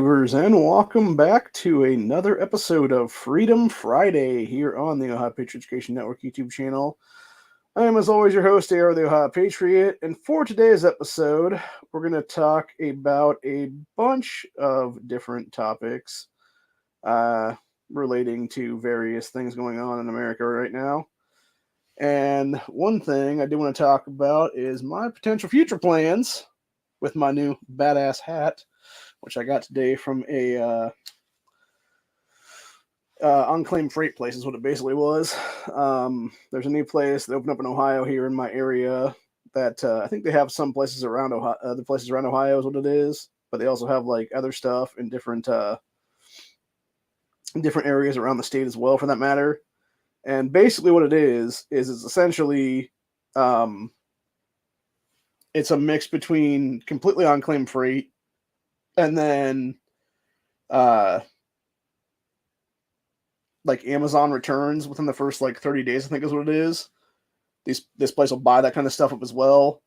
YouTubers, and welcome back to another episode of Freedom Friday here on the Ohio Patriot Education Network YouTube channel. I am, as always, your host, AR the Ohio Patriot, and for today's episode, we're going to talk about a bunch of different topics relating to various things going on in America right now. And one thing I do want to talk about is my potential future plans with my new badass hat, which I got today from a unclaimed freight place is what it basically was. There's a new place that opened up in Ohio here in my area that I think they have some places around Ohio, other places around Ohio is what it is, but they also have like other stuff in different areas around the state as well, for that matter. And basically, what it is it's essentially it's a mix between completely unclaimed freight and then like Amazon returns within the first like 30 days, I think is what it is. This place will buy that kind of stuff up as well,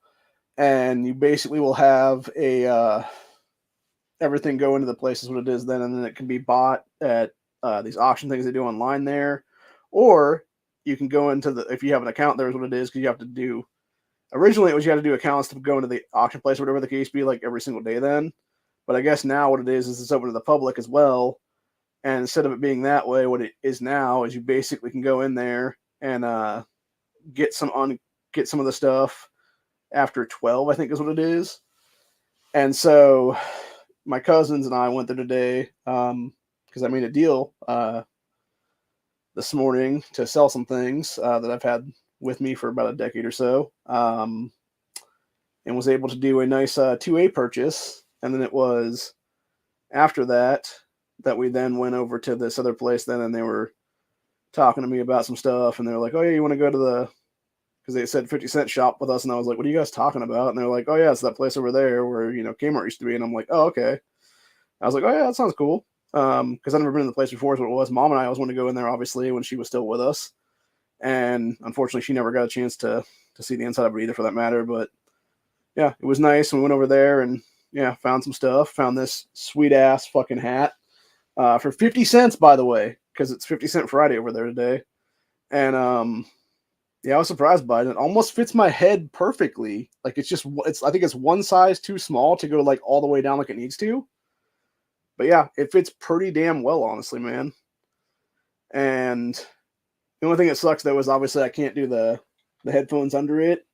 and you basically will have a everything go into the place is what it is then, and then it can be bought at these auction things they do online there, or you can go into the, if you have an account there is what it is, because you have to do, originally it was you had to do accounts to go into the auction place or whatever the case be, like every single day then, but I guess now what it is it's open to the public as well. And instead of it being that way, what it is now is you basically can go in there and get some of the stuff after 12, I think is what it is. And so my cousins and I went there today because I made a deal this morning to sell some things that I've had with me for about a decade or so, and was able to do a nice 2A purchase. And then it was after that we then went over to this other place then, and they were talking to me about some stuff, and they were like, oh yeah, you want to go to the, because they said 50 Cent shop with us, and I was like, what are you guys talking about? And they're like, oh yeah, it's that place over there where, you know, Kmart used to be. And I'm like, oh okay. I was like, oh yeah, that sounds cool, because I've never been in the place before is what it was. Mom and I always wanted to go in there, obviously, when she was still with us, and unfortunately she never got a chance to see the inside of it either, for that matter. But yeah, it was nice. We went over there and yeah, found some stuff, found this sweet ass fucking hat for 50 cents, by the way, because it's 50 Cent Friday over there today. And yeah, I was surprised by it. It almost fits my head perfectly. Like I think it's one size too small to go like all the way down like it needs to. But yeah, it fits pretty damn well, honestly, man. And the only thing that sucks though is obviously I can't do the headphones under it,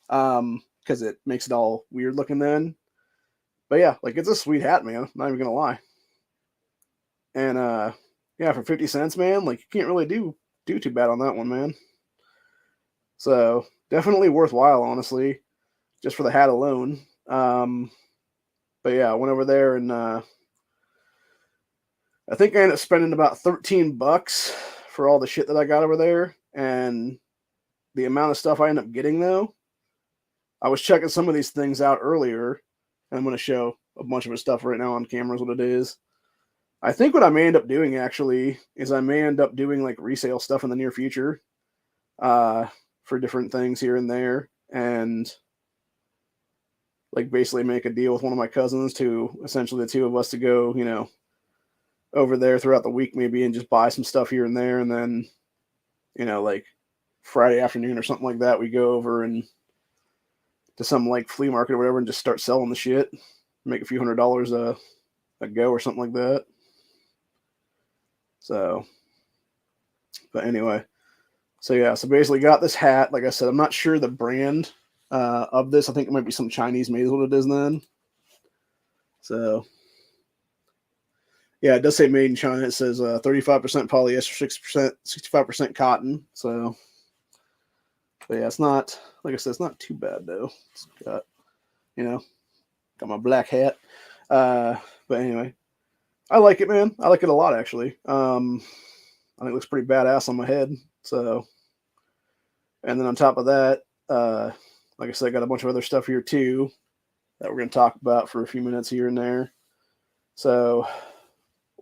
because it makes it all weird looking then. But yeah, like it's a sweet hat, man. I'm not even gonna lie. And yeah, for 50 cents, man, like you can't really do too bad on that one, man. So definitely worthwhile, honestly, just for the hat alone. But yeah, I went over there and I think I ended up spending about $13 for all the shit that I got over there. And the amount of stuff I ended up getting though, I was checking some of these things out earlier, and I'm going to show a bunch of the stuff right now on camera is what it is. I think what I may end up doing actually is I may end up doing like resale stuff in the near future for different things here and there, and like basically make a deal with one of my cousins to essentially the two of us to go, you know, over there throughout the week maybe and just buy some stuff here and there, and then, you know, like Friday afternoon or something like that, we go over and to some like flea market or whatever and just start selling the shit, make a few $100s a go or something like that. So, but anyway, so yeah, so basically got this hat. Like I said, I'm not sure the brand of this. I think it might be some Chinese made is what it is then. So yeah, it does say made in China. It says 35% polyester, 65% cotton. So, but yeah, it's not, like I said, it's not too bad though. It's got, you know, got my black hat. But anyway, I like it, man. I like it a lot, actually. I think it looks pretty badass on my head. So, and then on top of that, like I said, I got a bunch of other stuff here too that we're going to talk about for a few minutes here and there. So,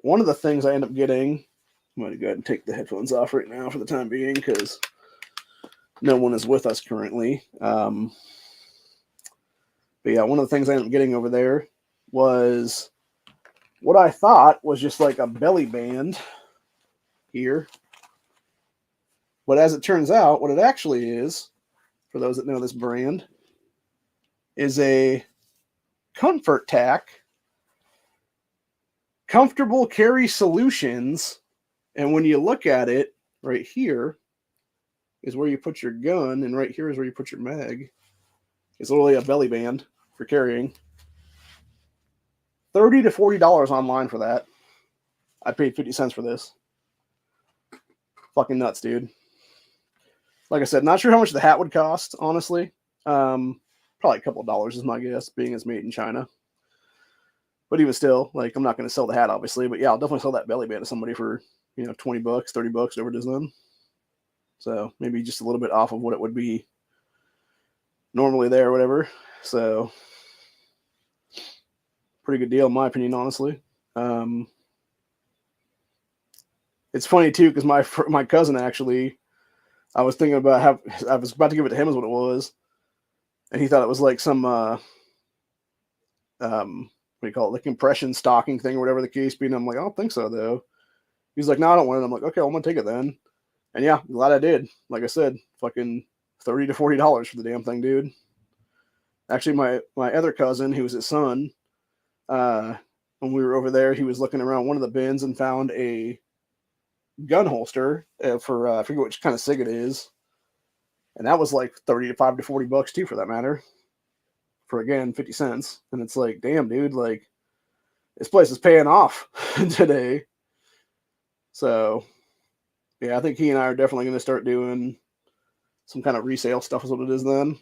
one of the things I end up getting, I'm going to go ahead and take the headphones off right now for the time being because no one is with us currently. But yeah, one of the things I ended up getting over there was what I thought was just like a belly band here. But as it turns out, what it actually is, for those that know this brand, is a Comfort Tac Comfortable Carry Solutions. And when you look at it, right here is where you put your gun, and right here is where you put your mag. It's literally a belly band for carrying. $30 to $40 online for that. I paid 50 cents for this. Fucking nuts, dude. Like I said, not sure how much the hat would cost, honestly. Probably a couple of dollars is my guess, being it's made in China. But even still, like, I'm not going to sell the hat, obviously. But yeah, I'll definitely sell that belly band to somebody for, $20, $30, whatever it is then. So maybe just a little bit off of what it would be normally there or whatever. So pretty good deal in my opinion, honestly. It's funny too, because my cousin actually, I was thinking about how I was about to give it to him as what it was, and he thought it was like some what do you call it, like compression stocking thing or whatever the case be. And I'm like, I don't think so though. He's like, no, I don't want it. I'm like, okay, well, I'm gonna take it then. And yeah, glad I did. Like I said, fucking $30 to $40 for the damn thing, dude. Actually, my other cousin, who was his son, when we were over there, he was looking around one of the bins and found a gun holster for I forget which kind of SIG it is, and that was like $35 to $40 too, for that matter. For again 50 cents, and it's like, damn, dude, like this place is paying off today. So yeah, I think he and I are definitely going to start doing some kind of resale stuff, is what it is then.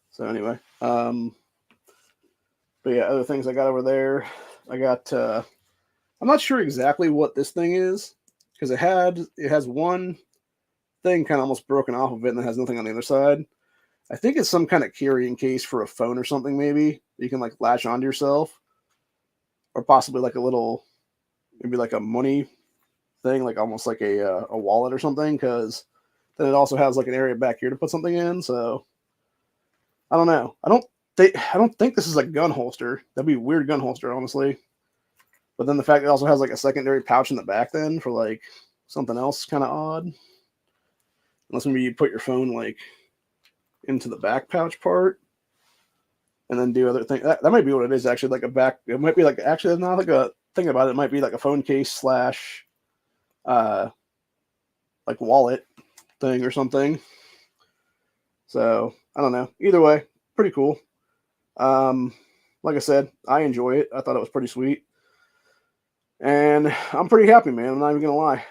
So anyway, but yeah, other things I got over there. I got I'm not sure exactly what this thing is, because it has one thing kind of almost broken off of it and it has nothing on the other side. I think it's some kind of carrying case for a phone or something, maybe you can like latch onto yourself, or possibly like a little, maybe like a money thing, like almost like a wallet or something, because then it also has like an area back here to put something in. So I don't know. I don't think this is a gun holster. That'd be a weird gun holster, honestly. But then the fact it also has like a secondary pouch in the back then for like something else kind of odd. Unless maybe you put your phone like into the back pouch part and then do other things. That might be what it is, actually, like a back. It might be like, actually, not like a thing about it. It might be like a phone case slash like wallet thing or something. So I don't know. Either way, pretty cool. Like I said, I enjoy it. I thought it was pretty sweet. And I'm pretty happy, man. I'm not even gonna lie.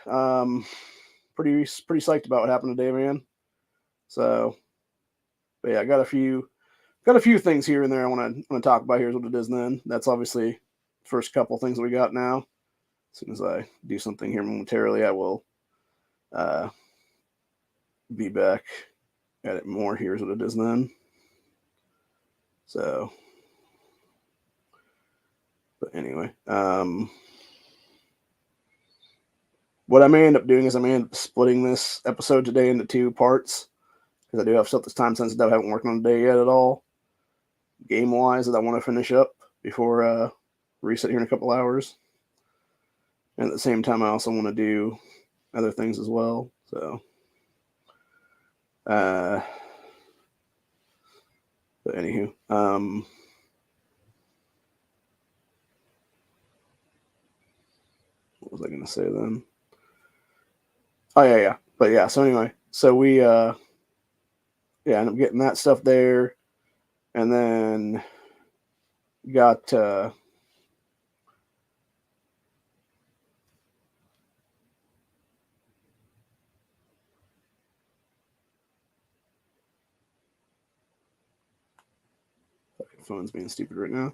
Pretty psyched about what happened today, man. So, but yeah, I got a few things here and there I want to talk about. Here's what it is. Then that's obviously first couple things that we got now. As soon as I do something here momentarily, I will be back at it more. Here's what it is then. So, but anyway, what I may end up doing is I may end up splitting this episode today into two parts, because I do have stuff that's time sensitive I haven't worked on today yet at all, game wise, that I want to finish up before reset here in a couple hours. And at the same time, I also want to do other things as well. So, but anywho, what was I going to say then? Oh yeah. But yeah, so anyway, so we end up getting that stuff there, and then got phone's being stupid right now.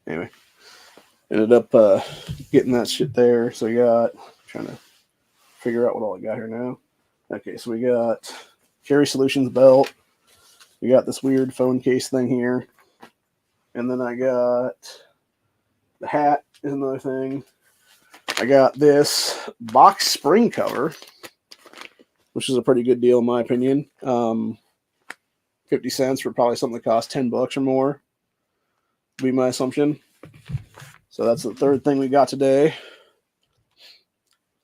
Anyway, ended up getting that shit there. So we got, trying to figure out what all I got here now. Okay, so we got Carry Solutions belt. We got this weird phone case thing here. And then I got the hat is another thing. I got this box spring cover. which is a pretty good deal in my opinion. 50 cents for probably something that costs $10 or more, would be my assumption. So that's the third thing we got today.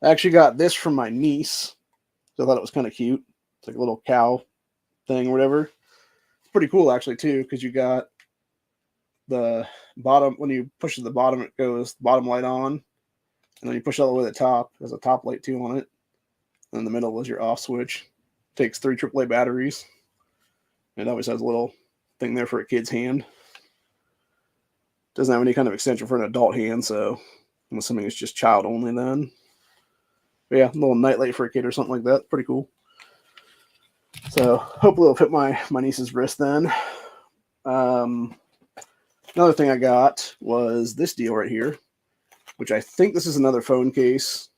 I actually got this from my niece. So I thought it was kind of cute. It's like a little cow thing or whatever. It's pretty cool actually too, because you got the bottom, when you push to the bottom, it goes bottom light on. And then you push all the way to the top. There's a top light too on it. And in the middle was your off switch. Takes 3 AAA batteries. It always has a little thing there for a kid's hand. Doesn't have any kind of extension for an adult hand, so I'm assuming it's just child only then. But yeah, a little nightlight for a kid or something like that. Pretty cool. So hopefully it'll fit my niece's wrist then. Another thing I got was this deal right here, which I think this is another phone case.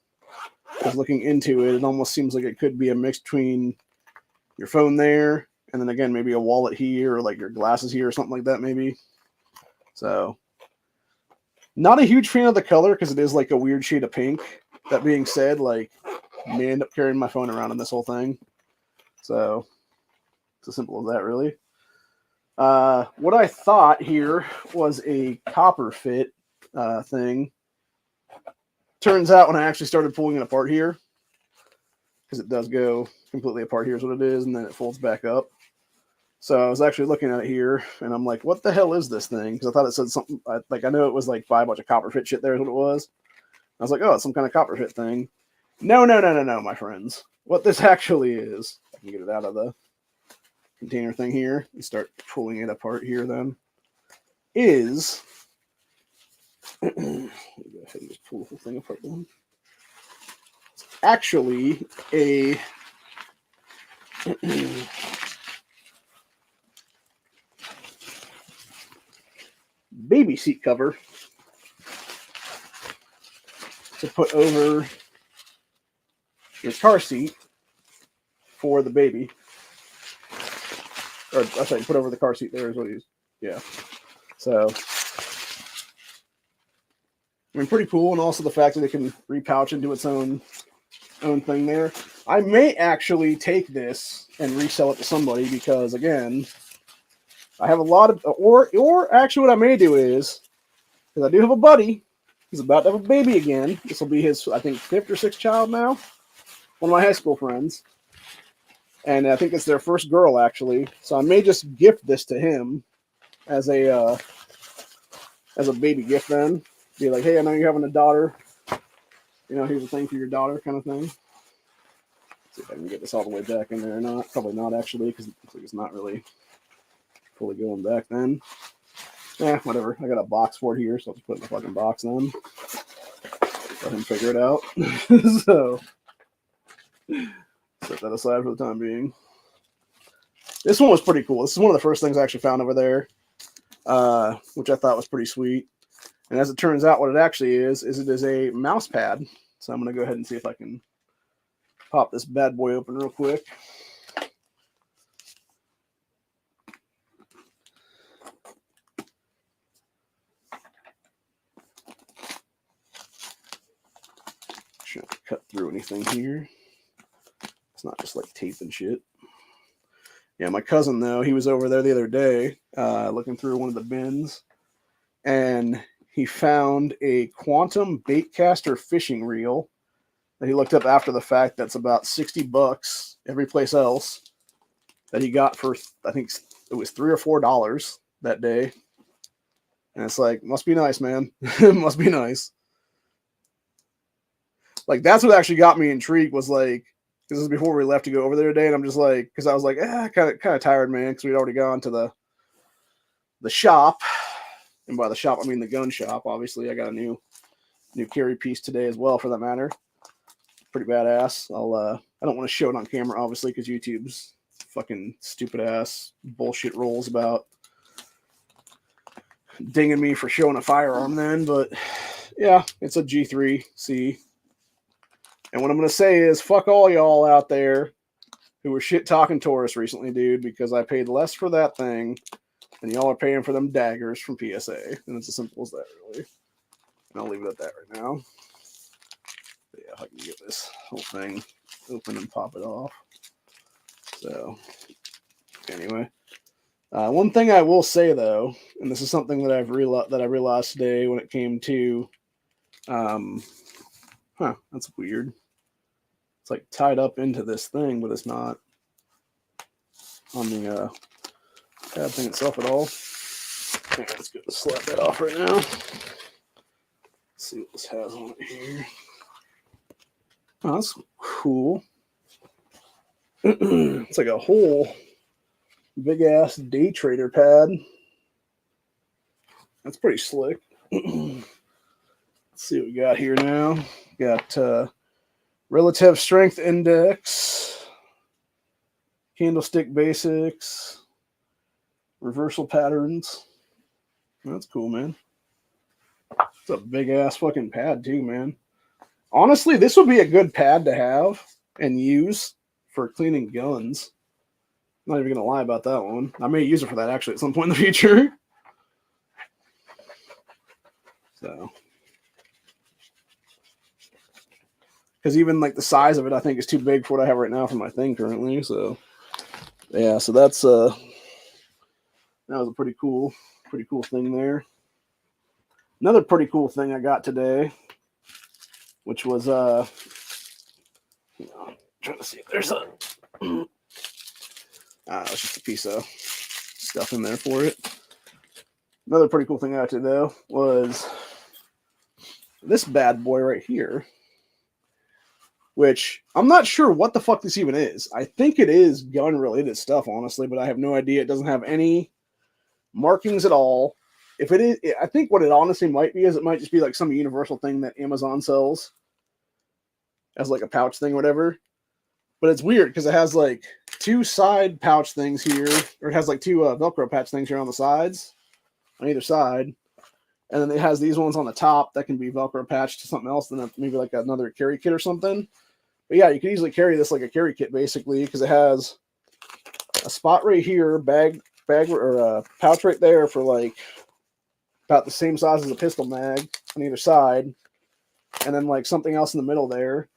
I was looking into it. It almost seems like it could be a mix between your phone there, and then again, maybe a wallet here, or like your glasses here, or something like that, maybe. So, not a huge fan of the color because it is like a weird shade of pink. That being said, like, I may end up carrying my phone around in this whole thing. So, it's as simple as that, really. What I thought here was a copper fit thing. Turns out when I actually started pulling it apart here, because it does go completely apart, here's what it is, and then it folds back up. So I was actually looking at it here, and I'm like, what the hell is this thing? Because I thought it said something, like I know it was like buy a bunch of copper fit shit there is what it was. I was like, oh, it's some kind of copper fit thing. No, my friends. What this actually is, I can get it out of the container thing here and start pulling it apart here then, is, let me go ahead and just pull the whole thing apart then. It's actually a baby seat cover to put over your car seat for the baby. Or I say put over the car seat there is what he's, yeah. So, I mean, pretty cool, and also the fact that it can repouch into its own thing there. I may actually take this and resell it to somebody because, again, I have a lot of, or actually what I may do is, because I do have a buddy, he's about to have a baby again. This will be his, I think, 5th or 6th child now. One of my high school friends. And I think it's their first girl, actually. So I may just gift this to him as a baby gift then. Be like, hey, I know you're having a daughter. You know, here's a thing for your daughter kind of thing. Let's see if I can get this all the way back in there or not. Probably not, actually, because it's not really fully going back then. Whatever. I got a box for it here, so I'll just put it in the fucking box then. Let him figure it out. So, set that aside for the time being. This one was pretty cool. This is one of the first things I actually found over there, which I thought was pretty sweet. And as it turns out, what it actually is it is a mouse pad. So I'm going to go ahead and see if I can pop this bad boy open real quick. Shouldn't cut through anything here. It's not just like tape and shit. Yeah, my cousin, though, he was over there the other day looking through one of the bins, and he found a Quantum Baitcaster fishing reel that he looked up after the fact. That's about $60 every place else, that he got for, I think it was $3 or $4 that day. And it's like, must be nice, man. It must be nice. Like, that's what actually got me intrigued, was like, because this is before we left to go over there today, and I'm just like, because I was like, kind of tired, man, because we'd already gone to the shop. And by the shop, I mean the gun shop. Obviously, I got a new carry piece today as well, for that matter. Pretty badass. I don't want to show it on camera, obviously, because YouTube's fucking stupid ass bullshit rolls about dinging me for showing a firearm then. But yeah, it's a G3C. And what I'm going to say is, fuck all y'all out there who were shit talking Taurus recently, dude, because I paid less for that thing and y'all are paying for them daggers from PSA. And it's as simple as that, really. And I'll leave it at that right now. But yeah, I can get this whole thing open and pop it off. So anyway, one thing I will say though, and this is something that I realized today when it came to, that's weird. It's like tied up into this thing, but it's not on the pad thing itself at all. Okay, let's go slap that off right now. Let's see what this has on it here. Oh, that's cool. It's like a whole big ass day trader pad. That's pretty slick. Let's see what we got here now. Got relative strength index, candlestick basics, reversal patterns. That's cool, man. It's a big ass fucking pad too, man. Honestly, this would be a good pad to have and use for cleaning guns. I'm not even gonna lie about that one. I may use it for that actually at some point in the future. So, because even like the size of it, I think is too big for what I have right now for my thing currently. So, yeah. So that's that was a pretty cool thing there. Another pretty cool thing I got today, which was I'm trying to see if there's a it's just a piece of stuff in there for it. Another pretty cool thing I got today was this bad boy right here, which I'm not sure what the fuck this even is. I think it is gun related stuff, honestly, but I have no idea. It doesn't have any markings at all. If it is, I think what it honestly might be is it might just be like some universal thing that Amazon sells as like a pouch thing or whatever. But it's weird because it has like two side pouch things here, or it has like two Velcro patch things here on the sides, on either side. And then it has these ones on the top that can be Velcro patched to something else, then maybe like another carry kit or something. But yeah, you can easily carry this like a carry kit basically, because it has a spot right here, bag or pouch right there for like about the same size as a pistol mag on either side, and then like something else in the middle there,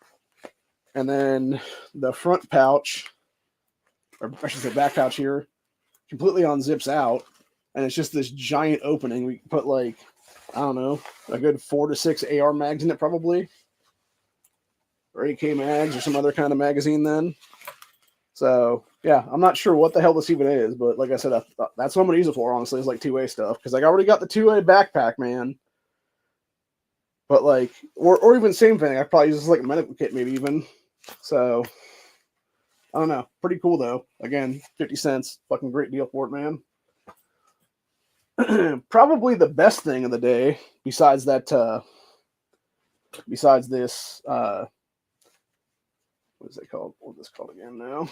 and then the front pouch, or I should say back pouch here, completely unzips out, and it's just this giant opening. We can put like, I don't know, a good 4 to 6 AR mags in it probably, or AK mags or some other kind of magazine then. So yeah, I'm not sure what the hell this even is, but like I said, that's what I'm gonna use it for. Honestly, is like 2A stuff, because like I already got the 2A backpack, man. But like, or even same thing, I probably use this like a medical kit, maybe even. So I don't know. Pretty cool though. Again, 50 cents, fucking great deal for it, man. Probably the best thing of the day, besides that, besides this, what is it called? What is this called again now?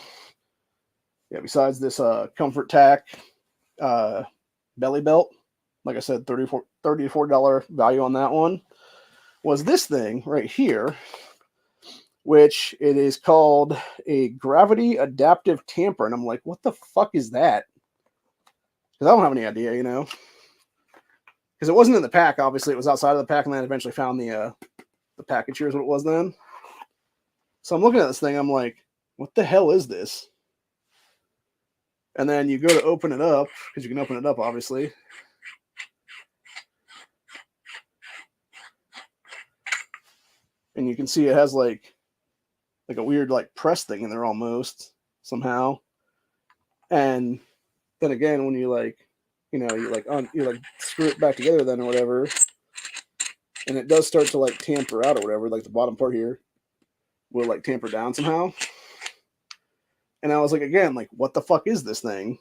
Yeah, besides this Comfort Tac belly belt, like I said, $34 value on that one, was this thing right here, which it is called a Gravity Adaptive Tamper. And I'm like, what the fuck is that? Because I don't have any idea, you know? Because it wasn't in the pack, obviously. It was outside of the pack, and then I eventually found the package. Here's what it was then. So I'm looking at this thing, I'm like, what the hell is this? And then you go to open it up, because you can open it up, obviously. And you can see it has like a weird like press thing in there almost somehow. And then again, when you like, you know, you screw it back together then or whatever, and it does start to like tamper out or whatever, like the bottom part here will like tamper down somehow. And I was like, again, like, what the fuck is this thing?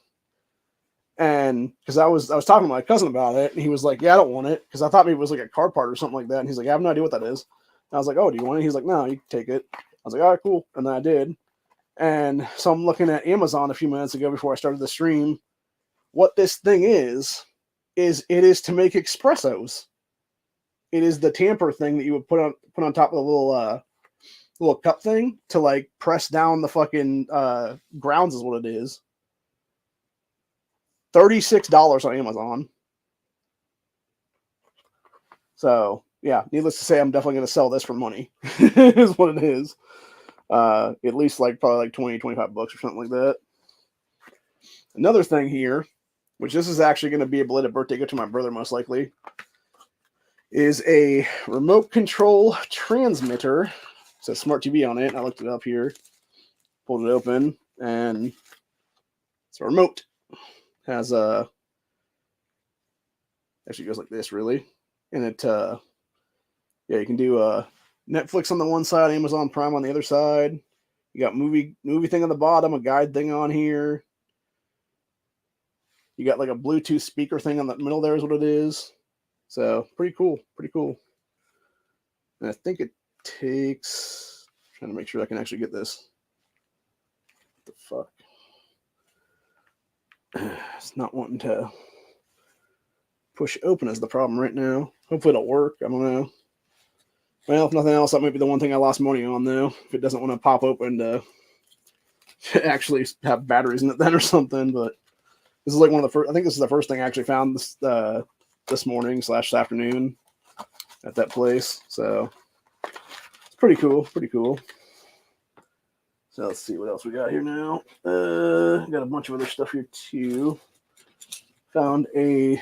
And because I was talking to my cousin about it, and he was like, yeah, I don't want it, because I thought maybe it was like a car part or something like that. And he's like, I have no idea what that is. And I was like, oh, do you want it? He's like, no, you can take it. I was like, all right, cool. And then I did. And so I'm looking at Amazon a few minutes ago before I started the stream. What this thing is it is to make espressos. It is the tamper thing that you would put on top of the little cup thing to like press down the fucking grounds is what it is. $36 on Amazon. So yeah, needless to say, I'm definitely going to sell this for money. Is what it is. At least like probably like 20, 25 bucks or something like that. Another thing here, which this is actually going to be a belated birthday gift to my brother most likely, is a remote control transmitter. It says smart TV on it. I looked it up here, pulled it open, and it's a remote. Has a actually goes like this really, and it yeah, you can do Netflix on the one side, Amazon Prime on the other side. You got movie thing on the bottom, a guide thing on here. You got like a Bluetooth speaker thing on the middle there is what it is. So pretty cool, pretty cool. And I think it takes. I'm trying to make sure I can actually get this. What the fuck? It's not wanting to push open is the problem right now. Hopefully it'll work. I don't know. Well, if nothing else, that might be the one thing I lost money on though. If it doesn't want to pop open to actually have batteries in it then or something. But this is like one of the first. I think this is the first thing I actually found this morning / afternoon at that place. So it's pretty cool. Pretty cool. So let's see what else we got here now. Got a bunch of other stuff here too. Found a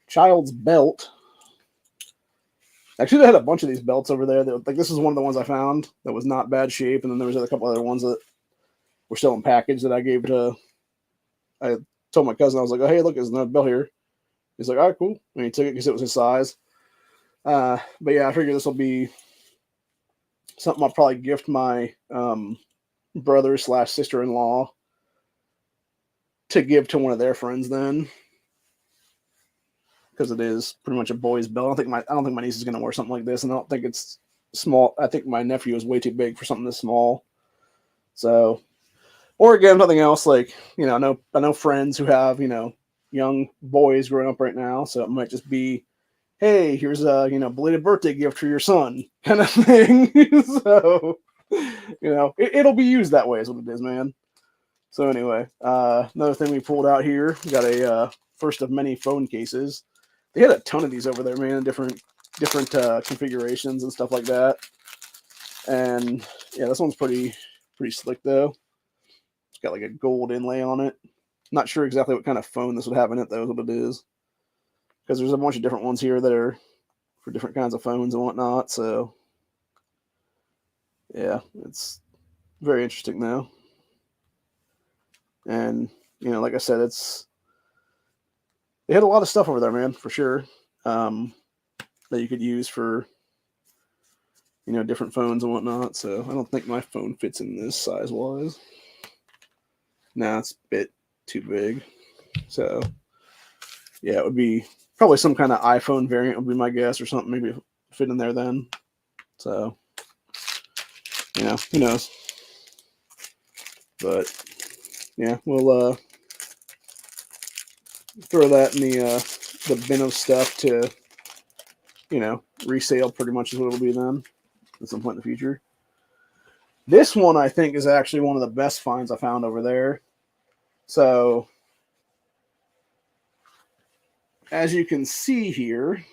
child's belt. Actually, they had a bunch of these belts over there. Like this is one of the ones I found that was not bad shape, and then there was a couple other ones that were still in package that I gave to. I told my cousin, I was like, "Oh, hey, look, there's another belt here." He's like, "All right, cool." And he took it because it was his size. But yeah, I figure this will be something I'll probably gift my brother / sister-in-law to give to one of their friends then, because it is pretty much a boy's belt. I don't think my niece is going to wear something like this, and I don't think it's small. I think my nephew is way too big for something this small. So, or again, nothing else. Like I know friends who have young boys growing up right now, so it might just be, hey, here's a belated birthday gift for your son kind of thing. So it'll be used that way is what it is, man. So anyway, another thing we pulled out here, we got a first of many phone cases. They had a ton of these over there, man, different configurations and stuff like that. And yeah, this one's pretty slick though. It's got like a gold inlay on it. Not sure exactly what kind of phone this would have in it though, is what it is. Because there's a bunch of different ones here that are for different kinds of phones and whatnot. So yeah, it's very interesting though. And like I said, they had a lot of stuff over there, man, for sure, that you could use for different phones and whatnot. So I don't think my phone fits in this size wise. Nah, it's a bit too big. So yeah, it would be probably some kind of iPhone variant would be my guess, or something maybe fit in there then. So who knows? But yeah, we'll throw that in the bin of stuff to resale. Pretty much is what it'll be then at some point in the future. This one I think is actually one of the best finds I found over there. So as you can see here,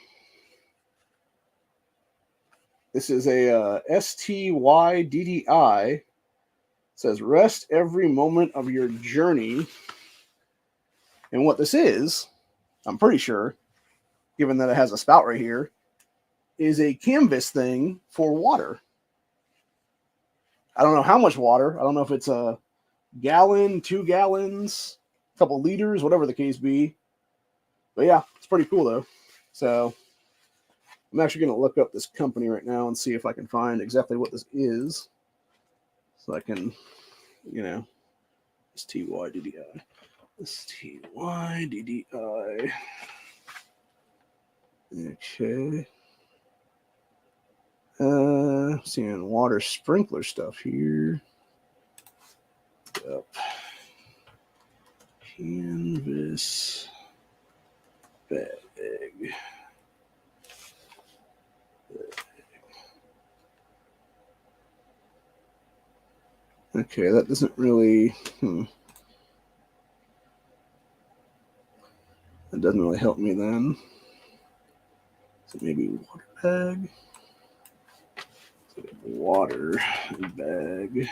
this is a STYDDI. It says rest every moment of your journey. And what this is, I'm pretty sure, given that it has a spout right here, is a canvas thing for water. I don't know how much water. I don't know if it's a gallon, 2 gallons, a couple liters, whatever the case be. But yeah, it's pretty cool though. So I'm actually going to look up this company right now and see if I can find exactly what this is. So I can, STYDDI. STYDDI. Okay. Seeing water sprinkler stuff here. Yep. Canvas bag. Okay, that doesn't really. That doesn't really help me then. So maybe water bag. Water bag.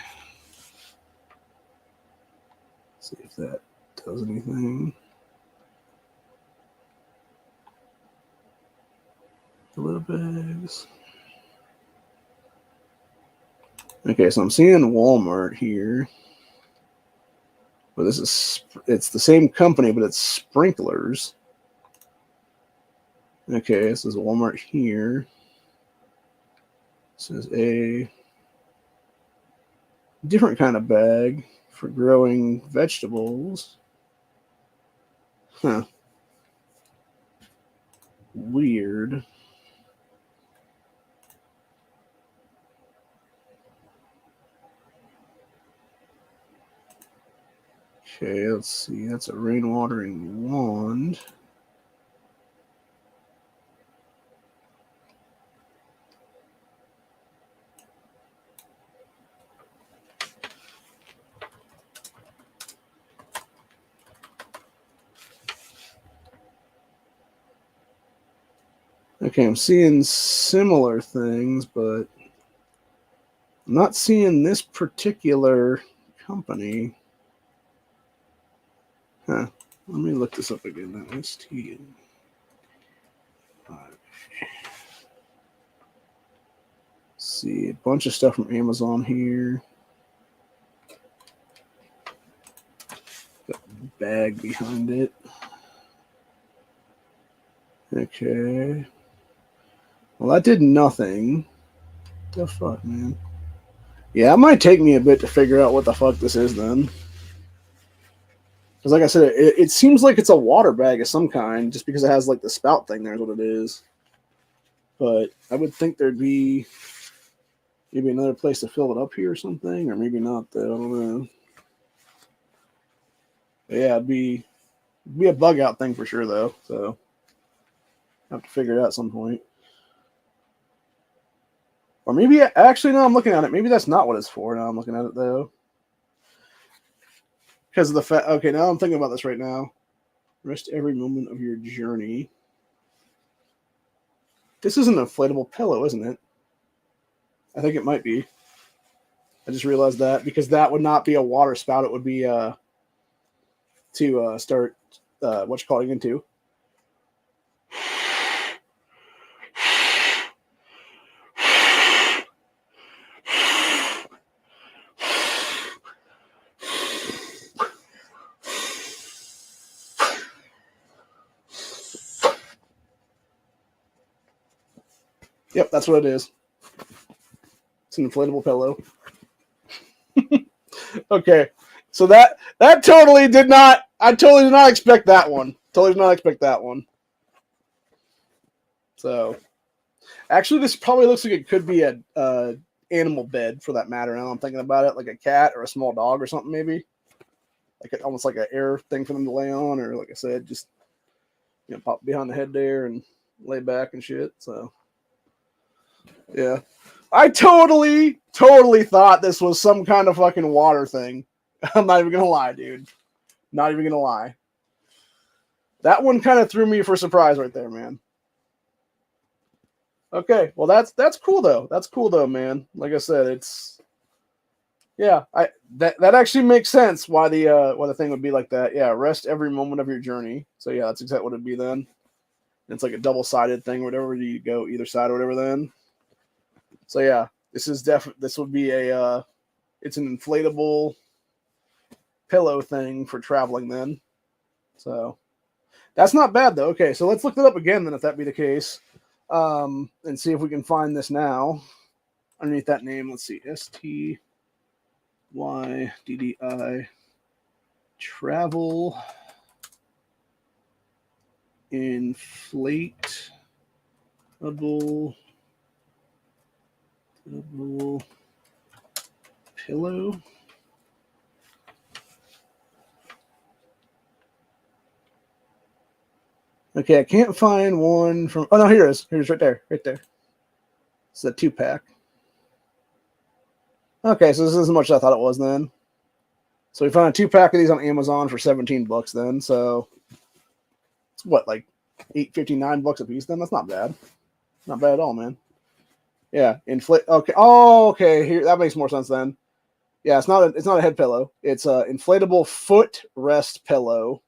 See if that does anything. Little bags. Okay, so I'm seeing Walmart here. But this is, it's the same company, but it's sprinklers. Okay, this is Walmart here. This is a different kind of bag for growing vegetables. Huh. Weird. Okay, let's see. That's a rainwatering wand. Okay, I'm seeing similar things, but I'm not seeing this particular company. Huh. Let me look this up again. That ST. See, a bunch of stuff from Amazon here. Got a bag behind it. Okay. Well, that did nothing. What the fuck, man? Yeah, it might take me a bit to figure out what the fuck this is then. Because like I said, it seems like it's a water bag of some kind, just because it has like the spout thing there is what it is. But I would think there'd be maybe another place to fill it up here or something, or maybe not though. I don't know. But yeah, it'd be a bug out thing for sure though. So I have to figure it out at some point. Or maybe actually no, I'm looking at it. Maybe that's not what it's for. Now I'm looking at it though. Because of the fact, okay, now I'm thinking about this right now. Rest every moment of your journey. This is an inflatable pillow, isn't it? I think it might be. I just realized that because that would not be a water spout. It would be to start what you calling into. Yep, that's what it is. It's an inflatable pillow. Okay, so that totally did not. I totally did not expect that one. Totally did not expect that one. So, actually, this probably looks like it could be a animal bed for that matter. Now I'm thinking about it, like a cat or a small dog or something, maybe. Like almost like an air thing for them to lay on, or like I said, just pop behind the head there and lay back and shit. So. Yeah. I totally thought this was some kind of fucking water thing. I'm not even gonna lie, dude. Not even gonna lie. That one kind of threw me for a surprise right there, man. Okay, well that's cool though. That's cool though, man. Like I said, it's that actually makes sense why the thing would be like that. Yeah, rest every moment of your journey. So yeah, that's exactly what it'd be then. It's like a double-sided thing, or whatever. You go either side or whatever then. So yeah, this would be it's an inflatable pillow thing for traveling then. So that's not bad though. Okay, so let's look it up again then if that be the case. And see if we can find this now. Underneath that name, let's see. STYDDI travel inflatable pillow. Okay, I can't find one from. Oh no, here it is. Here's right there, right there. It's a 2-pack. Okay, so this isn't as much as I thought it was then. So we found a 2-pack of these on Amazon for $17 then. So it's what, like $8.59 a piece then? That's not bad. Not bad at all, man. Yeah, inflate. Okay. Oh, okay. Here, that makes more sense then. Yeah, it's not a head pillow. It's a inflatable foot rest pillow.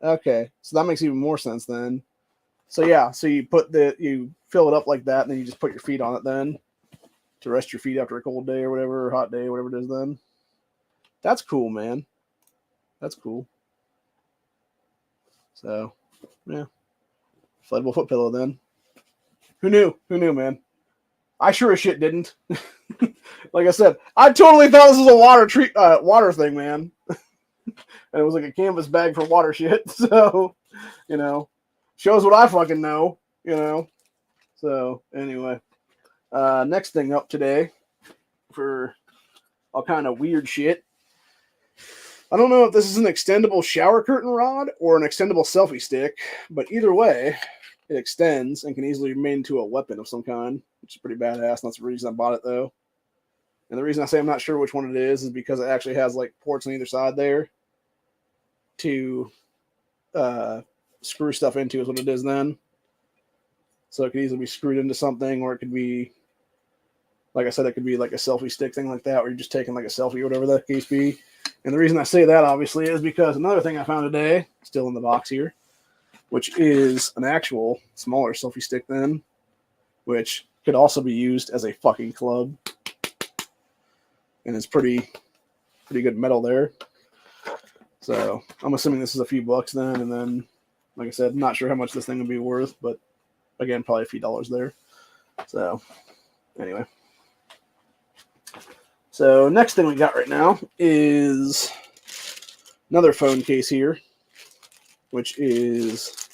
Okay, so that makes even more sense then. So yeah, so you fill it up like that, and then you just put your feet on it then to rest your feet after a cold day or whatever, or hot day, whatever it is. Then that's cool, man. That's cool. So yeah, inflatable foot pillow then. Who knew? Who knew, man? I sure as shit didn't. Like I said, I totally thought this was a water thing, man. And it was like a canvas bag for water shit. So, shows what I fucking know, So anyway, next thing up today for all kind of weird shit. I don't know if this is an extendable shower curtain rod or an extendable selfie stick, but either way, it extends and can easily be made into a weapon of some kind, which is pretty badass. That's the reason I bought it, though. And the reason I say I'm not sure which one it is because it actually has like ports on either side there to screw stuff into, is what it is then. So it could easily be screwed into something, or it could be, like I said, it could be like a selfie stick thing like that, where you're just taking like a selfie or whatever that case be. And the reason I say that, obviously, is because another thing I found today, still in the box here, which is an actual smaller selfie stick then, which could also be used as a fucking club. And it's pretty good metal there. So I'm assuming this is a few bucks then, and then, like I said, not sure how much this thing would be worth, but again, probably a few dollars there. So anyway. So next thing we got right now is another phone case here, which is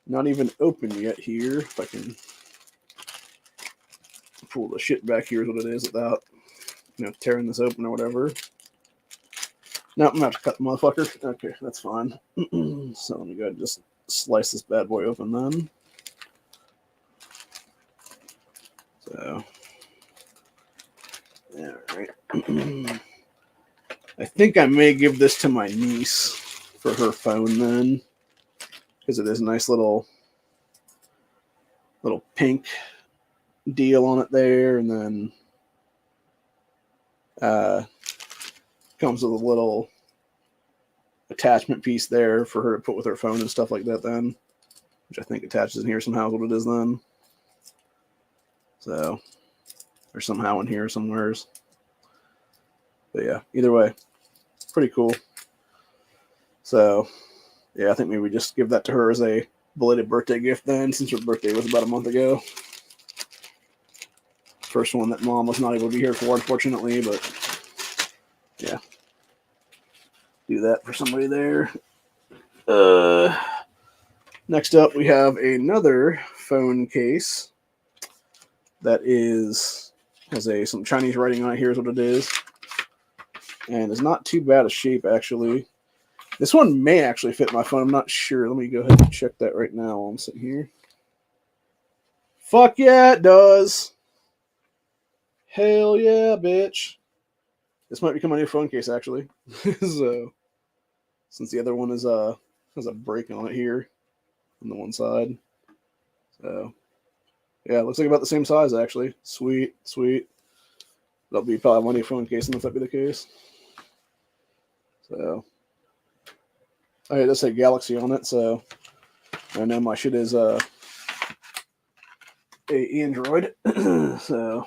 not even open yet here. If I can pull the shit back here is what it is without, tearing this open or whatever. No, I'm going to have to cut the motherfucker. Okay, that's fine. So let me go ahead and just slice this bad boy open then. So, alright. I think I may give this to my niece for her phone then, because it is a nice little pink deal on it there, and then comes with a little attachment piece there for her to put with her phone and stuff like that then, which I think attaches in here somehow is what it is then. So, or somehow in here somewheres. But yeah, either way, pretty cool. So, yeah, I think maybe we just give that to her as a belated birthday gift then, since her birthday was about a month ago. First one that Mom was not able to be here for, unfortunately, but yeah. Do that for somebody there. Next up, we have another phone case that has some Chinese writing on it. Here's what it is. And it's not too bad a shape, actually. This one may actually fit my phone. I'm not sure. Let me go ahead and check that right now while I'm sitting here. Fuck yeah, it does. Hell yeah, bitch. This might become my new phone case, actually. So, since the other one has a break on it here on the one side. So, yeah, it looks like about the same size, actually. Sweet. That'll be probably my new phone case, unless that be the case. So, oh, it does say Galaxy on it, so I know my shit is a Android. So,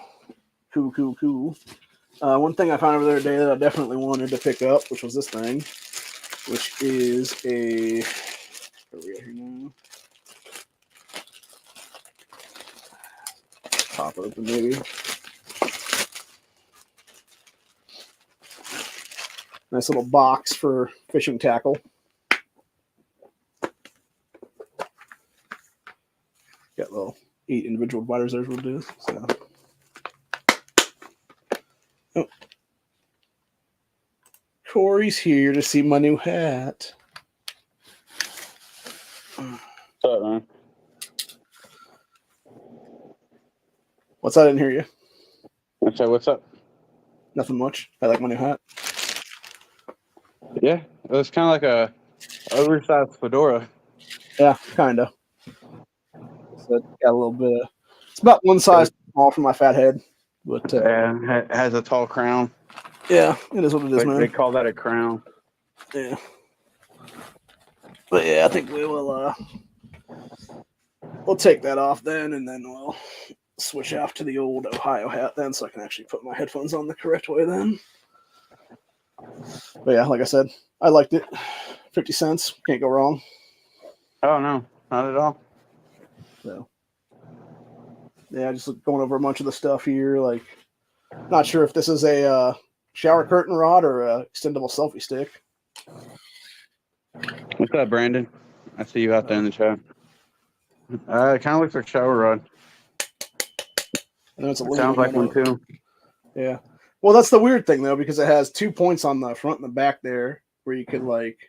cool. One thing I found over there today that I definitely wanted to pick up, which was this thing, which is a... Where are we at here now? Pop open, maybe. Nice little box for fishing tackle. Got little 8 individual dividers there, is what it is. So. Oh. Corey's here to see my new hat. What's up, man? What's that? I didn't hear you. I said, what's up? Nothing much. I like my new hat. Yeah, it was kind of like a oversized fedora. Yeah, kind of. So got a little bit of... It's about one size small for my fat head, but Yeah, it has a tall crown. yeah, it is what it is, They man. call that a crown. Yeah, but yeah, I think we will. We'll take that off then, and then we'll switch off to the old Ohio hat then, so I can actually put my headphones on the correct way then. But yeah, like I said, I liked it. 50 cents, can't go wrong. Oh no, not at all. So yeah, just going over a bunch of the stuff here. Like, not sure if this is a shower curtain rod or a extendable selfie stick. What's up, Brandon? I see you out there in the chat. It kind of looks like a shower rod. I know it's It sounds like one too. Yeah. Well, that's the weird thing though, because it has 2 points on the front and the back there where you could like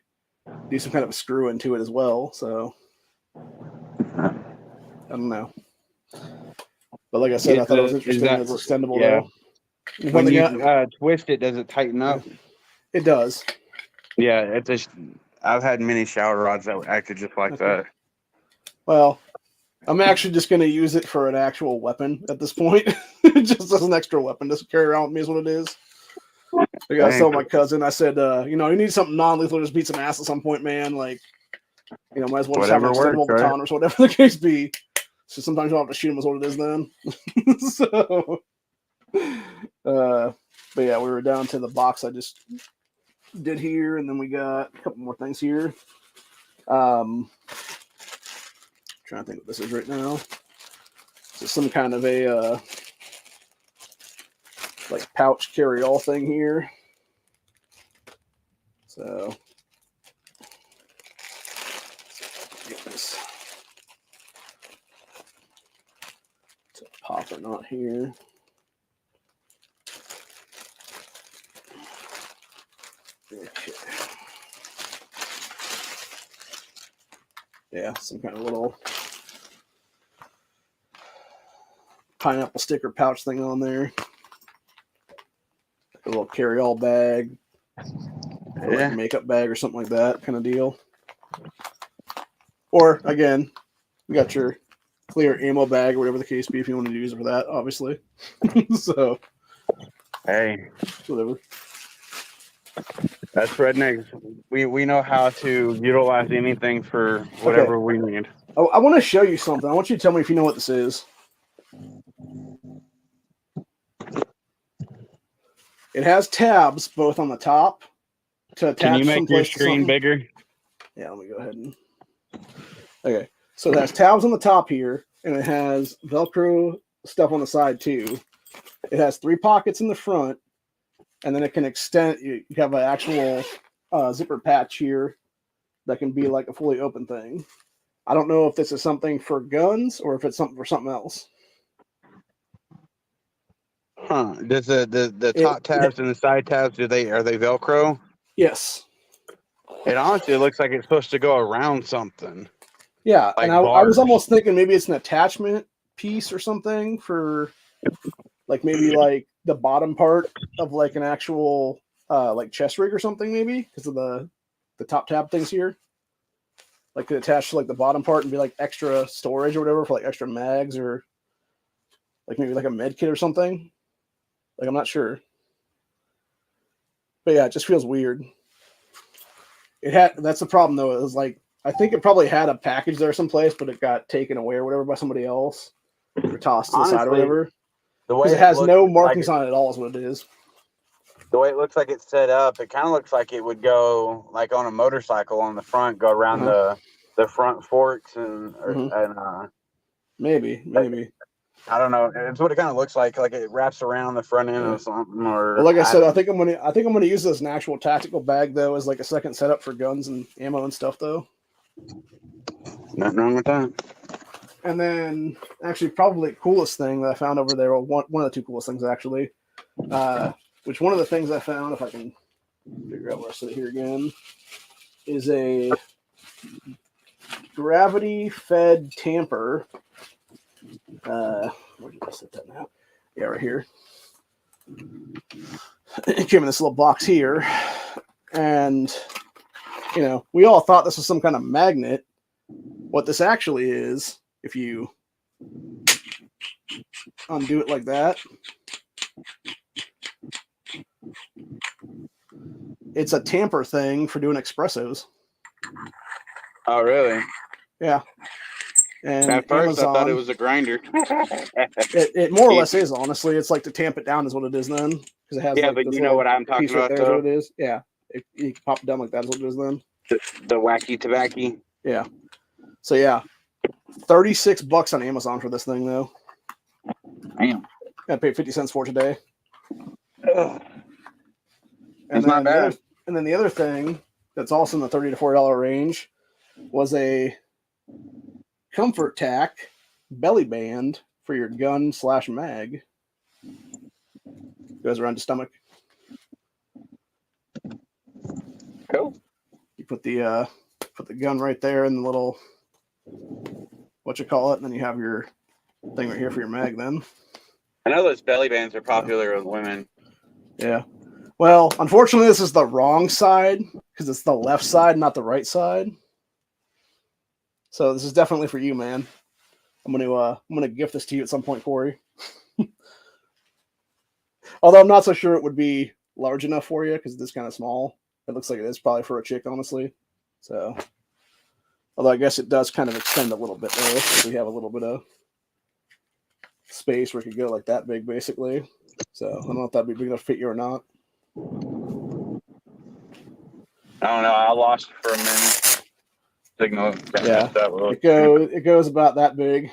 do some kind of a screw into it as well. So I don't know. But like I said, I thought it was interesting that it's extendable yeah. though. When you twist it, does it tighten up? It does. Yeah, it's just. I've had many shower rods that acted just like that. Well, I'm actually just going to use it for an actual weapon at this point. Just as an extra weapon. Just carry around with me is what it is. I got to tell my cousin, I said, you need something non-lethal to just beat some ass at some point, man. Like, might as well just have an extendable baton or whatever the case be. So sometimes you'll have to shoot him is what it is then. So, but yeah, we were down to the box I just did here, and then we got a couple more things here. Trying to think what this is right now. So some kind of a like pouch carry-all thing here. So get this to pop or not here. Okay. Yeah, some kind of little pineapple sticker pouch thing on there. A little carry-all bag. Or like a makeup bag or something like that kind of deal. Or, again, you got your clear ammo bag or whatever the case be if you want to use it for that, obviously. So, hey. Whatever. That's rednecks. We know how to utilize anything for whatever we need. I want to show you something. I want you to tell me if you know what this is. It has tabs both on the top to attach. Can you make your screen bigger? Yeah, let me go ahead and. Okay, so it has tabs on the top here, and it has Velcro stuff on the side too. It has 3 pockets in the front, and then it can extend. You have an actual zipper patch here that can be like a fully open thing. I don't know if this is something for guns or if it's something for something else. Huh? Does the top tabs and the side tabs are they Velcro? Yes. It honestly looks like it's supposed to go around something. Yeah, like and I was almost thinking maybe it's an attachment piece or something for, like maybe like the bottom part of like an actual like chest rig or something maybe because of the top tab things here. Like could attach to like the bottom part and be like extra storage or whatever for like extra mags or like maybe like a med kit or something. Like I'm not sure. But yeah, it just feels weird. That's the problem though. It was like I think it probably had a package there someplace, but it got taken away or whatever by somebody else or tossed to the side or whatever. Because it has no markings on it at all is what it is. The way it looks like it's set up, it kind of looks like it would go like on a motorcycle on the front, go around the front forks and maybe. I don't know. It's what it kind of looks like it wraps around the front end of something. Or well, like I said, I think I'm gonna use this as an actual tactical bag though, as like a second setup for guns and ammo and stuff though. Nothing wrong with that. And then, actually, probably the coolest thing that I found over there, well, one of the 2 coolest things actually, which one of the things I found, if I can figure out where I set it here again, is a gravity-fed tamper. Where did I set that now? Yeah, right here. It came in this little box here, and we all thought this was some kind of magnet. What this actually is, if you undo it like that. It's a tamper thing for doing espressos. Oh, really? Yeah. And At first, Amazon, I thought it was a grinder. it more or less is, honestly. It's like to tamp it down is what it is then. Because it has Yeah, like but this you know little what I'm talking piece right about, there is what though? it is. Yeah. You can pop it down like that is what it is then. The wacky tobacco. Yeah. So yeah. $36 on Amazon for this thing though. Damn. I paid 50 cents for it today. Ugh. And It's not bad. then the other thing that's also in the $30 to $40 range was a Comfort Tac belly band for your gun / mag. Goes around your stomach. Cool. You put the gun right there in the little what you call it, and then you have your thing right here for your mag. Then I know those belly bands are popular with women. yeah. Well, unfortunately, this is the wrong side because it's the left side, not the right side. So this is definitely for you, man. I'm gonna gift this to you at some point, Corey. Although I'm not so sure it would be large enough for you because it's kind of small. It looks like it is probably for a chick, honestly. So, although I guess it does kind of extend a little bit there. So we have a little bit of space where it could go like that big, basically. So I don't know if that'd be big enough to fit you or not. I don't know. I lost it for a minute. Signal. Yeah. It goes about that big.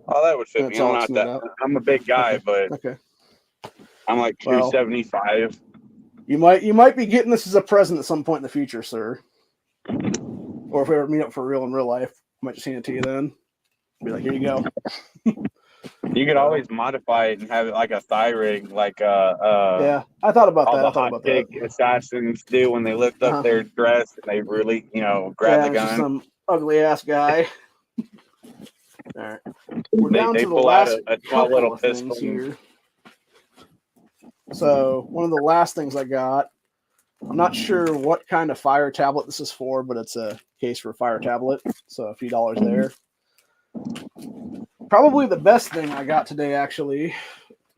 Oh, that would fit That's me. I'm all not it's that. made up. I'm a big guy, Okay. but Okay. I'm like Well, 275. You might be getting this as a present at some point in the future, sir. Or if we ever meet up for real in real life, I might just hand it to you then. Be like, here you go. You could always modify it and have it like a thigh rig, like Yeah, I thought about all that. the I thought hot about chick that. assassins do when they lift up their dress and they really, grab the it's just gun. some ugly ass guy. All right, we're down They to the pull out last a small couple little of pistol. things here. So one of the last things I got, I'm not sure what kind of fire tablet this is for, but it's a case for a fire tablet, so a few dollars there. Probably the best thing I got today, actually,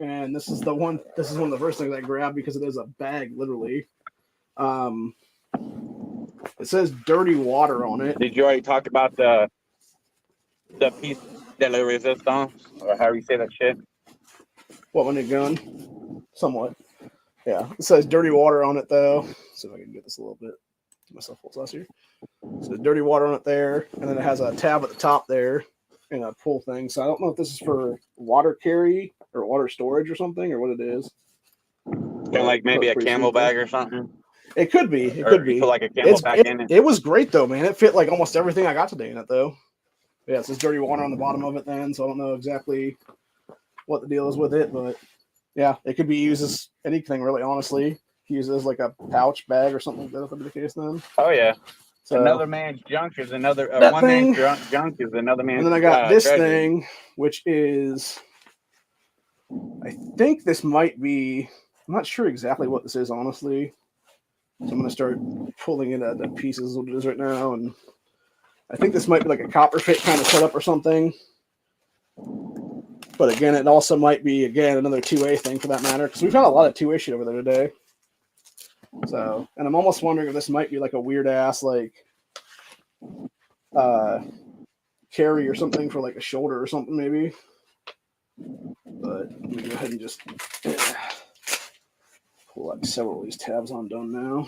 and this is one of the first things I grabbed because it is a bag, literally. It says dirty water on it. Did you already talk about the piece de la resistance, or how you say that shit? What, when it gun? Somewhat. Yeah. It says dirty water on it, though. See if I can get this a little bit. Give myself full sauce here. So dirty water on it there, and then it has a tab at the top there and a pull thing. So I don't know if this is for water carry or water storage or something, or what it is. Kind of like maybe a camel bag or something. It could be. It Or could you be. put like a camel pack in it. It was great though, man. It fit like almost everything I got today in it though. Yeah, it says dirty water on the bottom of it then, so I don't know exactly what the deal is with it, but yeah, it could be used as anything really, honestly. Use it as like a pouch bag or something like that if that'd be the case then. Oh yeah. So another man's junk is another that thing, man's junk is another man's. and then I got this treasure. thing, which is, I think this might be, I'm not sure exactly what this is, honestly. So I'm going to start pulling it at the pieces what it is right now, and I think this might be like a copper fit kind of setup or something. But again, it also might be, again, another 2A thing for that matter, because we've got a lot of 2A shit over there today. So, and I'm almost wondering if this might be like a weird ass, like, carry or something for like a shoulder or something, maybe. But let me go ahead and just pull like several of these tabs undone now.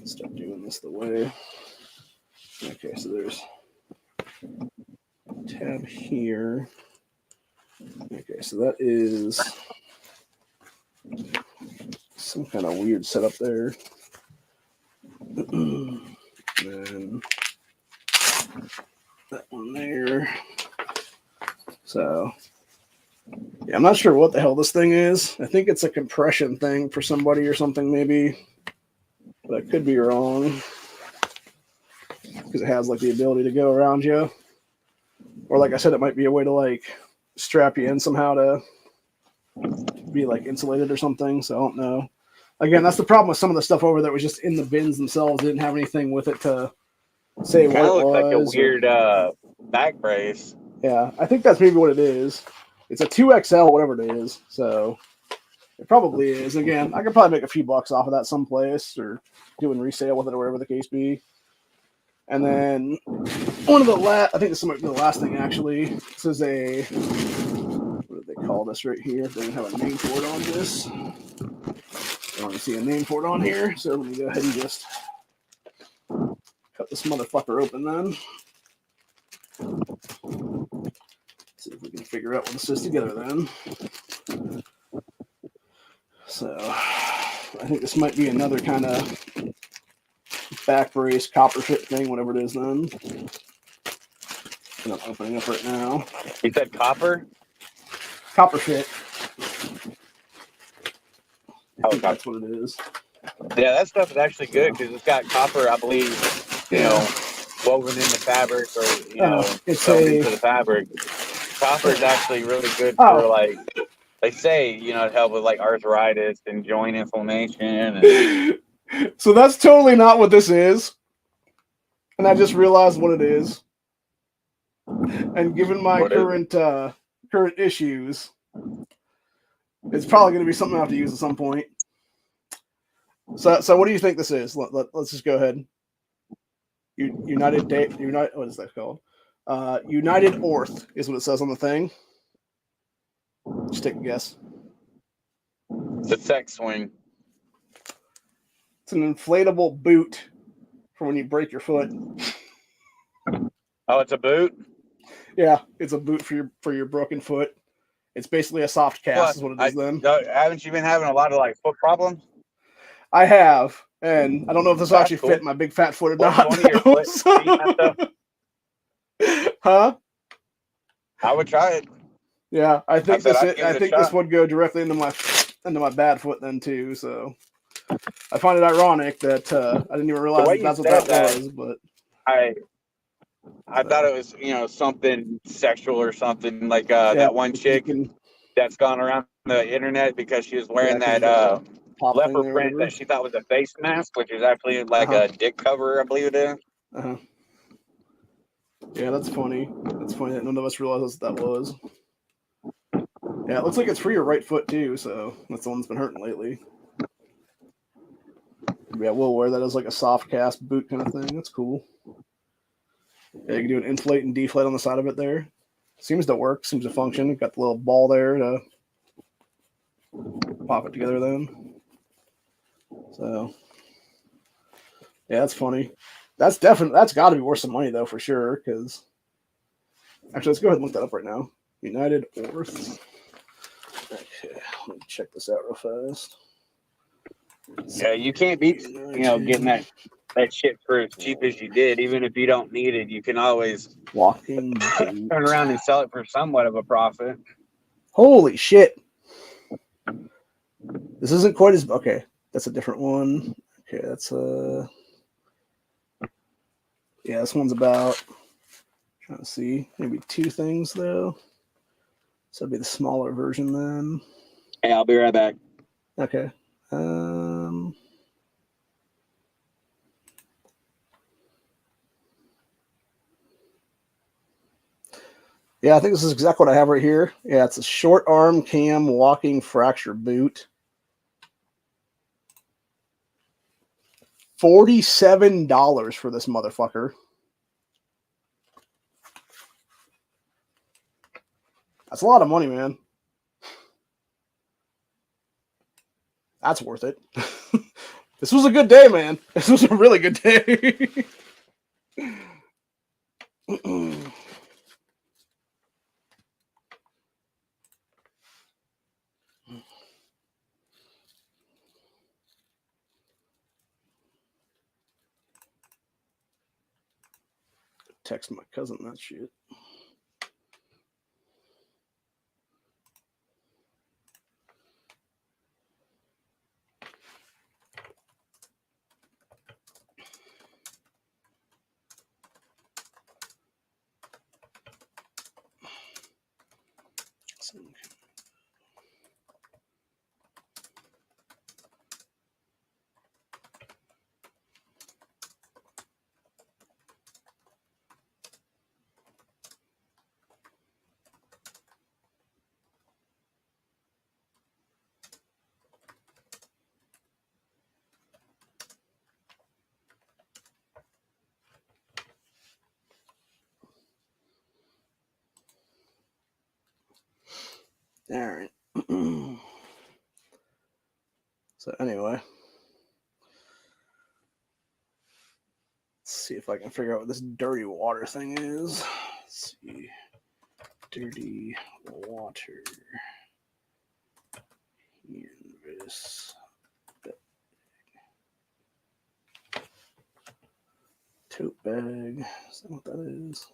Start doing this the way. Okay, so there's a tab here. Okay, so that is some kind of weird setup there. And that one there. So, yeah, I'm not sure what the hell this thing is. I think it's a compression thing for somebody or something, maybe. But I could be wrong. Because it has, like, the ability to go around you. Or, like I said, it might be a way to, like, strap you in somehow to be, like, insulated or something. So I don't know. Again, that's the problem with some of the stuff over there was just in the bins themselves. They didn't have anything with it to say what it looks was. like a weird back brace. Yeah, I think that's maybe what it is. It's a 2XL, whatever it is. So it probably is. Again, I could probably make a few bucks off of that someplace or doing resale with it or whatever the case be. And then one of the last, I think this might be the last thing actually. This is a, what do they call this right here? They don't have a name for it on this. I don't see a name for it on here. So let me go ahead and just cut this motherfucker open then. See if we can figure out what this is together then. So I think this might be another kind of back brace copper fit thing, whatever it is then. And I'm opening up right now. You said copper? Copper fit. I Oh, think copper. that's what it is. Yeah, that stuff is actually good because it's got copper, I believe, you know, woven in the fabric or, you know, it's sewn a, into the fabric. Copper is actually really good Oh. for, like, they say, you know, it help with, like, arthritis and joint inflammation. And so that's totally not what this is. And I just realized what it is. And given my What is current issues, it's probably going to be something I have to use at some point. So what do you think this is? Let's just go ahead. United, what is that called? United Orth is what it says on the thing. Just take a guess. it's a sex swing. It's an inflatable boot for when you break your foot. Oh, it's a boot? Yeah, it's a boot for your broken foot. It's basically a soft cast, is what it is then. Haven't you been having a lot of, like, foot problems? I have, and I don't know if this will actually fit my big fat foot or not. One of your foot feet and stuff? Huh? I would try it. Yeah, I think I think this would go directly into my bad foot then too. So I find it ironic that I didn't even realize that's what that was. But I thought it was, you know, something sexual or something like that one chick that's gone around the internet because she was wearing that leopard print that she thought was a face mask, which is actually like a dick cover, I believe it is. Yeah, that's funny. That's funny that none of us realized that was. Yeah, it looks like it's for your right foot too, so that's the one that's been hurting lately. Yeah, we'll wear that as like a soft cast boot kind of thing. That's cool. Yeah, you can do an inflate and deflate on the side of it there. Seems to work, seems to function. Got the little ball there to pop it together then. So, yeah, that's funny. That's got to be worth some money though, for sure, because actually, let's go ahead and look that up right now. United Orth. Okay, let me check this out real fast. Yeah, you can't beat, you know, getting that shit for as cheap as you did. Even if you don't need it, you can always walking turn around and sell it for somewhat of a profit. Holy shit! This isn't quite as okay. That's a different one. Okay, that's yeah, this one's about. Trying to see maybe two things though. So it'd be the smaller version then. Hey, I'll be right back. Okay. Yeah, I think this is exactly what I have right here. Yeah, it's a short arm cam walking fracture boot. $47 for this motherfucker. That's a lot of money, man. That's worth it. This was a good day, man. This was a really good day. Text my cousin that shit. All right. So anyway, let's see if I can figure out what this dirty water thing is. Let's see. Dirty water. Canvas. Tote bag. Is that what that is?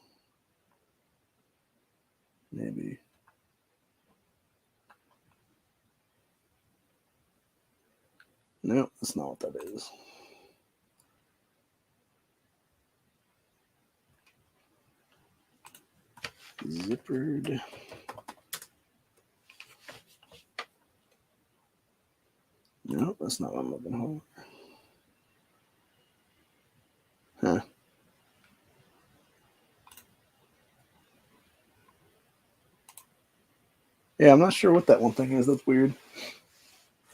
Maybe. No, that's not what that is. Zippered. No, that's not what I'm looking for. Huh. Yeah, I'm not sure what that one thing is. That's weird.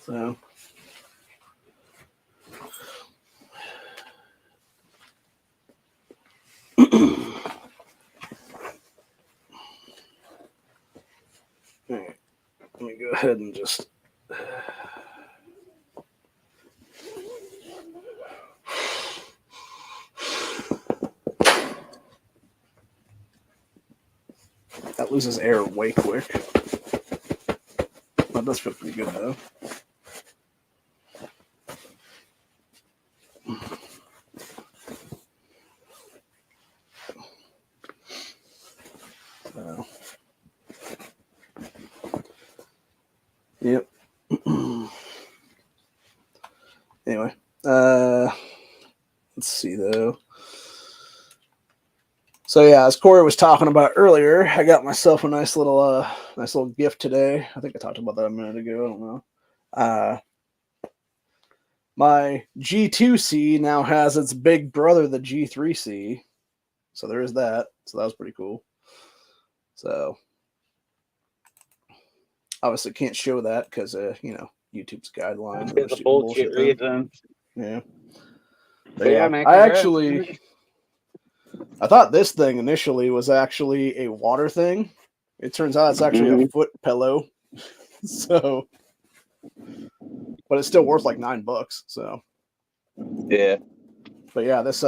So. All right. Let me go ahead and just. That loses air way quick. That does feel pretty good, though. So. Yep. Anyway. Let's see, though. So yeah, as Corey was talking about earlier, I got myself a nice little gift today. I think I talked about that a minute ago. I don't know. My G2C now has its big brother, the G3C. So there is that. So that was pretty cool. So obviously can't show that because YouTube's guidelines. It's a bullshit reason. Yeah. But yeah, man. I thought this thing initially was actually a water thing. It turns out it's actually a foot pillow. So, but it's still worth like $9. So, yeah. But yeah, this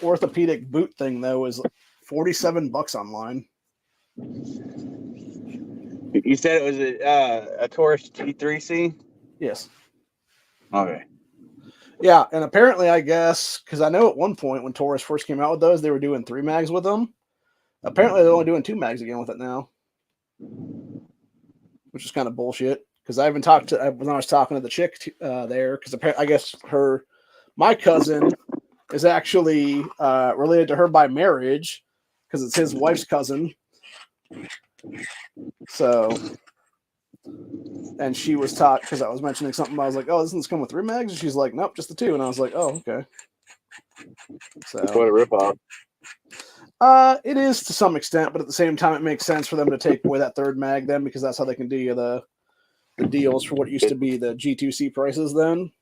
orthopedic boot thing though is $47 online. You said it was a Taurus G3C? Yes. Okay. Yeah, and apparently, I guess, because I know at one point when Taurus first came out with those, they were doing 3 mags with them. Apparently, they're only doing 2 mags again with it now, which is kind of bullshit. Because I even talked to when I was talking to the chick there, because I guess my cousin is actually related to her by marriage, because it's his wife's cousin. So, and she was taught because I was mentioning something. I was like, "Oh, doesn't this come with 3 mags?" And she's like, "Nope, just the 2." And I was like, "Oh, okay." So what a ripoff. It is to some extent, but at the same time, it makes sense for them to take away that 3rd mag then, because that's how they can do you the deals for what used to be the G2C prices then.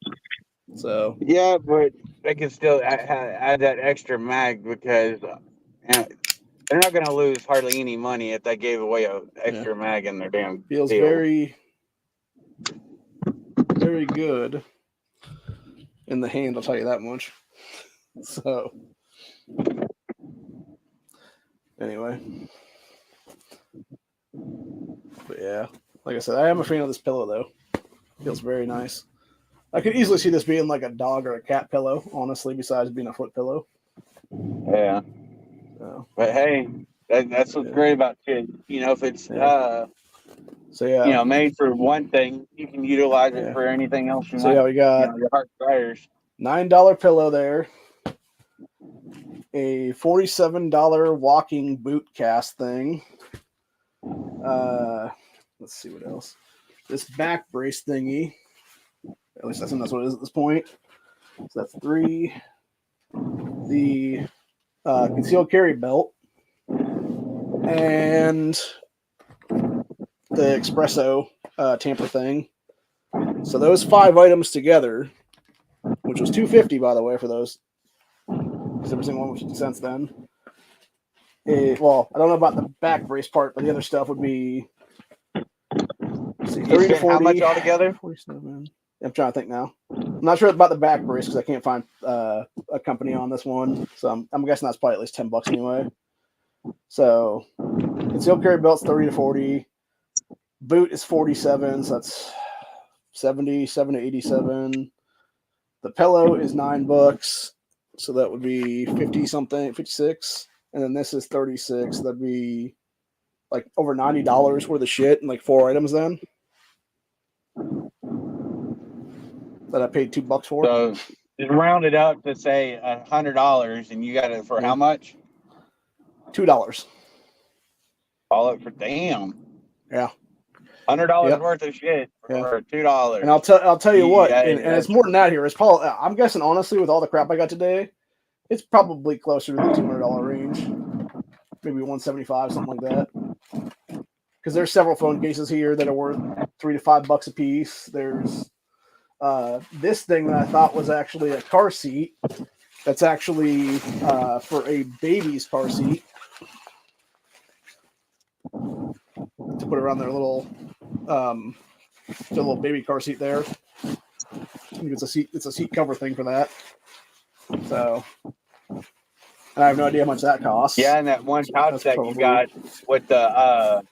So yeah, but they can still add that extra mag because they're not going to lose hardly any money if they gave away an extra mag in their damn feels deal. very, very good in the hand. I'll tell you that much. So anyway, but yeah, like I said, I am a fan of this pillow though. Feels very nice. I could easily see this being like a dog or a cat pillow, honestly, besides being a foot pillow. Yeah. So. But hey, that's what's great about it. If it's made for one thing, you can utilize it for anything else you want. So yeah, we got your heart desires. $9 pillow there. A $47 walking boot cast thing. Let's see what else. This back brace thingy. At least I think that's what it is at this point. So that's 3. The concealed carry belt. And the espresso tamper thing. So those 5 items together, which was $2.50 by the way for those. Because every single one was 50 cents then. Well, I don't know about the back brace part, but the other stuff would be You spent how much altogether? 47. I'm trying to think now. I'm not sure about the back brace because I can't find a company on this one. So I'm guessing that's probably at least $10 anyway. So concealed carry belt's 30 to 40. Boot is 47, so that's 77 to 87. The pillow is $9, so that would be 50 something, 56. And then this is 36. So that'd be like over $90 worth of shit and like 4 items then. That I paid $2 for. So just round it up to say $100, and you got it for how much? $2. Call it for damn. Yeah. $100 worth of shit for $2. And I'll tell you what, and it's more than that here. It's probably, I'm guessing honestly with all the crap I got today, it's probably closer to the $200 range, maybe 175, something like that. Because there's several phone cases here that are worth $3 to $5 a piece. There's this thing that I thought was actually a car seat. That's actually for a baby's car seat to put around their little baby car seat there. I think it's a seat cover thing for that. So I have no idea how much that costs. Yeah, and that one couch that you got with the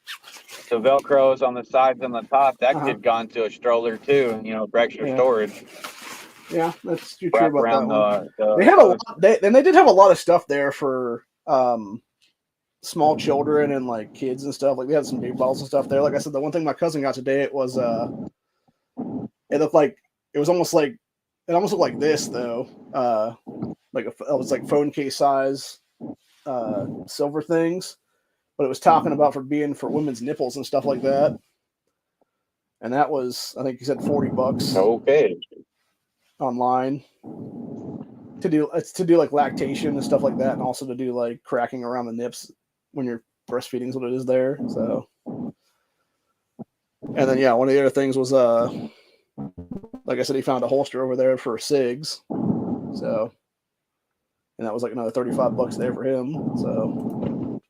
Velcros on the sides and the top, that could have gone to a stroller too, for extra storage. Yeah, that's true about that one. They have a lot, they did have a lot of stuff there for small children and like kids and stuff. Like they had some big bottles and stuff there. Like I said, the one thing my cousin got today, it was it almost looked like this though. It was like phone case size silver things, but it was talking about for women's nipples and stuff like that. And that was, I think he said $40. Okay. Online to do like lactation and stuff like that, and also to do like cracking around the nips when you're breastfeeding is what it is there. So, and then one of the other things was like I said, he found a holster over there for SIGs. So, and that was like another $35 there for him. So,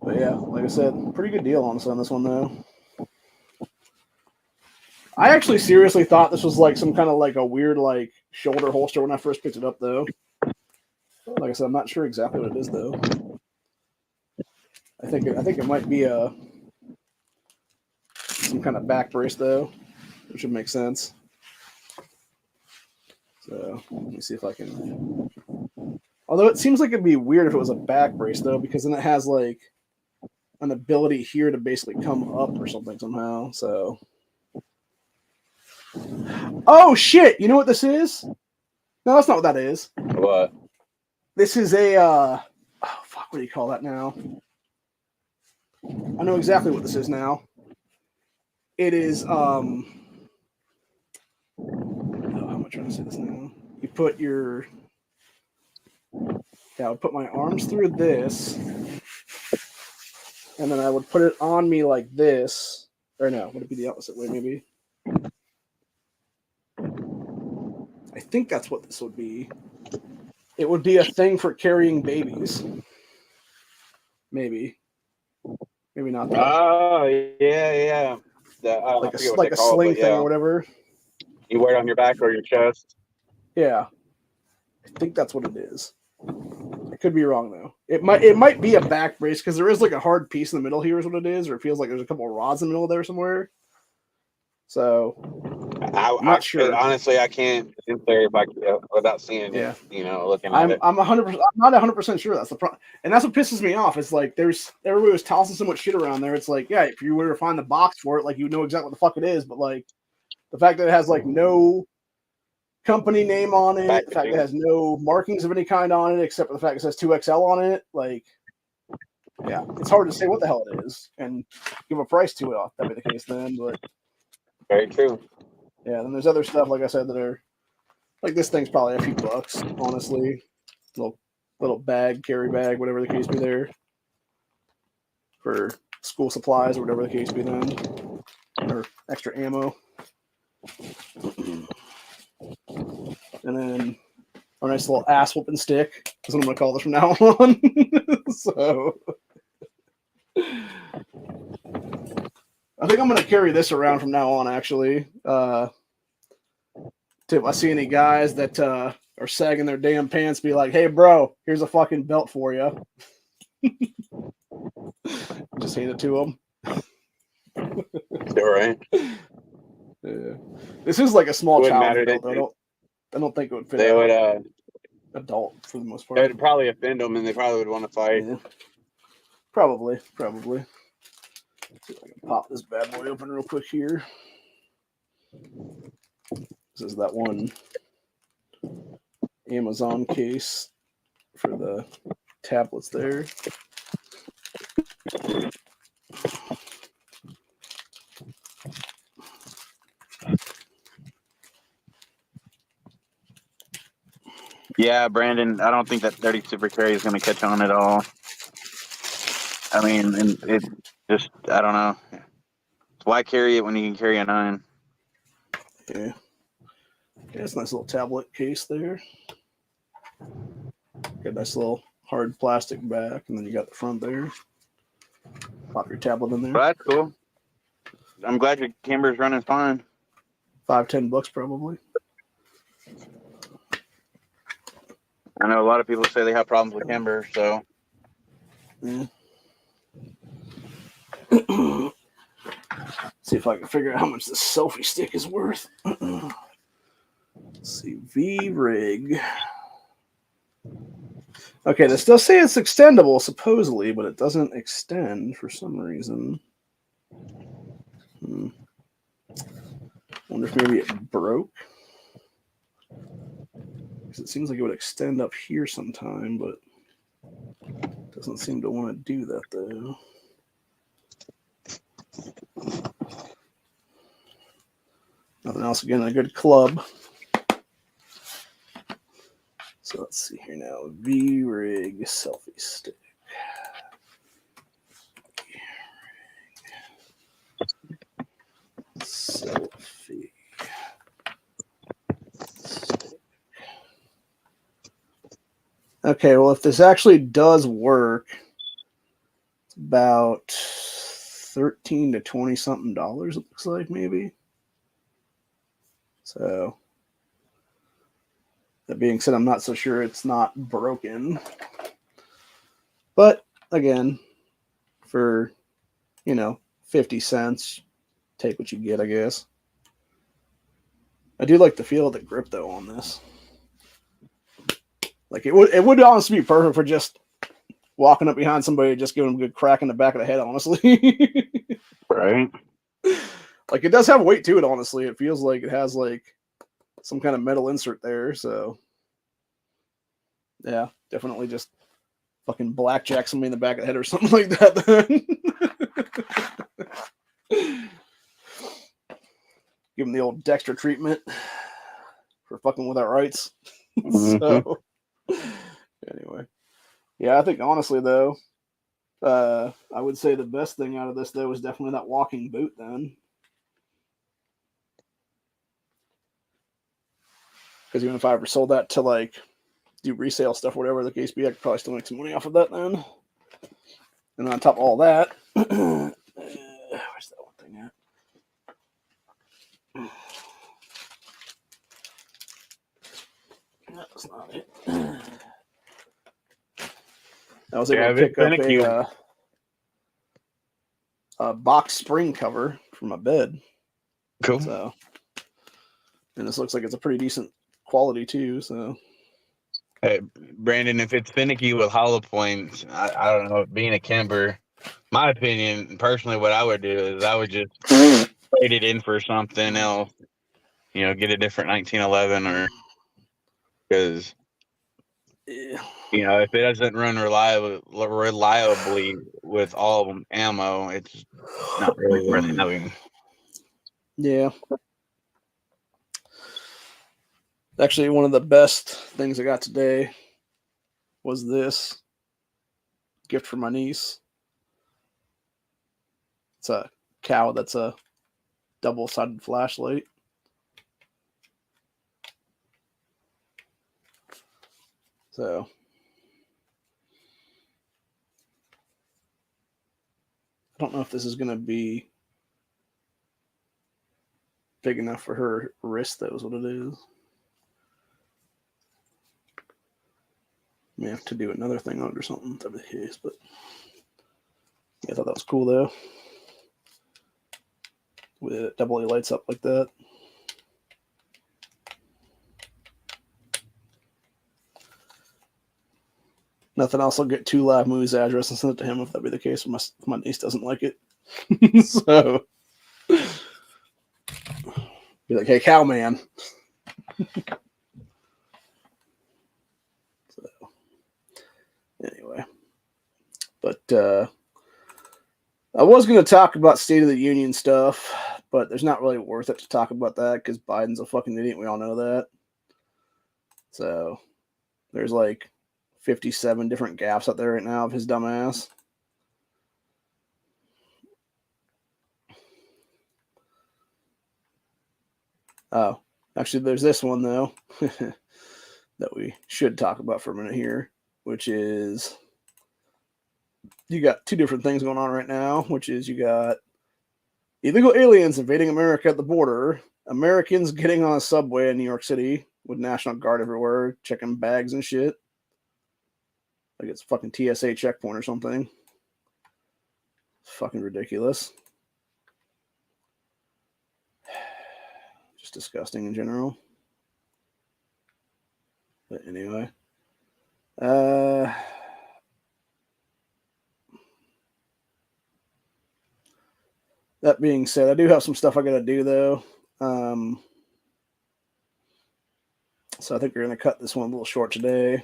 but yeah, like I said, pretty good deal honestly on this one though. I actually seriously thought this was like some kind of like a weird like shoulder holster when I first picked it up though. Like I said, I'm not sure exactly what it is though. I think it might be some kind of back brace though, which would make sense. So let me see if I can. Although it seems like it'd be weird if it was a back brace though, because then it has like an ability here to basically come up or something somehow. So. Oh shit! You know what this is? No, that's not what that is. What? This is a oh fuck, what do you call that now? I know exactly what this is now. It is how am I trying to say this now? You put your I would put my arms through this, and then I would put it on me like this. Or no, would it be the opposite way maybe? I think that's what this would be. It would be a thing for carrying babies. Maybe not. Oh yeah. Like a sling thing or whatever. You wear it on your back or your chest. Yeah, I think that's what it is. I could be wrong though. It might be a back brace because there is like a hard piece in the middle here is what it is, or it feels like there's a couple of rods in the middle there somewhere. So I'm not sure. Honestly, I can't say if I can without seeing it. Looking at it. I'm 100%. I'm not 100% sure that's the problem, and that's what pisses me off. It's like everybody was tossing so much shit around there. It's like, yeah, if you were to find the box for it, like you know exactly what the fuck it is. But like the fact that it has like no company name on it, the fact that it has no markings of any kind on it, except for the fact it says 2XL on it, like, yeah, it's hard to say what the hell it is and give a price to it. If that be the case, then, but. Very true. Yeah, then there's other stuff, like I said, that are like this thing's probably a few bucks, honestly. Little bag, carry bag, whatever the case be there. For school supplies or whatever the case be then. Or extra ammo. And then our nice little ass whooping stick. That's what I'm gonna call this from now on. So I think I'm going to carry this around from now on, actually. If I see any guys that are sagging their damn pants, be like, hey, bro, here's a fucking belt for you. Just hand it to them. You're right. Yeah. This is like a small child belt. I don't think it would fit. They would adult for the most part. It would probably offend them, and they probably would want to fight. Yeah. Probably. See if I can pop this bad boy open real quick here. This is that one Amazon case for the tablets there. Yeah, Brandon, I don't think that 30 Super Carry is going to catch on at all. I mean, it just, I don't know. Why carry it when you can carry a 9? Yeah. Yeah, it's a nice little tablet case there. Got a nice little hard plastic back, and then you got the front there. Pop your tablet in there. Well, that's cool. I'm glad your camera's running fine. $5-10 probably. I know a lot of people say they have problems with camber, so. Yeah. See if I can figure out how much this selfie stick is worth. Let's see, V-Rig. Okay, this does say it's extendable, supposedly, but it doesn't extend for some reason. Wonder if maybe it broke. Because it seems like it would extend up here sometime, but it doesn't seem to want to do that, though. Nothing else. Again, a good club. So let's see here now. V-Rig selfie stick. Selfie. Okay, well, if this actually does work, it's about $13 to $20 something. It looks like maybe. So that being said, I'm not so sure it's not broken. But again, for 50 cents, take what you get, I guess. I do like the feel of the grip though on this. Like it would honestly be perfect for just walking up behind somebody, just giving them a good crack in the back of the head, honestly. Right. Like it does have weight to it, honestly. It feels like it has like some kind of metal insert there, so yeah, definitely just fucking blackjack somebody in the back of the head or something like that. Give them the old Dexter treatment for fucking with our rights. So anyway, yeah, I think honestly though, I would say the best thing out of this though was definitely that walking boot. Then, because even if I ever sold that to like do resale stuff, whatever the case be, I could probably still make some money off of that then. And on top of all that, where's that one thing at? That's not it. I was able to pick up a box spring cover for my bed. Cool. So, and this looks like it's a pretty decent quality too. So, hey, Brandon, if it's finicky with hollow points, I don't know. Being a camber, my opinion, personally, what I would do is I would just trade it in for something else. Get a different 1911 or because. yeah. If it doesn't run reliably with all ammo, it's not really worth having. Yeah. Actually, one of the best things I got today was this gift for my niece. It's a cow that's a double-sided flashlight. So, I don't know if this is going to be big enough for her wrist, that was what it is. May have to do another thing on it or something, whatever the case, but yeah, I thought that was cool though. With it doubly lights up like that. Nothing else. I'll get 2 Live Movies address and send it to him if that be the case. If my niece doesn't like it. So be like, hey, Cowman. So anyway, but I was going to talk about State of the Union stuff, but there's not really worth it to talk about that because Biden's a fucking idiot. We all know that. So there's like 57 different gaps out there right now of his dumb ass. Oh, actually, there's this one, though, that we should talk about for a minute here, which is you got 2 different things going on right now, which is you got illegal aliens invading America at the border, Americans getting on a subway in New York City with National Guard everywhere, checking bags and shit. Like it's a fucking TSA checkpoint or something. It's fucking ridiculous. Just disgusting in general. But anyway. That being said, I do have some stuff I gotta do though. So I think we're gonna cut this one a little short today.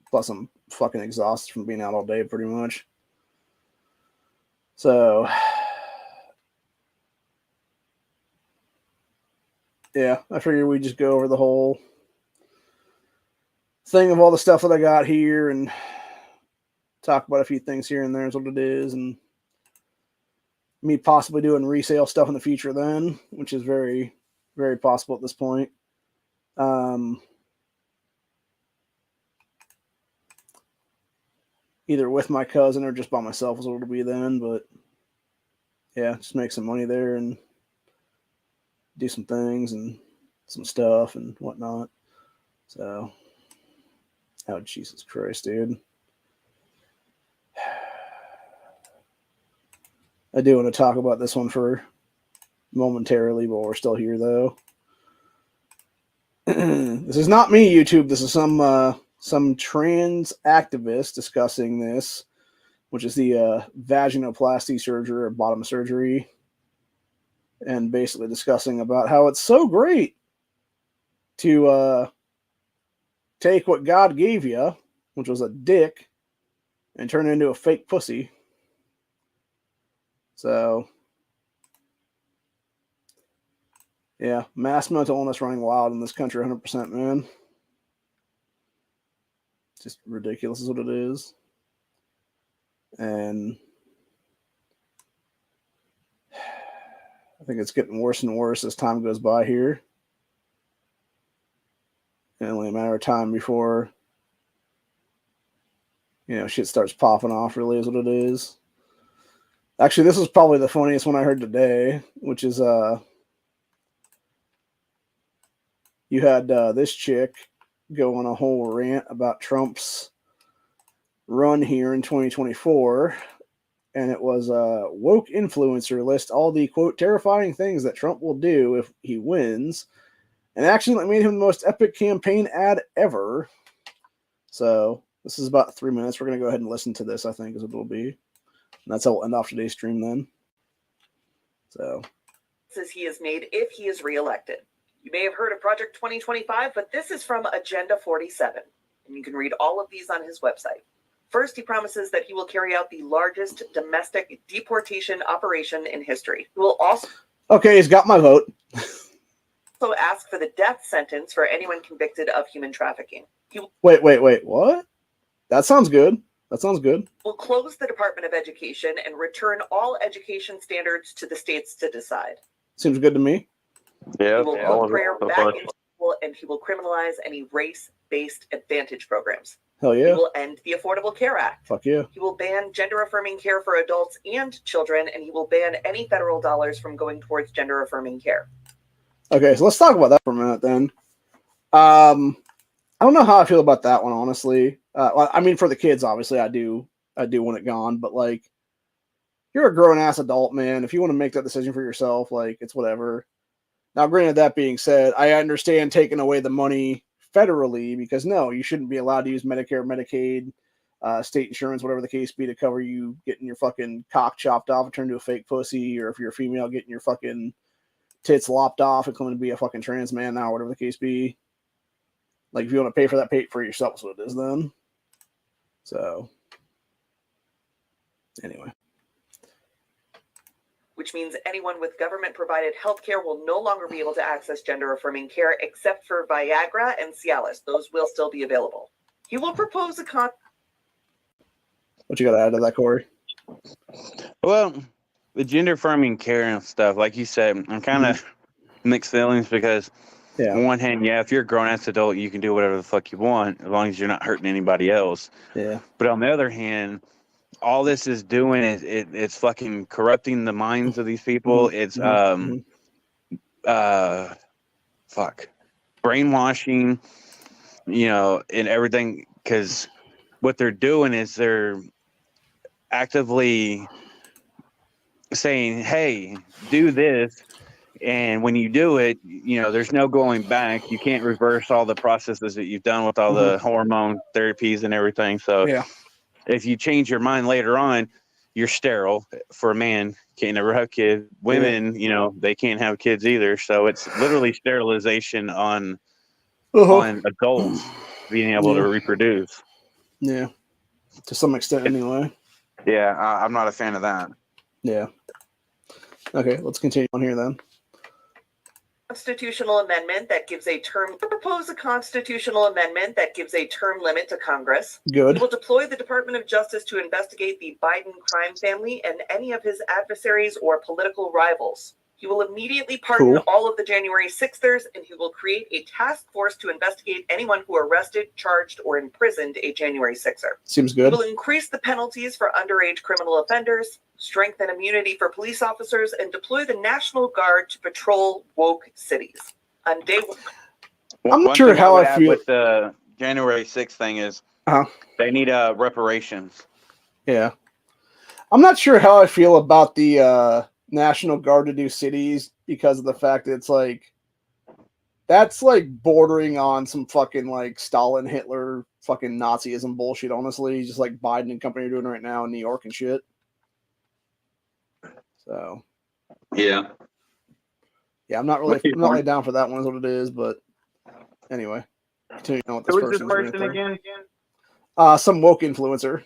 Plus I'm fucking exhausted from being out all day pretty much. So yeah, I figure we just go over the whole thing of all the stuff that I got here and talk about a few things here and there is what it is, and me possibly doing resale stuff in the future then, which is very, very possible at this point. Either with my cousin or just by myself is what it'll be then, but yeah, just make some money there and do some things and some stuff and whatnot. So, oh, Jesus Christ, dude. I do want to talk about this one for momentarily, but we're still here, though. This is not me, YouTube. This is some trans activist discussing this, which is the vaginoplasty surgery or bottom surgery, and basically discussing about how it's so great to take what God gave you, which was a dick, and turn it into a fake pussy. So, yeah, mass mental illness running wild in this country, 100%, man. Just ridiculous is what it is. And I think it's getting worse and worse as time goes by here. And only a matter of time before, shit starts popping off, really, is what it is. Actually, this is probably the funniest one I heard today, which is you had this chick go on a whole rant about Trump's run here in 2024, and it was a woke influencer list all the, quote, terrifying things that Trump will do if he wins, and actually made him the most epic campaign ad ever. So this is about 3 minutes. We're going to go ahead and listen to this, I think, is what it'll be. And that's how we'll end off today's stream then. So, says he is made if he is reelected. You may have heard of Project 2025, but this is from Agenda 47. And you can read all of these on his website. First, he promises that he will carry out the largest domestic deportation operation in history. He will also he's got my vote. Ask for the death sentence for anyone convicted of human trafficking. Wait, what? That sounds good. That sounds good. Will close the Department of Education and return all education standards to the states to decide. Seems good to me. Yeah. He will put prayer back into school, and he will criminalize any race-based advantage programs. Hell yeah. He will end the Affordable Care Act. Fuck yeah. He will ban gender-affirming care for adults and children, and he will ban any federal dollars from going towards gender-affirming care. Okay, so let's talk about that for a minute then. I don't know how I feel about that one, honestly. I mean, for the kids, obviously, I do want it gone, but like, you're a grown ass adult, man. If you want to make that decision for yourself, like, it's whatever. Now, granted, that being said, I understand taking away the money federally because no, you shouldn't be allowed to use Medicare, Medicaid, state insurance, whatever the case be, to cover you getting your fucking cock chopped off and turned into a fake pussy, or if you're a female, getting your fucking tits lopped off and claiming to be a fucking trans man now, whatever the case be. Like, if you want to pay for that, pay for yourself, is what it is then. So, anyway. Which means anyone with government-provided healthcare will no longer be able to access gender-affirming care except for Viagra and Cialis. Those will still be available. He will propose a What you got to add to that, Corey? Well, the gender-affirming care and stuff, like you said, I'm kind of mixed feelings because on one hand, if you're a grown-ass adult, you can do whatever the fuck you want as long as you're not hurting anybody else. Yeah. But on the other hand, all this is doing is it's fucking corrupting the minds of these people. It's brainwashing, and everything, because what they're doing is they're actively saying, hey, do this, and when you do it, there's no going back. You can't reverse all the processes that you've done with all the hormone therapies and everything. So if you change your mind later on, you're sterile. For a man, can't never have kids. Women, they can't have kids either. So it's literally sterilization on adults being able to reproduce. Yeah, to some extent anyway. Yeah, I'm not a fan of that. Yeah. Okay, let's continue on here then. Constitutional amendment that gives a term. Propose a constitutional amendment that gives a term limit to Congress. Good. He will deploy the Department of Justice to investigate the Biden crime family and any of his adversaries or political rivals. He will immediately pardon all of the January 6thers, and he will create a task force to investigate anyone who arrested, charged, or imprisoned a January 6er. Seems good. He will increase the penalties for underage criminal offenders, strengthen immunity for police officers, and deploy the National Guard to patrol woke cities. On day one. I'm not sure how I feel with the January 6th thing is they need reparations. Yeah. I'm not sure how I feel about the National Guard to do cities because of the fact that it's like, that's like bordering on some fucking like Stalin, Hitler, fucking Nazism bullshit, honestly. Just like Biden and company are doing right now in New York and shit. So. Yeah, I'm not really down for that one, is what it is, but anyway. Continue on with this Who is this person again? Some woke influencer.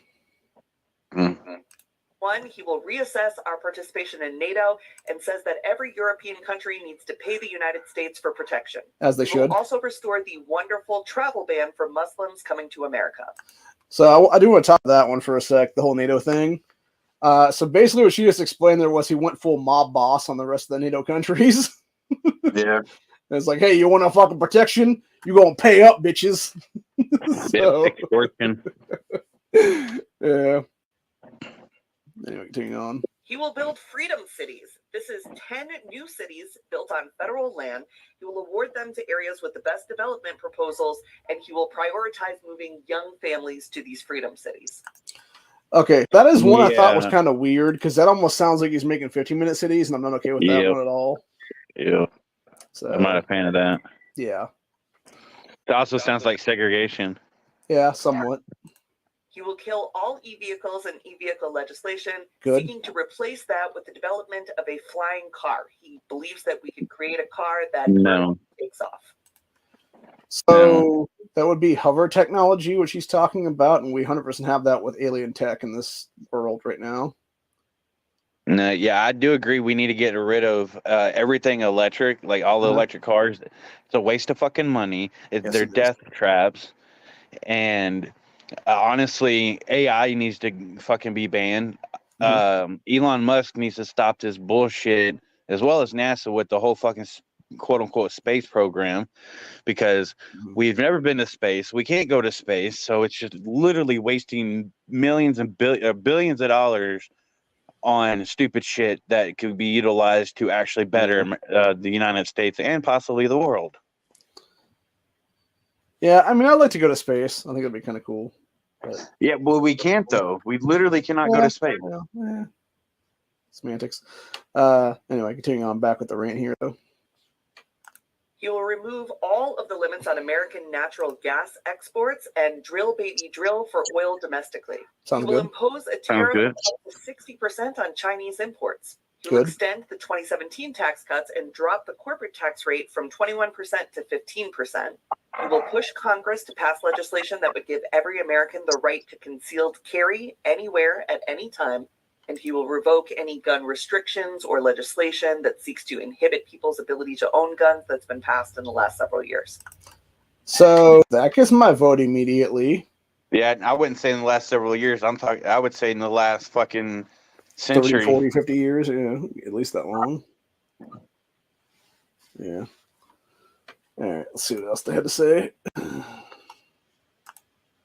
One, he will reassess our participation in NATO and says that every European country needs to pay the United States for protection. As they should. He will also restore the wonderful travel ban for Muslims coming to America. So I do want to talk about that one for a sec, the whole NATO thing. So basically what she just explained there was he went full mob boss on the rest of the NATO countries. Yeah. It's like, hey, you want a fucking protection? You gonna pay up, bitches. Extortion. Yeah. Anyway, continuing on. He will build freedom cities. This is 10 new cities built on federal land. He will award them to areas with the best development proposals, and he will prioritize moving young families to these freedom cities. Okay, that is one I thought was kind of weird because that almost sounds like he's making 15-minute cities, and I'm not okay with that one at all. Yeah. So, I'm not a fan of that. Yeah. It also sounds like segregation. Yeah, somewhat. He will kill all e-vehicles and e-vehicle legislation, seeking seeking to replace that with the development of a flying car. He believes that we could create a car that takes off. So that would be hover technology, which he's talking about, and we 100% have that with alien tech in this world right now. No, yeah, I do agree. We need to get rid of everything electric, like all the electric cars. It's a waste of fucking money. They're death traps. And honestly, AI needs to fucking be banned. Elon Musk needs to stop this bullshit, as well as NASA with the whole fucking quote unquote space program, because we've never been to space. We can't go to space. So it's just literally wasting millions and billions of dollars on stupid shit that could be utilized to actually better the United States and possibly the world. Yeah, I mean, I'd like to go to space. I think it'd be kind of cool. But... Yeah, well, we can't though. We literally cannot go to space. Semantics. Anyway, continuing on back with the rant here, though. He will remove all of the limits on American natural gas exports and drill baby drill for oil domestically. Sounds he will good. impose a tariff of 60% on Chinese imports. He will extend the 2017 tax cuts and drop the corporate tax rate from 21% to 15%. He will push Congress to pass legislation that would give every American the right to concealed carry anywhere at any time. And he will revoke any gun restrictions or legislation that seeks to inhibit people's ability to own guns that's been passed in the last several years. So that gets my vote immediately. Yeah, I wouldn't say in the last several years. I would say in the last fucking century. 30, 40, 50 years, at least that long. Yeah. All right, let's see what else they had to say.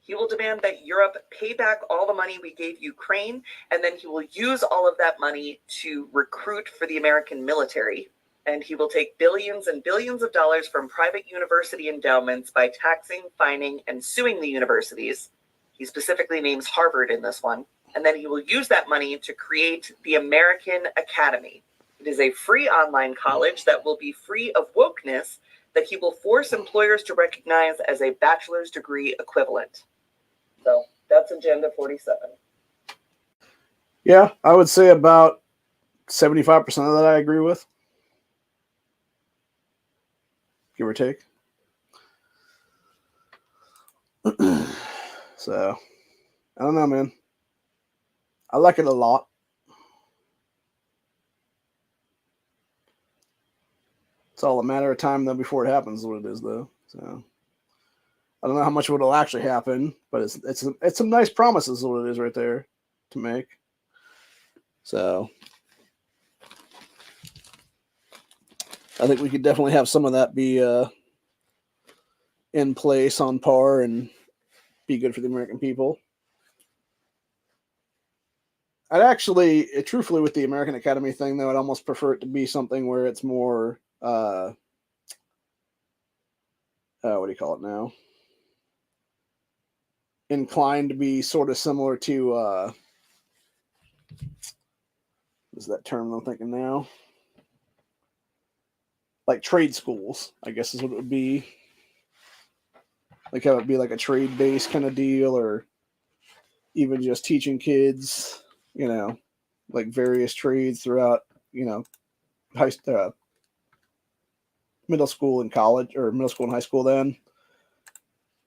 He will demand that Europe pay back all the money we gave Ukraine, and then he will use all of that money to recruit for the American military. And he will take billions and billions of dollars from private university endowments by taxing, fining, and suing the universities. He specifically names Harvard in this one. And then he will use that money to create the American Academy. It is a free online college that will be free of wokeness that he will force employers to recognize as a bachelor's degree equivalent. So that's Agenda 47. Yeah, I would say about 75% of that I agree with. Give or take. So, I don't know, man. I like it a lot. It's all a matter of time, though, before it happens, is what it is, though. So, I don't know how much of it will actually happen, but it's some nice promises, is what it is right there to make. So, I think we could definitely have some of that be in place on par and be good for the American people. I'd actually, truthfully, with the American Academy thing, though, I'd almost prefer it to be something where it's more, what do you call it now? Inclined to be sort of similar to, what is that term I'm thinking now? Like trade schools, I guess is what it would be. Like how it would be like a trade-based kind of deal, or even just teaching kids, like various trades throughout, middle school and college, or middle school and high school then.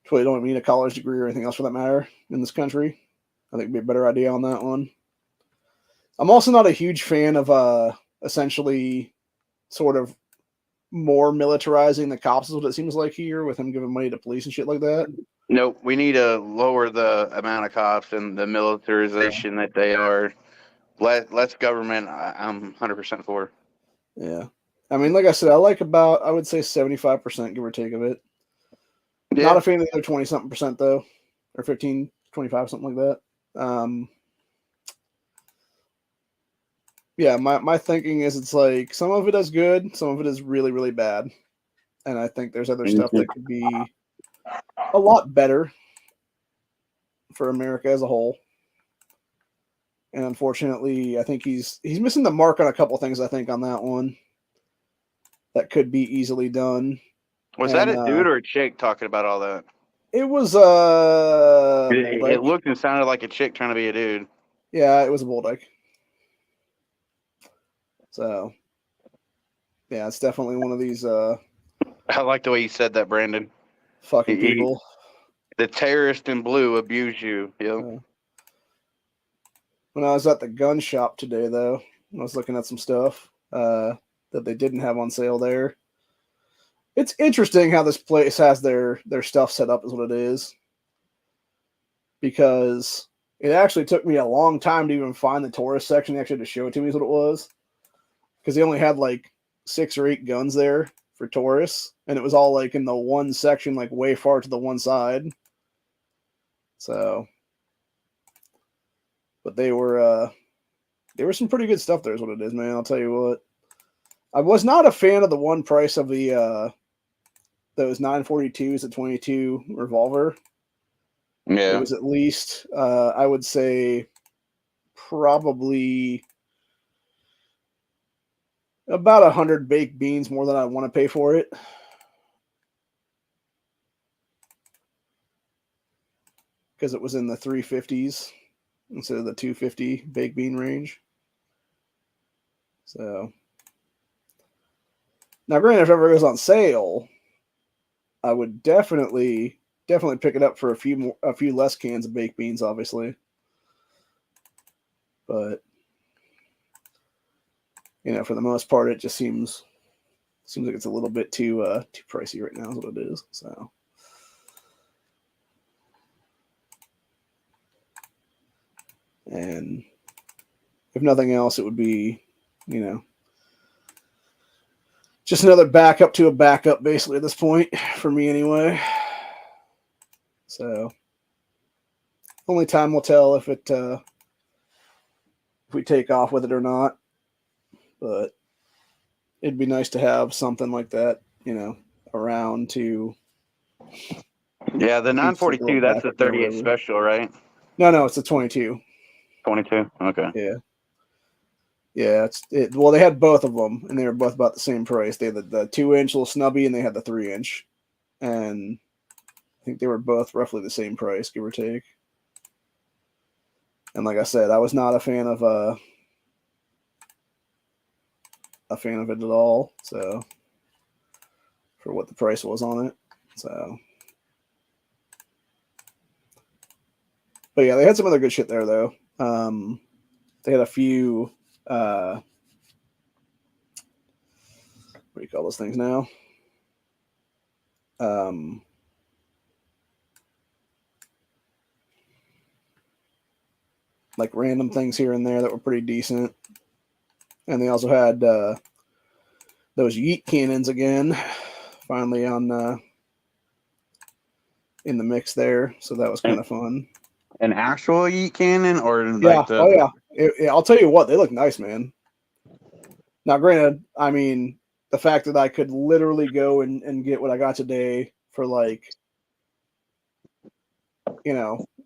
So you don't need a college degree or anything else for that matter in this country. I think it'd be a better idea on that one. I'm also not a huge fan of essentially sort of more militarizing the cops is what it seems like here, with him giving money to police and shit like that. Nope, we need to lower the amount of cops and the militarization that they are. Less government, I'm 100% for. Yeah. I mean, like I said, I would say 75%, give or take, of it. Yeah. Not a fan of the other 20-something percent, though. Or 15, 25, something like that. Yeah, my thinking is it's like some of it is good, some of it is really, really bad. And I think there's other stuff that could be a lot better for America as a whole. And unfortunately, I think he's missing the mark on a couple things, I think, on that one. That could be easily done. Was that a dude or a chick talking about all that? It was it looked and sounded like a chick trying to be a dude. Yeah, it was a Boldyke. So, yeah, it's definitely one of these. I like the way you said that, Brandon. Fucking people. The terrorist in blue abuse you. Yeah. When I was at the gun shop today, though, I was looking at some stuff that they didn't have on sale there. It's interesting how this place has their stuff set up, is what it is. Because it actually took me a long time to even find the Taurus section. They actually had to show it to me is what it was. Because they only had like 6 or 8 guns there for Taurus. And it was all like in the one section, like way far to the one side. So. But they were there was some pretty good stuff there is what it is, man. I'll tell you what. I was not a fan of the one price of the those 942s at 22 revolver. Yeah. It was at least I would say probably about 100 baked beans more than I want to pay for it. Because it was in the 350s instead of the 250 baked bean range. So now, granted, if it ever goes on sale, I would definitely pick it up for a few less cans of baked beans, obviously. But for the most part, it just seems like it's a little bit too pricey right now, is what it is. So. And if nothing else, it would be, just another backup to a backup, basically, at this point, for me anyway. So, only time will tell if we take off with it or not. But it'd be nice to have something like that, around to. Yeah, the 942, that's the 38 special, right? No, it's a 22. 22? Okay. Yeah. Well, they had both of them, and they were both about the same price. They had the 2-inch little snubby, and they had the 3-inch. And I think they were both roughly the same price, give or take. And like I said, I was not a fan of it at all. So, for what the price was on it. So. But yeah, they had some other good shit there, though. They had a few, what do you call those things now? Like random things here and there that were pretty decent. And they also had those yeet cannons again, finally on in the mix there. So that was kind of fun. An actual yeet cannon, or yeah. I'll tell you what, they look nice, man. Now, granted, I mean, the fact that I could literally go and get what I got today for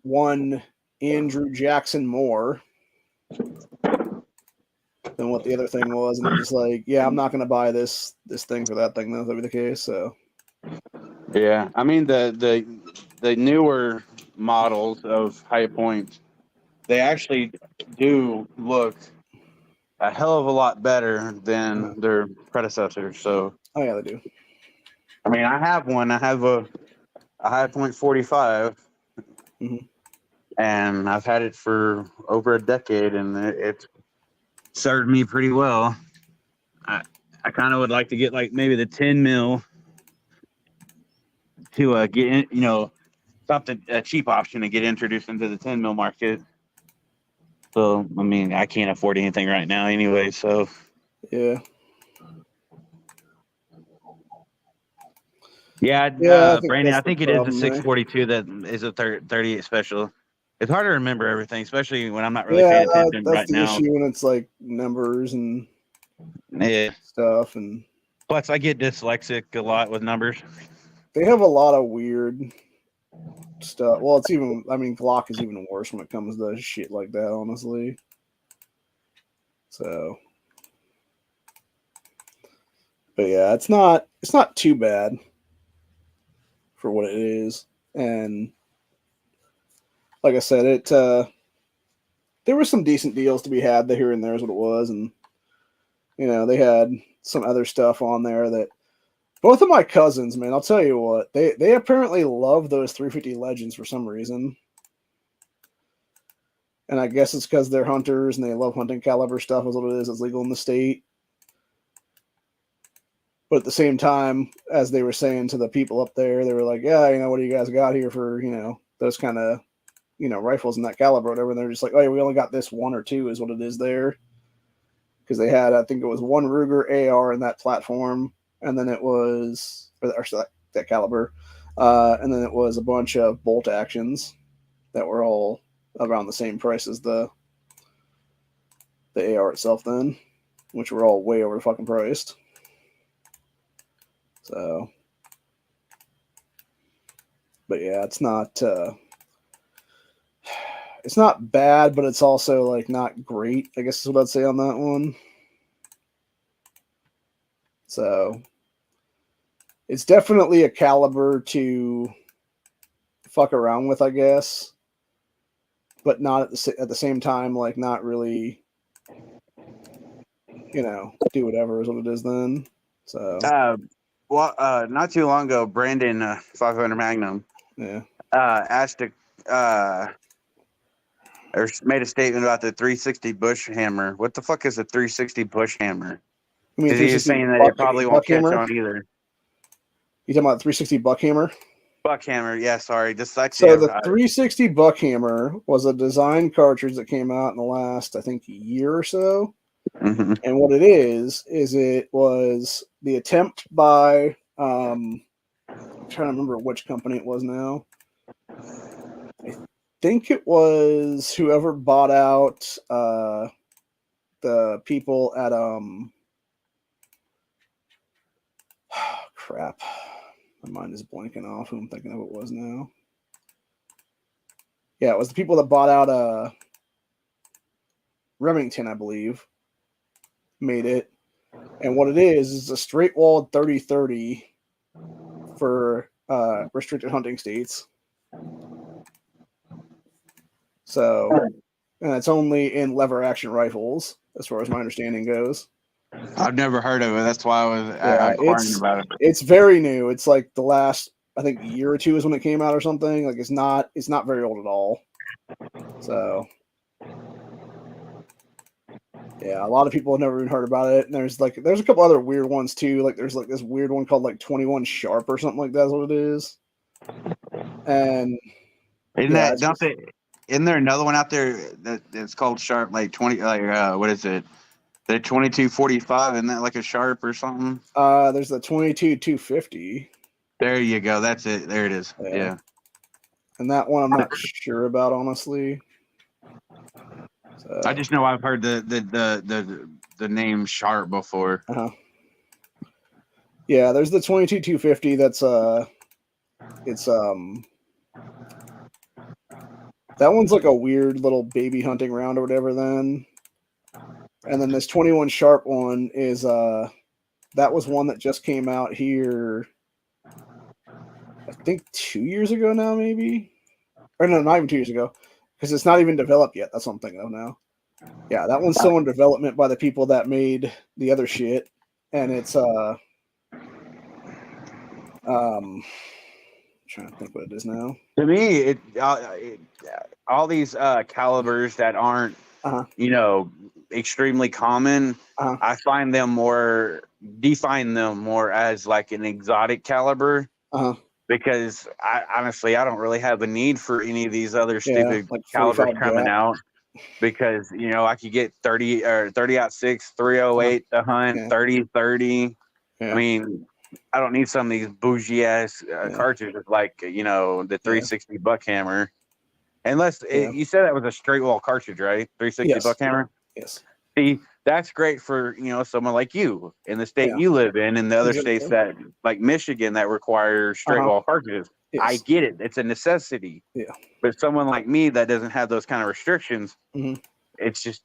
one Andrew Jackson more than what the other thing was, and I'm just like, yeah, I'm not gonna buy this thing for that thing. That'll be the case. So. Yeah, I mean the newer models of Hi-Point, they actually do look a hell of a lot better than their predecessors. So. Oh yeah, they do. I mean, I have one. I have a Hi-Point 45, and I've had it for over a decade, and it's served me pretty well. I kind of would like to get maybe the 10 mil to get in, something a cheap option to get introduced into the 10 mil market. So I mean, I can't afford anything right now anyway. So yeah. Brandon, I think it is the 642 that is a 38 special. It's hard to remember everything, especially when I'm not really paying attention right now. That's the issue when it's like numbers and stuff. And plus, I get dyslexic a lot with numbers. They have a lot of weird stuff. Well, Glock is even worse when it comes to shit like that, honestly. So, but yeah, it's not too bad for what it is. And like I said, there were some decent deals to be had here and there is what it was. And, they had some other stuff on there that both of my cousins, man, I'll tell you what, they apparently love those 350 Legends for some reason. And I guess it's because they're hunters and they love hunting caliber stuff is what it is. It's legal in the state. But at the same time, as they were saying to the people up there, they were like, yeah, what do you guys got here for, those kind of, rifles in that caliber or whatever. And they're just like, oh, yeah, we only got this one or two is what it is there. Because they had, I think it was one Ruger AR in that platform. And then it was, or that caliber. And then it was a bunch of bolt actions that were all around the same price as the the AR itself then, which were all way over fucking priced. So, but yeah, it's not bad, but it's also like not great, I guess is what I'd say on that one. So it's definitely a caliber to fuck around with, I guess, but not at the same time, like not really, do whatever is what it is then. So not too long ago, Brandon 500 Magnum asked or made a statement about the 360 bush hammer. What the fuck is a 360 bush hammer? Because he was saying that it probably won't catch on either. You talking about the 360 Buckhammer? Buckhammer, yeah, sorry, dyslexia. So the 360 Buckhammer was a design cartridge that came out in the last, I think, year or so. Mm-hmm. And what it is it was the attempt by, I'm trying to remember which company it was now. I think it was whoever bought out the people at, crap. My mind is blanking off who I'm thinking of it was now. Yeah, it was the people that bought out Remington, I believe, made it. And what it is a straight walled 30-30 for restricted hunting states. So, and it's only in lever action rifles, as far as my understanding goes. I've never heard of it. That's why I was inquiring about it. It's very new. It's like the last, I think, year or two is when it came out or something. Like it's not very old at all. So yeah, a lot of people have never even heard about it. And there's a couple other weird ones too. Like there's like this weird one called like 21 Sharp or something like that is what it is. And isn't there another one out there that's called Sharp, like 20, like what is it? The 2245, isn't that like a Sharp or something? There's the 22-250. There you go. That's it. There it is. Yeah. And that one I'm not sure about, honestly. So, I just know I've heard the name Sharp before. Yeah, there's the 22-250. That's it's that one's like a weird little baby hunting round or whatever. Then, and then this 21 Sharp one is that was one that just came out here, I think 2 years ago now, maybe, or no, not even 2 years ago, because it's not even developed yet. That's what I'm thinking of now. Yeah, that one's still in development by the people that made the other shit, and it's trying to think what it is now. To me, all these calibers that aren't, extremely common, I find them define them more as like an exotic caliber. Because I don't really have a need for any of these other stupid calibers coming out. Because I could get 30 or 30-06, 308 to hunt, 30-30. I mean, I don't need some of these bougie ass cartridges like the 360 Buckhammer. Unless you said that was a straight wall cartridge, right? 360 Buckhammer. Yes. See, that's great for someone like you in the state you live in, and the other states that like Michigan that require straight wall cartridges. Yes. I get it; it's a necessity. Yeah. But someone like me that doesn't have those kind of restrictions, it's just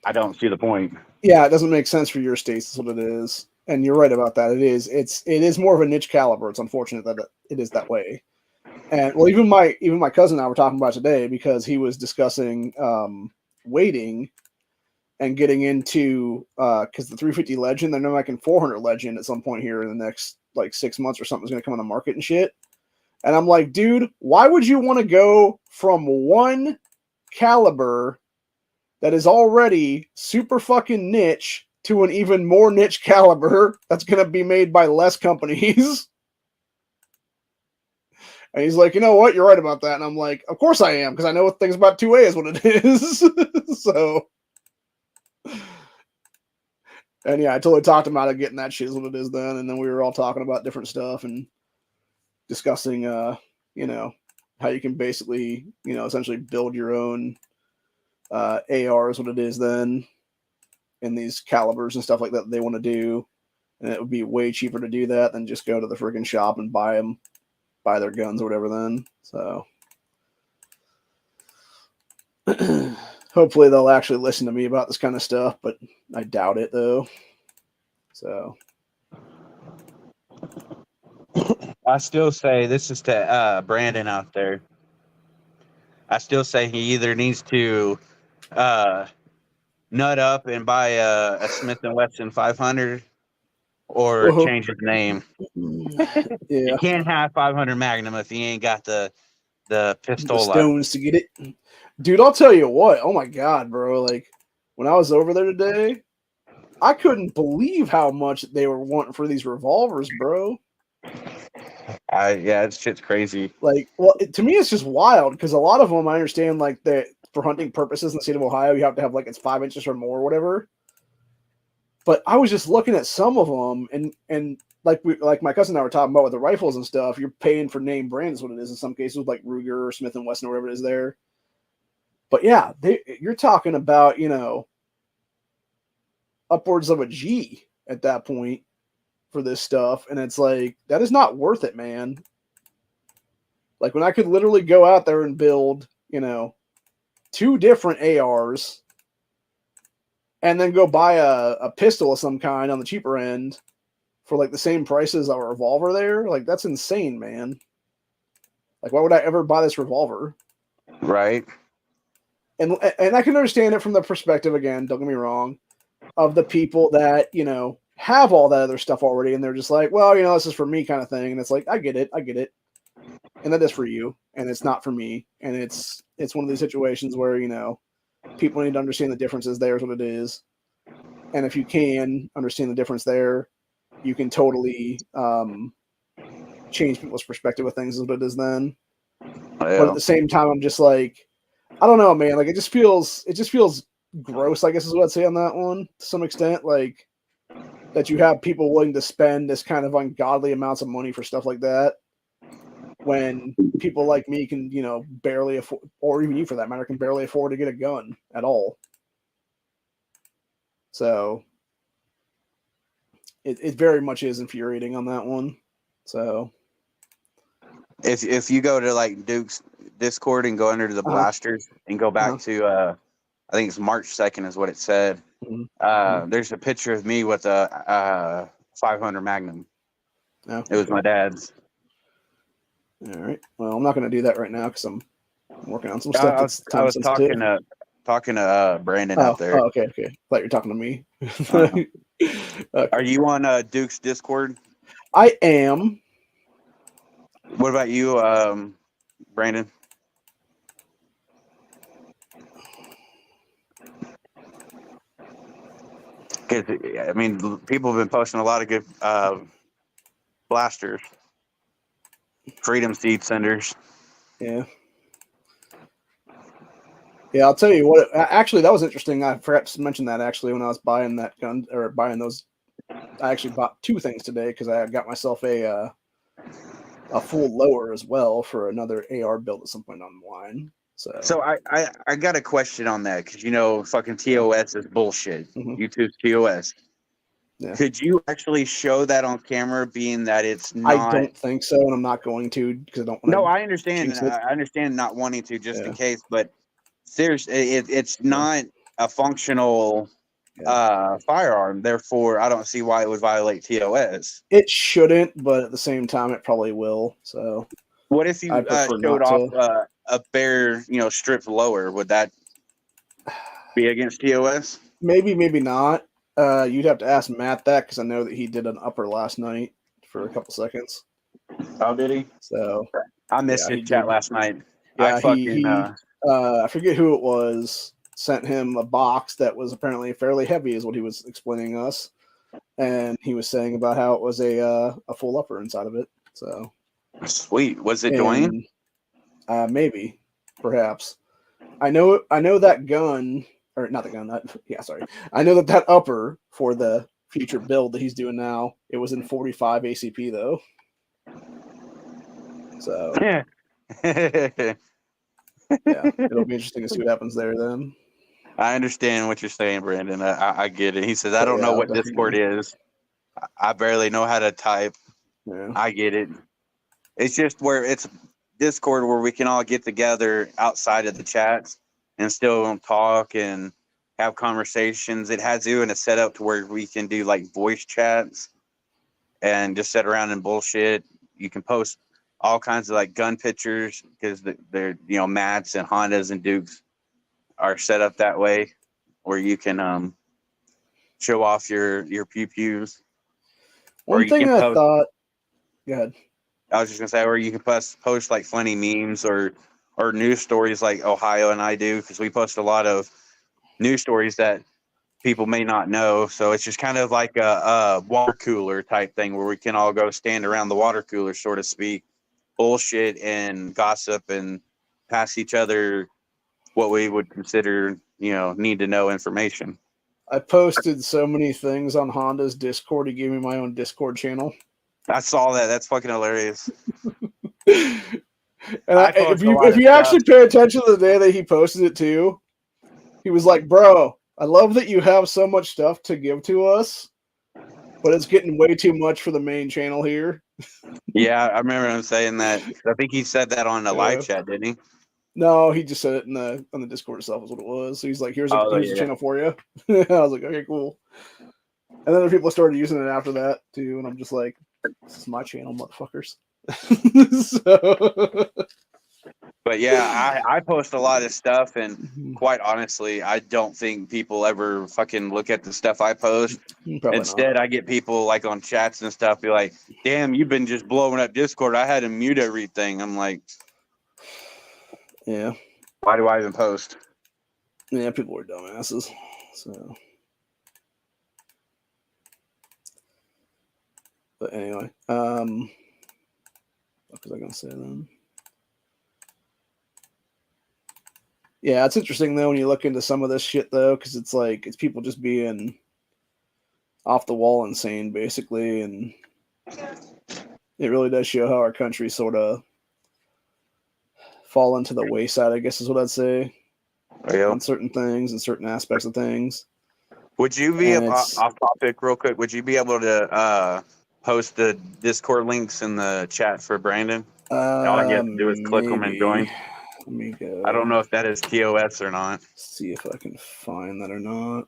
I don't see the point. Yeah, it doesn't make sense for your states. That's what it is, and you're right about that. It is more of a niche caliber. It's unfortunate that it is that way. And well, even my cousin and I were talking about today because he was discussing weighting and getting into because the 350 Legend, they're making 400 Legend at some point here in the next like 6 months or something is going to come on the market and shit. And I'm like, dude, why would you want to go from one caliber that is already super fucking niche to an even more niche caliber that's going to be made by less companies? And he's like, you know what? You're right about that. And I'm like, of course I am, because I know what things about 2A is what it is. So, and yeah, I totally talked him out of getting that shit is what it is then. And then we were all talking about different stuff and discussing, how you can basically, essentially build your own AR is what it is then. in these calibers and stuff like that they want to do, and it would be way cheaper to do that than just go to the freaking shop and buy their guns or whatever. Then so. Hopefully they'll actually listen to me about this kind of stuff, but I doubt it though. So I still say, this is to Brandon out there. I still say he either needs to nut up and buy a Smith & Wesson 500 or change his name. Yeah. You can't have 500 Magnum if you ain't got the pistola. The stones to get it. Dude, I'll tell you what. Oh my God, bro. Like, when I was over there today, I couldn't believe how much they were wanting for these revolvers, bro. Yeah, it's shit's crazy. Like, well, to me, it's just wild because a lot of them, I understand, like, that for hunting purposes in the state of Ohio, you have to have, like, it's 5 inches or more or whatever. But I was just looking at some of them, and like my cousin and I were talking about with the rifles and stuff, you're paying for name brand is what it is in some cases, like Ruger or Smith & Wesson or whatever it is there. But yeah, you're talking about, upwards of a G at that point for this stuff. And it's like, that is not worth it, man. Like when I could literally go out there and build, 2 different ARs and then go buy a pistol of some kind on the cheaper end for like the same price as a revolver there. Like that's insane, man. Like why would I ever buy this revolver? Right. And I can understand it from the perspective, again, don't get me wrong, of the people that, have all that other stuff already. And they're just like, well, this is for me kind of thing. And it's like, I get it. And that is for you. And it's not for me. And it's one of these situations where, people need to understand the differences. There's what it is. And if you can understand the difference there, you can totally change people's perspective of things is what it is then. Yeah. But at the same time, I'm just like, I don't know, man. Like it just feels gross, I guess is what I'd say on that one to some extent. Like that you have people willing to spend this kind of ungodly amounts of money for stuff like that when people like me can, barely afford, or even you for that matter, can barely afford to get a gun at all. So it very much is infuriating on that one. So if you go to like Duke's Discord and go under the blasters and go back to I think it's March 2nd is what it said. There's a picture of me with a 500 Magnum. Oh, it was my dad's. All right. Well, I'm not going to do that right now because I'm working on some stuff. I was talking to Brandon out there. Oh, okay. I thought you were talking to me. Okay. Are you on Duke's Discord? I am. What about you, Brandon? I mean, people have been posting a lot of good blasters, Freedom Seed Senders. Yeah. Yeah, I'll tell you what. Actually, that was interesting. I forgot to mention that actually when I was buying that gun or buying those. I actually bought 2 things today because I got myself a full lower as well for another AR build at some point online. So I got a question on that because fucking TOS is bullshit. YouTube's TOS. Yeah. Could you actually show that on camera, being that it's not? I don't think so, and I'm not going to because I don't. No, I understand. I understand not wanting to just in case, but seriously, it's not a functional firearm. Therefore, I don't see why it would violate TOS. It shouldn't, but at the same time, it probably will. So, what if you showed off a bare, stripped lower? Would that be against TOS? Maybe, maybe not. You'd have to ask Matt that because I know that he did an upper last night for a couple seconds. Oh, did he? So I missed his chat last night. Yeah, I forget who it was. Sent him a box that was apparently fairly heavy, is what he was explaining us, and he was saying about how it was a full upper inside of it. So sweet. Was it Dwayne? Maybe, perhaps. I know that gun. Or not the gun. I know that upper for the future build that he's doing now, it was in 45 ACP though. So yeah, it'll be interesting to see what happens there then. I understand what you're saying, Brandon. I get it. He says, I don't know what Discord is. I barely know how to type. Yeah. I get it. It's just where it's Discord where we can all get together outside of the chats and still talk and have conversations. It has you in a setup to where we can do like voice chats and just sit around and bullshit. You can post all kinds of like gun pictures because they're Matts and Hondas and Dukes are set up that way where you can show off your pew pews. One thing I thought. Go ahead. I was just gonna say, or you can post like funny memes or news stories like Ohio and I do, because we post a lot of news stories that people may not know. So it's just kind of like a water cooler type thing where we can all go stand around the water cooler, so to speak, bullshit and gossip and pass each other what we would consider, need to know information. I posted so many things on Honda's Discord. He gave me my own Discord channel. I saw that. That's fucking hilarious. And if you actually pay attention to the day that he posted it too, he was like, "Bro, I love that you have so much stuff to give to us, but it's getting way too much for the main channel here." Yeah, I remember him saying that. I think he said that on the live chat, didn't he? No, he just said it on the Discord itself is what it was. So he's like, here's a channel for you. I was like, okay, cool. And then other people started using it after that too, and I'm just like, this is my channel, motherfuckers. But yeah, I post a lot of stuff, and quite honestly, I don't think people ever fucking look at the stuff I post. Probably Instead, not. I get people like on chats and stuff be like, damn, you've been just blowing up Discord. I had to mute everything. I'm like, yeah. Why do I even post? Yeah, people are dumbasses. So, but anyway, what was I gonna say then? Yeah, it's interesting though when you look into some of this shit though, because it's like it's people just being off the wall insane, basically, and it really does show how our country sort of fall into the wayside, I guess is what I'd say, on certain things and certain aspects of things. Would you be off topic real quick? Would you be able to post the Discord links in the chat for Brandon? All you have to do is click them and join. Let me go. I don't know if that is TOS or not. See if I can find that or not.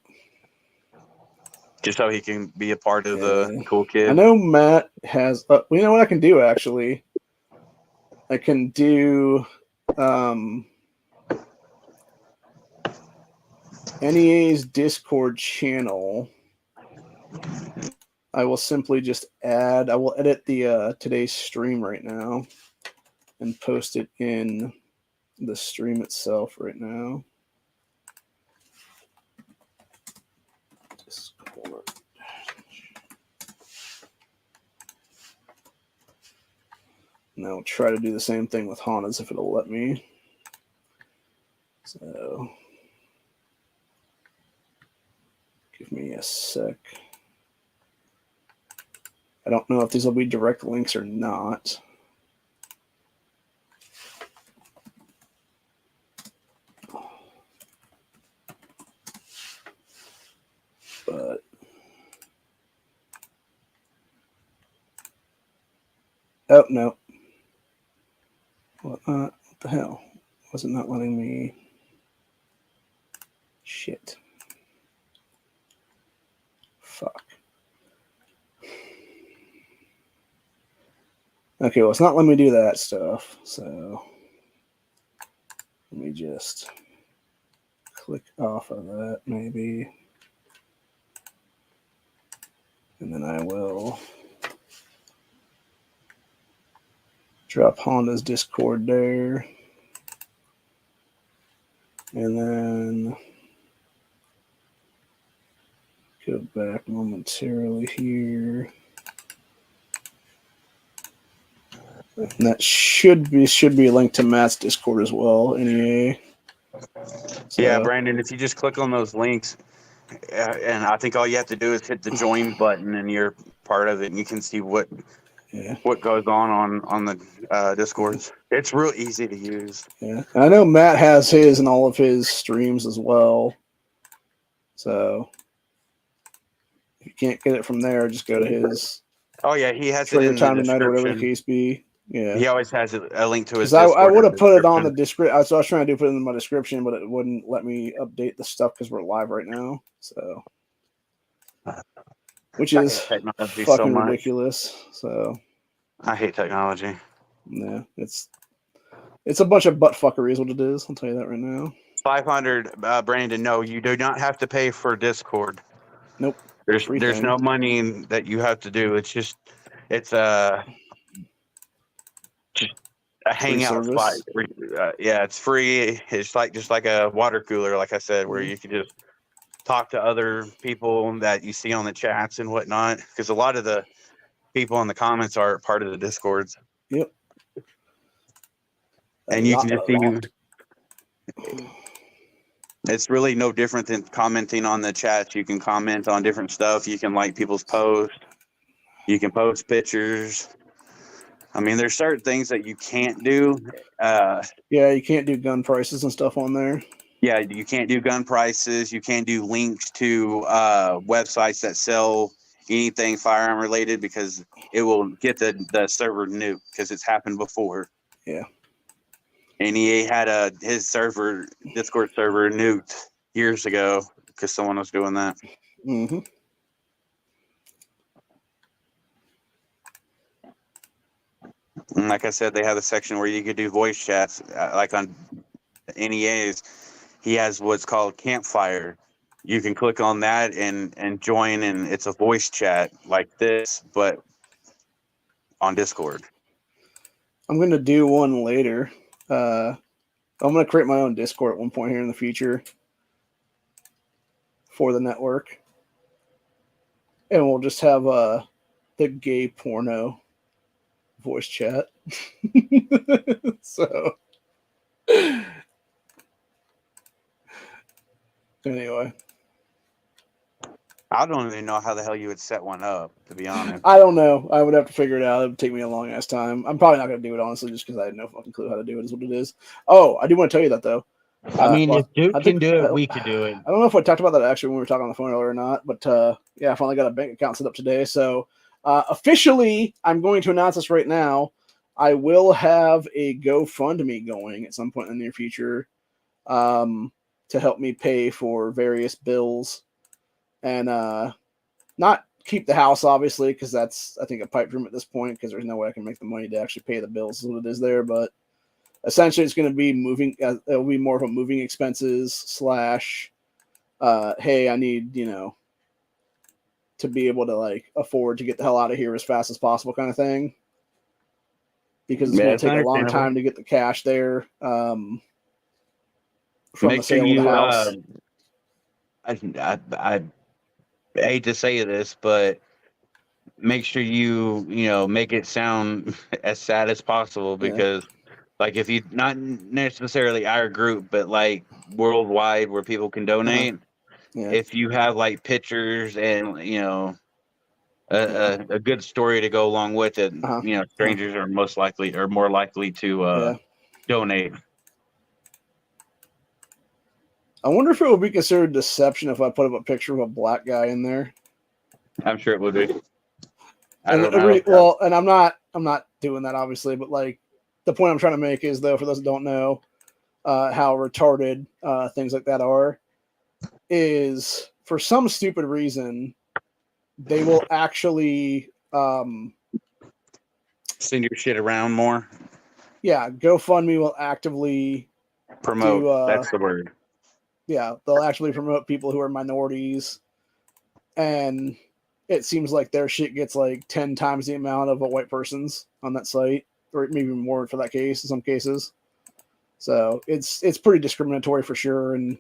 Just so he can be a part of the cool kid. I know Matt has. You know what I can do actually? I can do NEA's Discord channel. I will simply just add. I will edit the today's stream right now and post it in the stream itself right now. Discord. And I'll try to do the same thing with Honda's if it'll let me. So give me a sec. I don't know if these will be direct links or not. But oh no. What the hell? Was it not letting me? Shit. Fuck. Okay, well, it's not letting me do that stuff. So let me just click off of that, maybe. And then I will drop Honda's Discord there. And then go back momentarily here. And that should be a link to Matt's Discord as well, NEA. So, yeah, Brandon, if you just click on those links, and I think all you have to do is hit the join button and you're part of it, and you can see what goes on the Discords. It's real easy to use. Yeah, I know Matt has his in all of his streams as well. So if you can't get it from there, just go to his. Oh yeah, he has it Trigger in the Time Tonight or whatever the description. case be. Yeah, He always has a link to his. Because I would have put it on the description. description. So I was trying to put it in my description, but it wouldn't let me update the stuff because we're live right now. So, which is technology fucking so much. ridiculous. So I hate technology. Yeah, it's a bunch of butt fuckery is what it is. I'll tell you that right now. 500, Brandon. No, you do not have to pay for Discord. Nope. There's no money that you have to do. It's just a hangout spot. Yeah, it's free. It's just like a water cooler, like I said, where you can just talk to other people that you see on the chats and whatnot. Because a lot of the people in the comments are part of the Discords. Yep. And you can just see. It's really no different than commenting on the chats. You can comment on different stuff. You can like people's posts. You can post pictures. I mean, there's certain things that you can't do. Yeah, you can't do gun prices and stuff on there. Yeah, you can't do gun prices. You can't do links to websites that sell anything firearm related because it will get the server nuked because it's happened before. Yeah. And he had his Discord server nuked years ago because someone was doing that. Mm-hmm. And like I said, they have a section where you could do voice chats. Like on NEA's, he has what's called Campfire. You can click on that and join, and it's a voice chat like this, but on Discord. I'm going to do one later. I'm going to create my own Discord at one point here in the future for the network. And we'll just have the gay porno voice chat. So, anyway. I don't even know how the hell you would set one up, to be honest. I don't know. I would have to figure it out. It would take me a long ass time. I'm probably not going to do it, honestly, just because I had no fucking clue how to do it, is what it is. Oh, I do want to tell you that, though. I mean, if Duke can do it, we could do it. I don't know if I talked about that actually when we were talking on the phone earlier or not, but yeah, I finally got a bank account set up today. So officially, I'm going to announce this right now. I will have a GoFundMe going at some point in the near future to help me pay for various bills and not keep the house, obviously, because that's, I think, a pipe dream at this point because there's no way I can make the money to actually pay the bills is what it is there, but essentially, it's going to be moving. It'll be more of a moving expenses / hey, I need, to be able to like afford to get the hell out of here as fast as possible kind of thing. Because it's going to take a long time to get the cash there from the sale of the house. I hate to say this, but make sure you make it sound as sad as possible because. Yeah. Like if you not necessarily our group, but like worldwide where people can donate. Yeah. If you have like pictures and a good story to go along with it, strangers are more likely to donate. I wonder if it would be considered deception if I put up a picture of a black guy in there. I'm sure it would be. And I'm not doing that obviously, but like. The point I'm trying to make is, though, for those that don't know how retarded things like that are, is for some stupid reason, they will actually send your shit around more. Yeah, GoFundMe will actively promote. That's the word. Yeah, they'll actually promote people who are minorities, and it seems like their shit gets like 10 times the amount of a white person's on that site. Or maybe more for that case in some cases. So it's pretty discriminatory for sure. And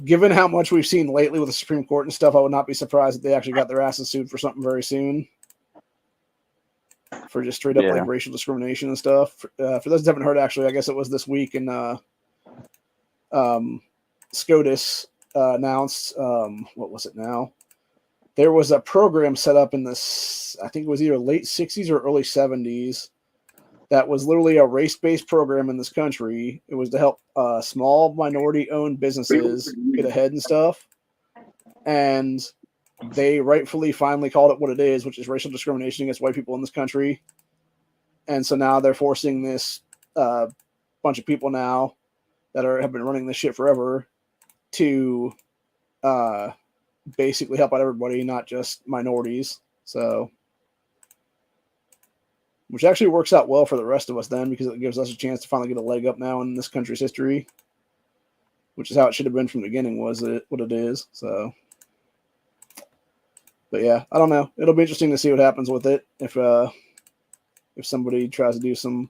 given how much we've seen lately with the Supreme Court and stuff, I would not be surprised if they actually got their asses sued for something very soon. For just straight up like racial discrimination and stuff. For those that haven't heard, actually, I guess it was this week in SCOTUS announced, what was it now? There was a program set up in this, I think it was either late 60s or early 70s, that was literally a race-based program in this country. It was to help small minority-owned businesses get ahead and stuff. And they rightfully finally called it what it is, which is racial discrimination against white people in this country. And so now they're forcing this bunch of people now that have been running this shit forever to basically help out everybody, not just minorities. So, which actually works out well for the rest of us then, because it gives us a chance to finally get a leg up now in this country's history, which is how it should have been from the beginning, was it what it is. So, but yeah, I don't know. It'll be interesting to see what happens with it if somebody tries to do some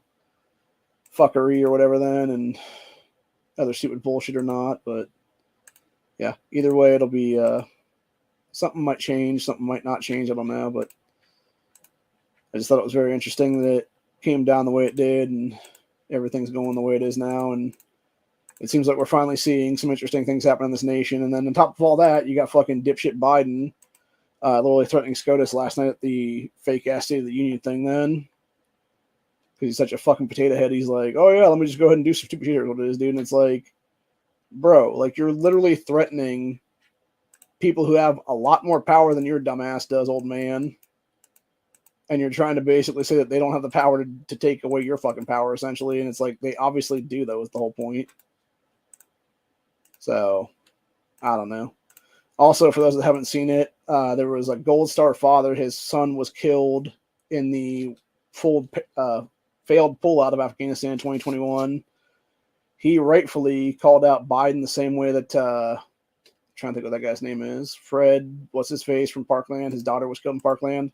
fuckery or whatever then, and other stupid bullshit or not. But yeah, either way, it'll be something might change, something might not change. I don't know, but I just thought it was very interesting that it came down the way it did, and everything's going the way it is now. And it seems like we're finally seeing some interesting things happen in this nation. And then on top of all that, you got fucking dipshit Biden literally threatening SCOTUS last night at the fake ass State of the Union thing then. Because he's such a fucking potato head. He's like, oh yeah, let me just go ahead and do some stupid shit. Here's what it is, dude. And it's like, bro, like, you're literally threatening people who have a lot more power than your dumbass does, old man. And you're trying to basically say that they don't have the power to take away your fucking power, essentially. And it's like, they obviously do, though, is the whole point. So, I don't know. Also, for those that haven't seen it, there was a Gold Star father. His son was killed in the failed pullout of Afghanistan in 2021. He rightfully called out Biden the same way that, I'm trying to think what that guy's name is. Fred, what's his face, from Parkland. His daughter was killed in Parkland.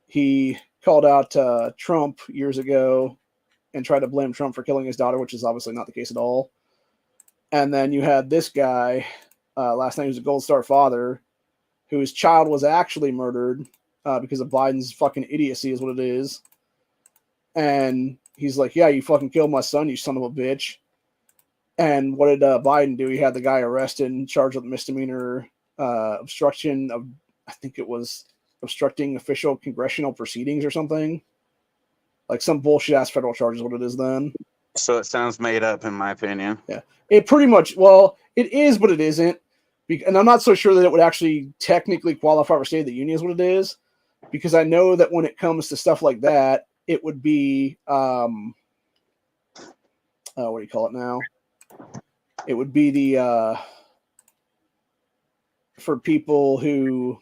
He called out Trump years ago and tried to blame Trump for killing his daughter, which is obviously not the case at all. And then you had this guy, last night, who's a Gold Star father, whose child was actually murdered because of Biden's fucking idiocy is what it is. And he's like, yeah, you fucking killed my son, you son of a bitch. And what did Biden do? He had the guy arrested and charged with misdemeanor obstruction of, I think it was obstructing official congressional proceedings or something. Like some bullshit ass federal charges, what it is then. So it sounds made up, in my opinion. Yeah. It pretty much, well, it is, but it isn't. And I'm not so sure that it would actually technically qualify for State of the Union is what it is. Because I know that when it comes to stuff like that, it would be, what do you call it now? It would be the, for people who,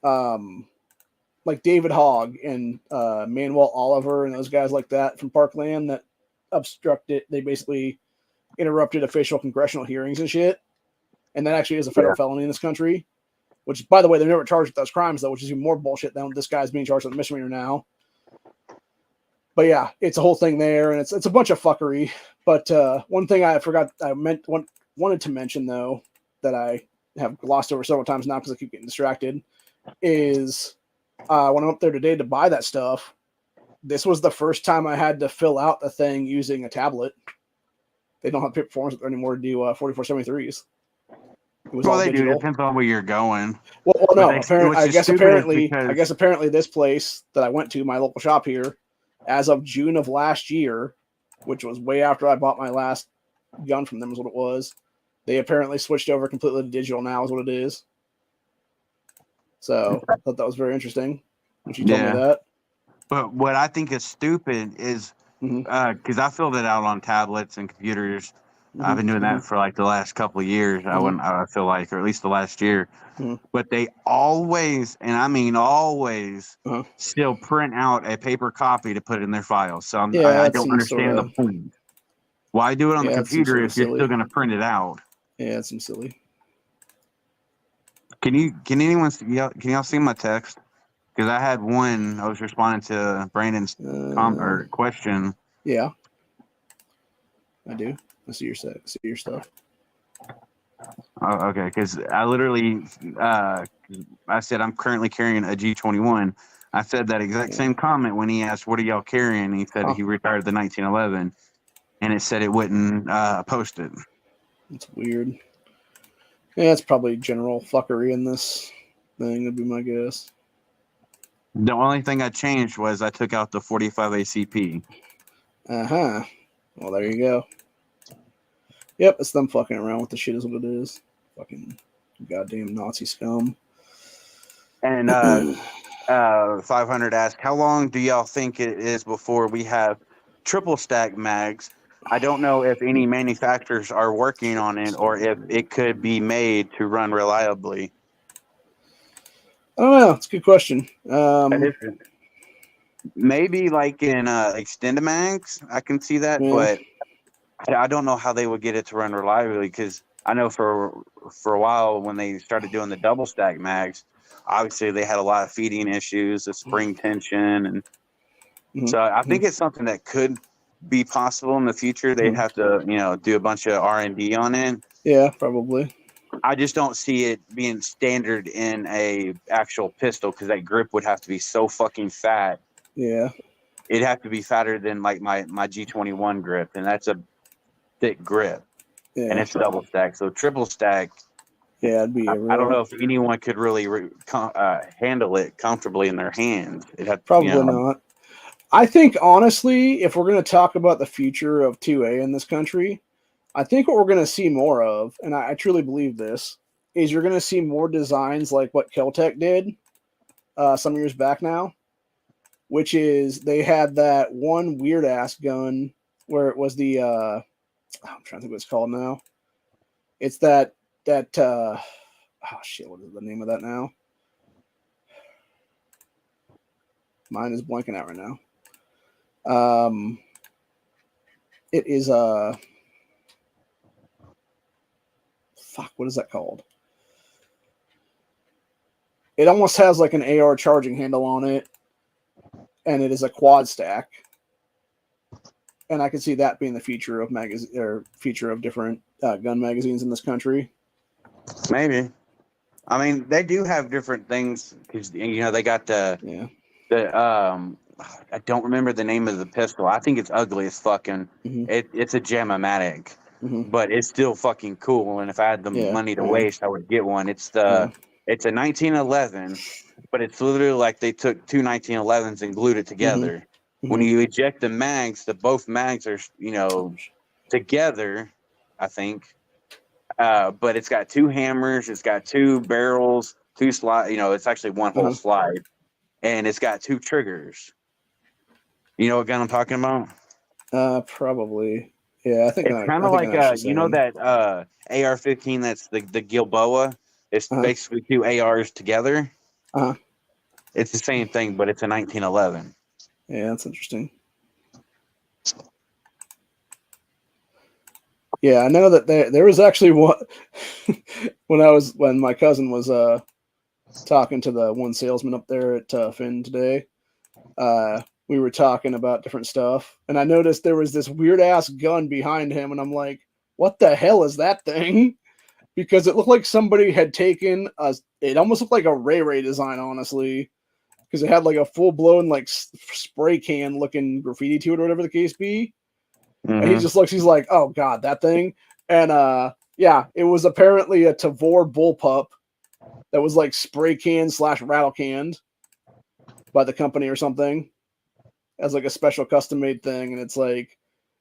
like David Hogg and Manuel Oliver and those guys like that from Parkland that obstructed, they basically interrupted official congressional hearings and shit. And that actually is a federal felony in this country, which, by the way, they're never charged with those crimes, though, which is even more bullshit than this guy's being charged with a misdemeanor now. But yeah, it's a whole thing there, and it's a bunch of fuckery. But one thing I forgot, wanted to mention, though, that I have glossed over several times now because I keep getting distracted, is when I'm up there today to buy that stuff, this was the first time I had to fill out the thing using a tablet. They don't have paper forms anymore to do 4473s. Well, they do. It depends on where you're going. Well no. I guess apparently this place that I went to, my local shop here, as of June of last year, which was way after I bought my last gun from them, is what it was. They apparently switched over completely to digital now, is what it is. So I thought that was very interesting when you told me that. But what I think is stupid is because I filled it out on tablets and computers. I've been doing that for like the last couple of years. I feel like, or at least the last year. But they always, and I mean always, still print out a paper copy to put in their files. So I don't understand the point. Why do it on the computer if you're still going to print it out? Yeah, it seems silly. Can y'all see my text? Because I had one. I was responding to Brandon's question. Yeah, I do. I see your stuff. Oh, okay. Because I literally, I said I'm currently carrying a G21. I said that exact same comment when he asked, "What are y'all carrying?" And he said he retired the 1911, and it said it wouldn't post it. It's weird. Yeah, it's probably general fuckery in this thing, would be my guess. The only thing I changed was I took out the 45 ACP. Uh-huh. Well, there you go. Yep, it's them fucking around with the shit is what it is. Fucking goddamn Nazi scum. And 500 asked, how long do y'all think it is before we have triple stack mags? I don't know if any manufacturers are working on it or if it could be made to run reliably. I don't know. It's a good question. Maybe like in Extendamags, I can see that, but I don't know how they would get it to run reliably because I know for a while when they started doing the double stack mags, obviously they had a lot of feeding issues, the spring tension, and so I think it's something that could be possible in the future. They'd have to, do a bunch of R&D on it. Yeah, probably. I just don't see it being standard in a actual pistol because that grip would have to be so fucking fat. Yeah. It'd have to be fatter than like my G21 grip, and that's a thick grip. Yeah. And it's double stack. So triple stack. Yeah, it'd be. I don't know if anyone could really handle it comfortably in their hands. Probably not. I think honestly, if we're going to talk about the future of 2A in this country, I think what we're going to see more of, and I truly believe this, is you're going to see more designs like what Kel-Tec did some years back now, which is they had that one weird ass gun where it was the I'm trying to think what it's called now. It's that oh shit, what is the name of that now? Mine is blanking out right now. It is fuck, what is that called? It almost has like an AR charging handle on it, and it is a quad stack. And I can see that being the future of different gun magazines in this country. Maybe. I mean, they do have different things because they got the I don't remember the name of the pistol. I think it's ugly as fucking. It's a Jammatic, but it's still fucking cool. And if I had the money to waste, I would get one. It's a 1911, but it's literally like they took two 1911s and glued it together. When you eject the mags, both mags are together, I think. But it's got two hammers, it's got two barrels, two slide. It's actually one whole slide, and it's got two triggers. You know what gun I'm talking about? Probably. Yeah, I think it's kind of like that AR-15 that's the Gilboa. It's basically two ARs together. It's the same thing, but it's a 1911. Yeah, that's interesting. Yeah, I know that there was actually one when my cousin was talking to the one salesman up there at Finn today. We were talking about different stuff, and I noticed there was this weird ass gun behind him, and I'm like, "What the hell is that thing?" Because it looked like somebody had taken it almost looked like a Ray design, honestly, because it had like a full blown like spray can looking graffiti to it, or whatever the case be. And he just looks, he's like, "Oh god, that thing." And yeah, it was apparently a Tavor bullpup that was like spray can / rattle canned by the company or something as like a special custom made thing. And it's like,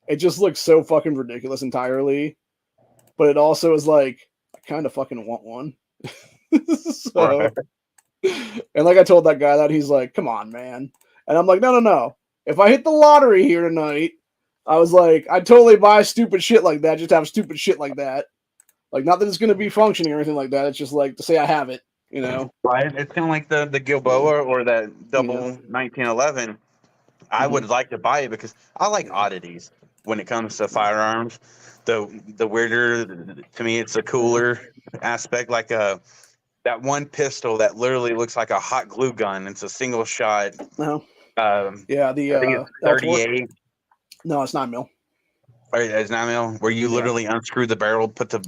it just looks so fucking ridiculous entirely, but it also is like, I kind of fucking want one. So, and like I told that guy that, he's like, "Come on, man." And I'm like, no. If I hit the lottery here tonight, I was like, I'd totally buy stupid shit like that, just have stupid shit like that. Like, not that it's going to be functioning or anything like that. It's just like to say I have it, Right. It's kind of like the Gilboa or that double 1911. I would like to buy it because I like oddities when it comes to firearms. The weirder, to me, it's a cooler aspect. Like that one pistol that literally looks like a hot glue gun. It's a single shot. Yeah, I think it's 38. No, it's 9mm. Right, it's 9mm, where you literally unscrew the barrel, put the,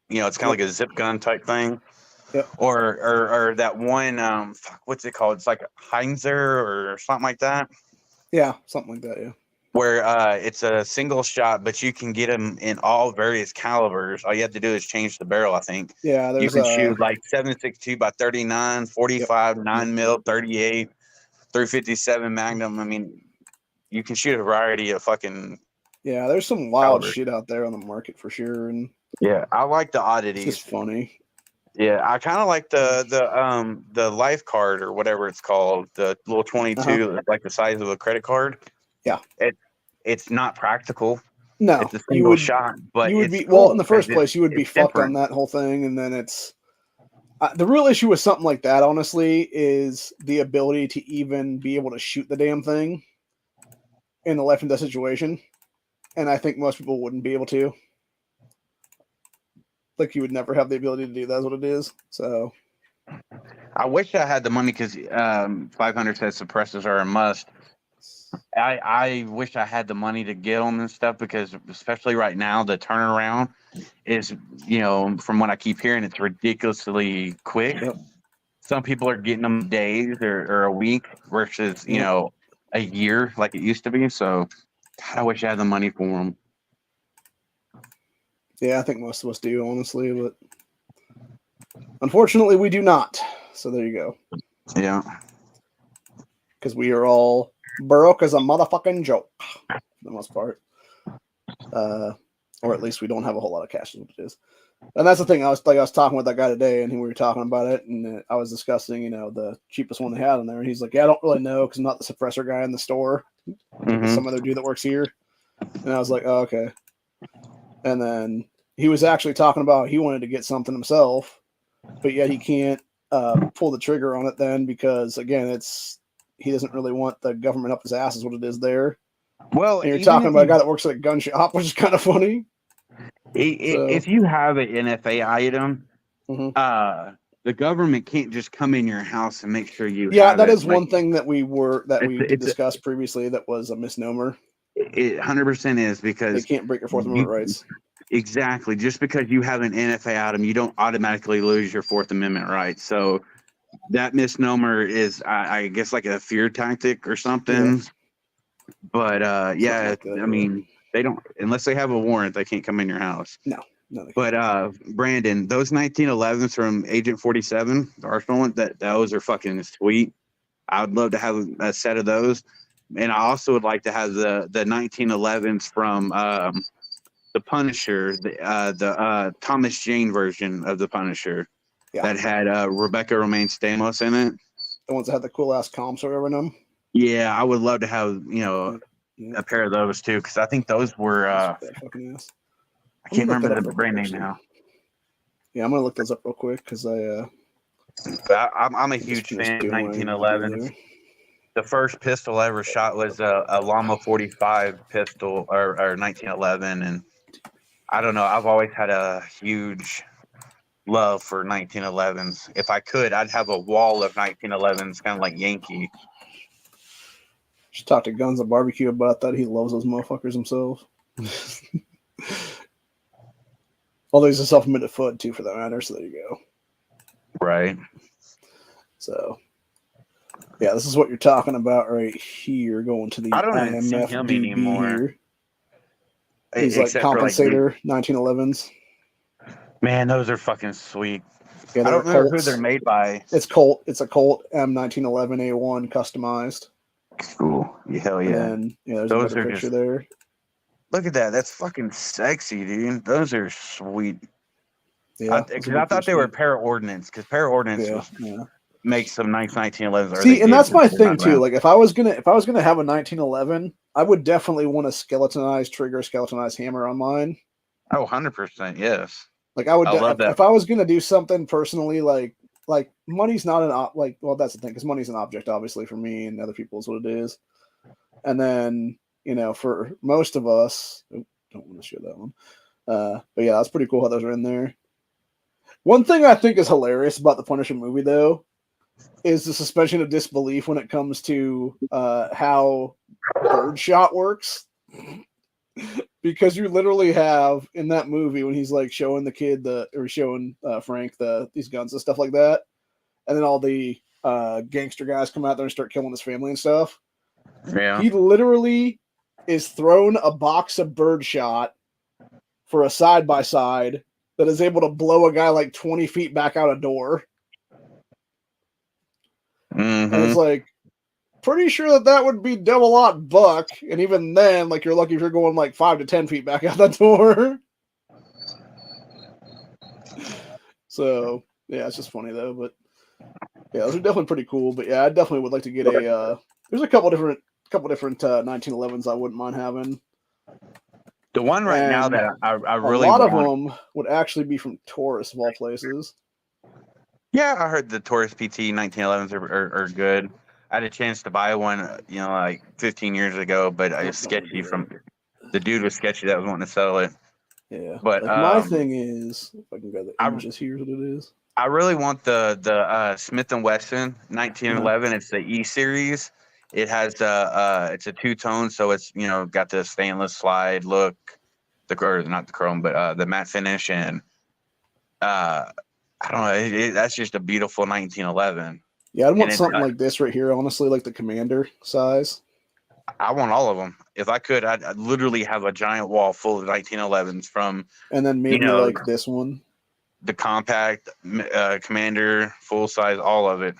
it's kind of like a zip gun type thing. Yep. Or that one, what's it called? It's like a Heinzer or something like that. Yeah, something like that, yeah. Where it's a single shot, but you can get them in all various calibers. All you have to do is change the barrel, I think. Yeah, you can shoot like 7.62 by 39, 45, 9mm, 38. .357 Magnum. I mean, you can shoot a variety of fucking. Yeah, there's some wild shit out there on the market for sure, and yeah, I like the oddities. It's just funny. Yeah, I kind of like the life card or whatever it's called, the little 22, like the size of a credit card. Yeah, it's not practical. No, it's a single shot, but you would be in the first place. You would be fucked on that whole thing, and then it's the real issue with something like that. Honestly, is the ability to even be able to shoot the damn thing in a life and death situation, and I think most people wouldn't be able to. Like, you would never have the ability to do that. Is what it is. So, I wish I had the money because 500 says suppressors are a must. I wish I had the money to get on this stuff because, especially right now, the turnaround is, from what I keep hearing, it's ridiculously quick. Yep. Some people are getting them days or a week versus, a year like it used to be. So, God, I wish I had the money for them. Yeah, I think most of us do, honestly, but unfortunately, we do not. So there you go. Yeah. Because we are all broke as a motherfucking joke, for the most part. Or at least we don't have a whole lot of cash, is what it is. And that's the thing. I was talking with that guy today, and we were talking about it, and I was discussing, the cheapest one they had in there. And he's like, "Yeah, I don't really know because I'm not the suppressor guy in the store. Mm-hmm. Some other dude that works here." And I was like, "Oh, okay." And then he was actually talking about he wanted to get something himself, but yet he can't pull the trigger on it then because, again, he doesn't really want the government up his ass is what it is there. Well, and you're talking about a guy that works at a gun shop, which is kind of funny. If you have an NFA item, the government can't just come in your house and make sure you. Yeah, that is one thing that we discussed previously. That was a misnomer. It 100% is because they can't break your Fourth Amendment rights. Exactly. Just because you have an NFA item, you don't automatically lose your Fourth Amendment rights. So that misnomer is, I guess, like a fear tactic or something. Yeah. But like that, I mean, they don't, unless they have a warrant, they can't come in your house. No. But Brandon, those 1911s from Agent 47, the Arsenal one, those are fucking sweet. I would love to have a set of those, and I also would like to have the 1911s from the Punisher, the Thomas Jane version of the Punisher that had Rebecca Romaine Stamos in it. The ones that had the cool ass comps or whatever in them. Yeah, I would love to have a pair of those too because I think those were. I can't remember the brand name now. Yeah, I'm gonna look those up real quick because I'm a huge fan of 1911. The first pistol I ever shot was a Llama 45 pistol or 1911, and I don't know. I've always had a huge love for 1911s. If I could, I'd have a wall of 1911s, kind of like Yankee. Just talk to Guns at Barbecue about that. He loves those motherfuckers himself. Although he's a self-admitted foot too, for that matter. So there you go. Right. So, yeah, this is what you're talking about right here. Going to the I don't even see him anymore. Here. He's like compensator 1911s. Man, those are fucking sweet. Yeah, I don't know who they're made by. It's Colt. It's a Colt M1911A1 customized. Cool. Hell yeah. And there's those another picture there. Look at that. That's fucking sexy, dude. Those are sweet. Yeah. I thought they were Para-Ordnance because Para-Ordnance makes some nice 1911s. See, and that's my thing too. Like if I was gonna have a 1911, I would definitely want a skeletonized trigger, skeletonized hammer on mine. Oh, 100%, yes. Like I would if I was gonna do something personally, like money's not well, that's the thing, because money's an object, obviously, for me and other people is what it is. And then, for most of us, don't want to show that one. But yeah, that's pretty cool how those are in there. One thing I think is hilarious about the Punisher movie, though, is the suspension of disbelief when it comes to how birdshot works. Because you literally have in that movie when he's like showing the kid showing Frank these guns and stuff like that, and then all the gangster guys come out there and start killing his family and stuff. Yeah, he literally is thrown a box of birdshot for a side-by-side that is able to blow a guy like 20 feet back out a door. Mm-hmm. And it's like, pretty sure that would be double aught buck, and even then, like you're lucky if you're going like 5 to 10 feet back out that door. So yeah, it's just funny though. But yeah, those are definitely pretty cool. But yeah, I definitely would like to get a. There's a couple different 1911s I wouldn't mind having. The one right now that I really a lot of them would actually be from Taurus of all places. Yeah, I heard the Taurus PT 1911s are good. I had a chance to buy one, like 15 years ago, but I was sketchy from the dude was sketchy that was wanting to sell it. Yeah, but like my thing is, if I can grab the images, here's what it is. I really want the Smith & Wesson 1911. It's the E series. It has it's a two-tone, so it's got the stainless slide look, not the chrome, but the matte finish, and I don't know. That's just a beautiful 1911. Yeah, I'd want something like this right here, honestly, like the Commander size. I want all of them. If I could, I'd literally have a giant wall full of 1911s from. And then maybe like this one. The compact, Commander, full size, all of it.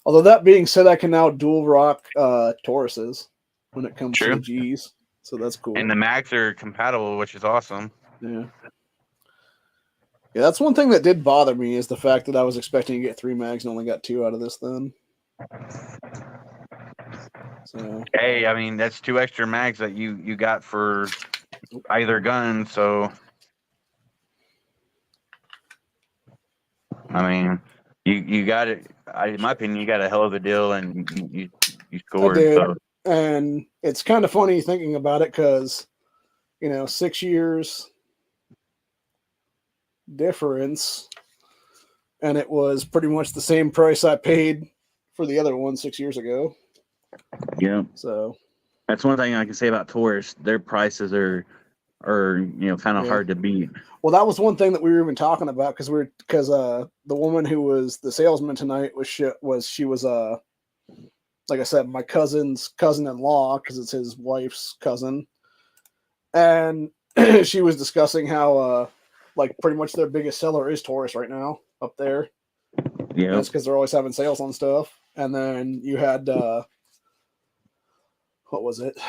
Although that being said, I can now dual rock Tauruses when it comes to the G's. So that's cool. And the Mags are compatible, which is awesome. Yeah. Yeah, that's one thing that did bother me is the fact that I was expecting to get 3 mags and only got 2 out of this then. So hey, I mean that's 2 extra mags that you got for either gun, so I mean you got it. In my opinion, you got a hell of a deal, and you scored. I did. So. And it's kind of funny thinking about it because 6 years difference, and it was pretty much the same price I paid for the other one 6 years ago. Yeah. So that's one thing I can say about Taurus. Their prices are kind of hard to beat. Well, that was one thing that we were even talking about because the woman who was the salesman tonight was like I said, my cousin's cousin-in-law, because it's his wife's cousin, and she was discussing how like pretty much their biggest seller is Taurus right now up there. Yeah, that's because they're always having sales on stuff. And then you had what was it?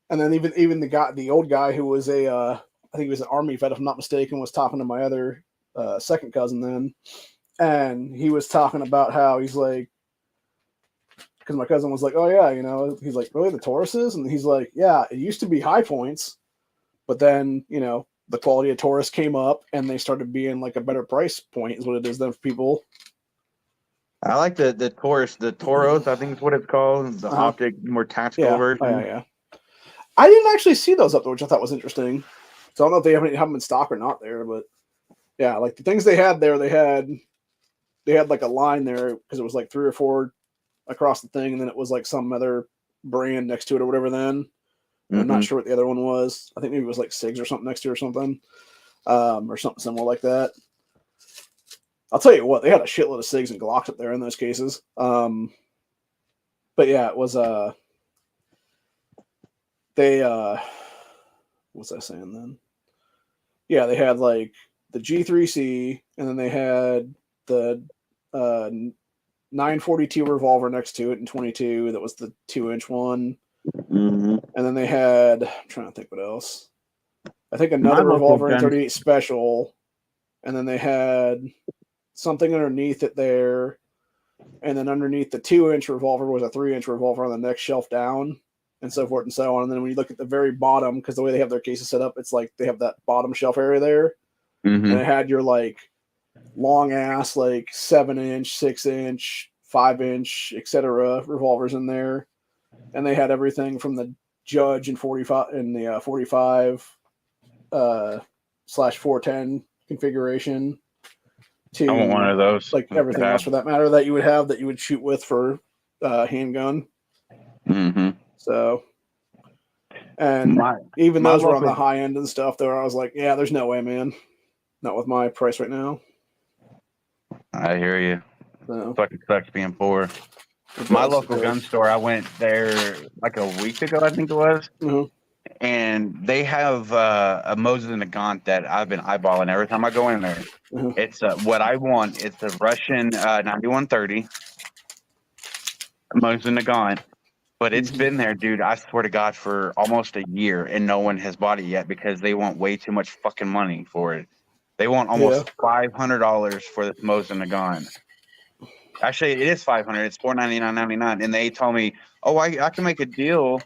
And then even the old guy who was I think he was an Army vet, if I'm not mistaken, was talking to my other second cousin then, and he was talking about how he's like, because my cousin was like, oh yeah, he's like, really, the Tauruses? And he's like, yeah, it used to be high points, but then the quality of Taurus came up and they started being like a better price point is what it is then for people. I like the Taurus, the Tauros, I think is what it's called, the optic, more tactical version. Yeah. I didn't actually see those up there, which I thought was interesting. So I don't know if they have them in stock or not there, but yeah, like the things they had there, they had like a line there because it was like 3 or 4 across the thing, and then it was like some other brand next to it or whatever then. I'm not sure what the other one was. I think maybe it was like SIGs or something next to it or something. Or something similar like that. I'll tell you what, they had a shitload of SIGs and Glocks up there in those cases. But yeah, it was what's I saying then? Yeah, they had like the G3C, and then they had the 942 revolver next to it in 22. That was the 2-inch one. And then they had, I'm trying to think what else. I think another revolver in 38 special, and then they had something underneath it there, and then underneath the 2-inch revolver was a 3-inch revolver on the next shelf down, and so forth and so on. And then when you look at the very bottom, because the way they have their cases set up, it's like they have that bottom shelf area there, and it had your like long ass like 7-inch, 6-inch, 5-inch, etc. revolvers in there, and they had everything from the Judge and 45 in the 45 /410 configuration to I want one of those, like everything else for that matter that you would shoot with for handgun. So, and even those were on the high end and stuff. Though I was like, yeah, there's no way, man, not with my price right now. I hear you. So, fucking sucks being poor. My local gun store, I went there like a week ago, I think it was. And they have a Moses and a Gaunt that I've been eyeballing every time I go in there. It's what I want. It's a Russian 9130. Mosin Nagant. But it's been there, dude. I swear to God, for almost a year, and no one has bought it yet because they want way too much fucking money for it. They want almost $500 for this Mosin Nagant. Actually, it is $500. It's $499.99, and they told me, "Oh, I can make a deal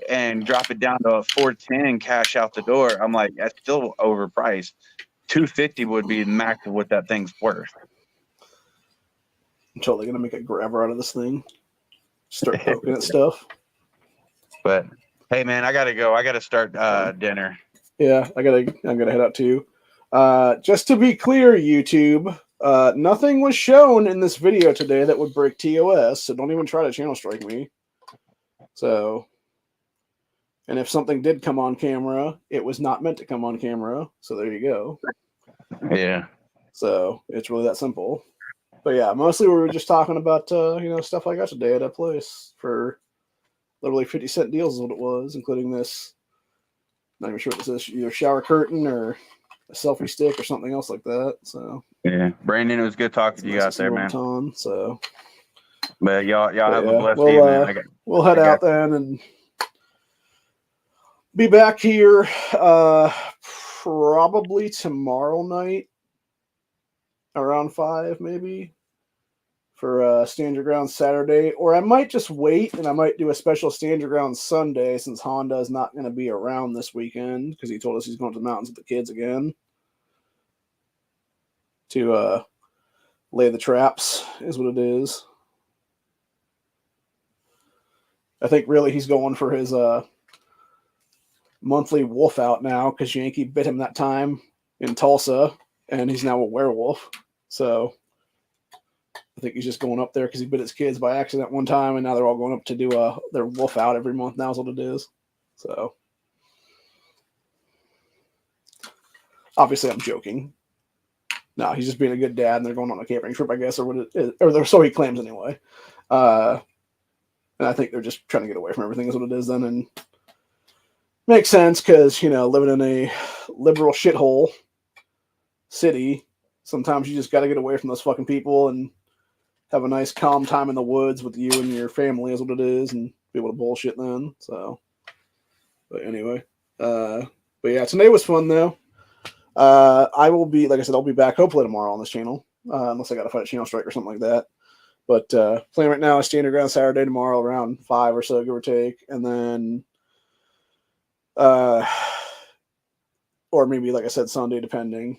and drop it down to $410, cash out the door." I'm like, that's still overpriced. $250 would be the max of what that thing's worth. I'm totally gonna make a grabber out of this thing. Start poking at stuff. But hey, man, I gotta go. I gotta start dinner. Yeah, I'm gonna head out too. Just to be clear, YouTube, nothing was shown in this video today that would break TOS, so don't even try to channel strike me. So, and if something did come on camera, it was not meant to come on camera. So there you go. Yeah. So it's really that simple. But yeah, mostly we were just talking about stuff I got today at that place for literally 50-cent deals is what it was, including this. Not even sure what this is, either shower curtain or a selfie stick or something else like that. So yeah, Brandon, it was good talking to you out there, man. So, but y'all have a blessed evening. We'll head out then and be back here probably tomorrow night around 5 maybe for Stand Your Ground Saturday, or I might just wait and I might do a special Stand Your Ground Sunday since Honda is not going to be around this weekend because he told us he's going to the mountains with the kids again to lay the traps is what it is. I think really he's going for his monthly wolf out now because Yankee bit him that time in Tulsa and he's now a werewolf. So I think he's just going up there because he bit his kids by accident one time, and now they're all going up to do their wolf out every month now is what it is. So obviously I'm joking. No, he's just being a good dad, and they're going on a camping trip, I guess, or what it is, or so he claims anyway. And I think they're just trying to get away from everything is what it is then, and makes sense because, living in a liberal shithole city, sometimes you just got to get away from those fucking people and have a nice calm time in the woods with you and your family is what it is, and be able to bullshit then. So, but anyway, but yeah, today was fun though. I will be, like I said, I'll be back hopefully tomorrow on this channel, unless I got to fight a channel strike or something like that. But playing right now is Stand Your Ground Saturday, tomorrow around 5 or so, give or take, and then or maybe, like I said, Sunday, depending.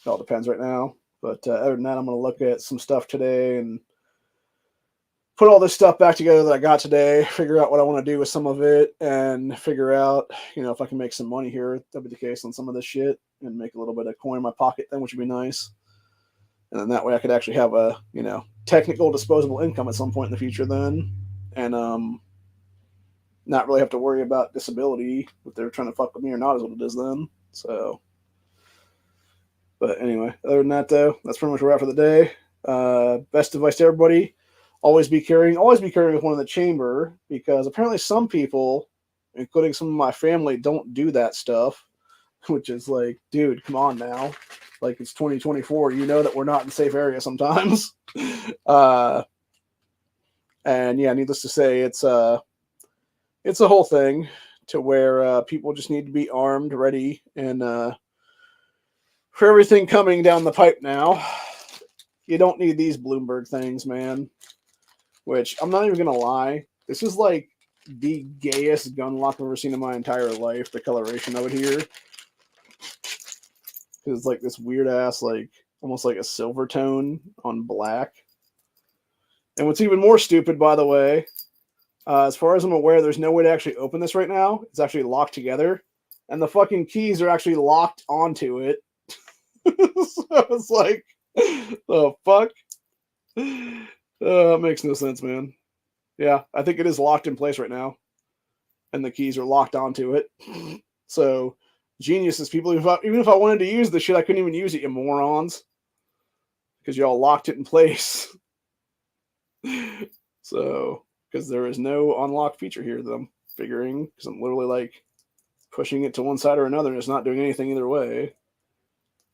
It all depends right now. But other than that, I'm going to look at some stuff today and put all this stuff back together that I got today, figure out what I want to do with some of it, and figure out, if I can make some money here, that'll be the case on some of this shit, and make a little bit of coin in my pocket then, which would be nice. And then that way I could actually have a, technical disposable income at some point in the future then, and not really have to worry about disability if they're trying to fuck with me or not is what it is then. So, but anyway, other than that though, that's pretty much where we're at for the day. Best advice to everybody: always be carrying with one in the chamber, because apparently some people, including some of my family, don't do that stuff, which is like, dude, come on now. Like, it's 2024. You know that we're not in safe areas sometimes. And yeah, needless to say, it's a whole thing to where people just need to be armed, ready, and for everything coming down the pipe now. You don't need these Bloomberg things, man. Which, I'm not even going to lie, this is like the gayest gun lock I've ever seen in my entire life, the coloration of it here. It's like this weird ass, like, almost like a silver tone on black. And what's even more stupid, by the way, as far as I'm aware, there's no way to actually open this right now. It's actually locked together. And the fucking keys are actually locked onto it. So it's like, the fuck? It makes no sense, man. Yeah, I think it is locked in place right now. And the keys are locked onto it. So, geniuses, people. Even if I wanted to use this shit, I couldn't even use it, you morons. Because y'all locked it in place. So, because there is no unlock feature here that I'm figuring. Because I'm literally like pushing it to one side or another, and it's not doing anything either way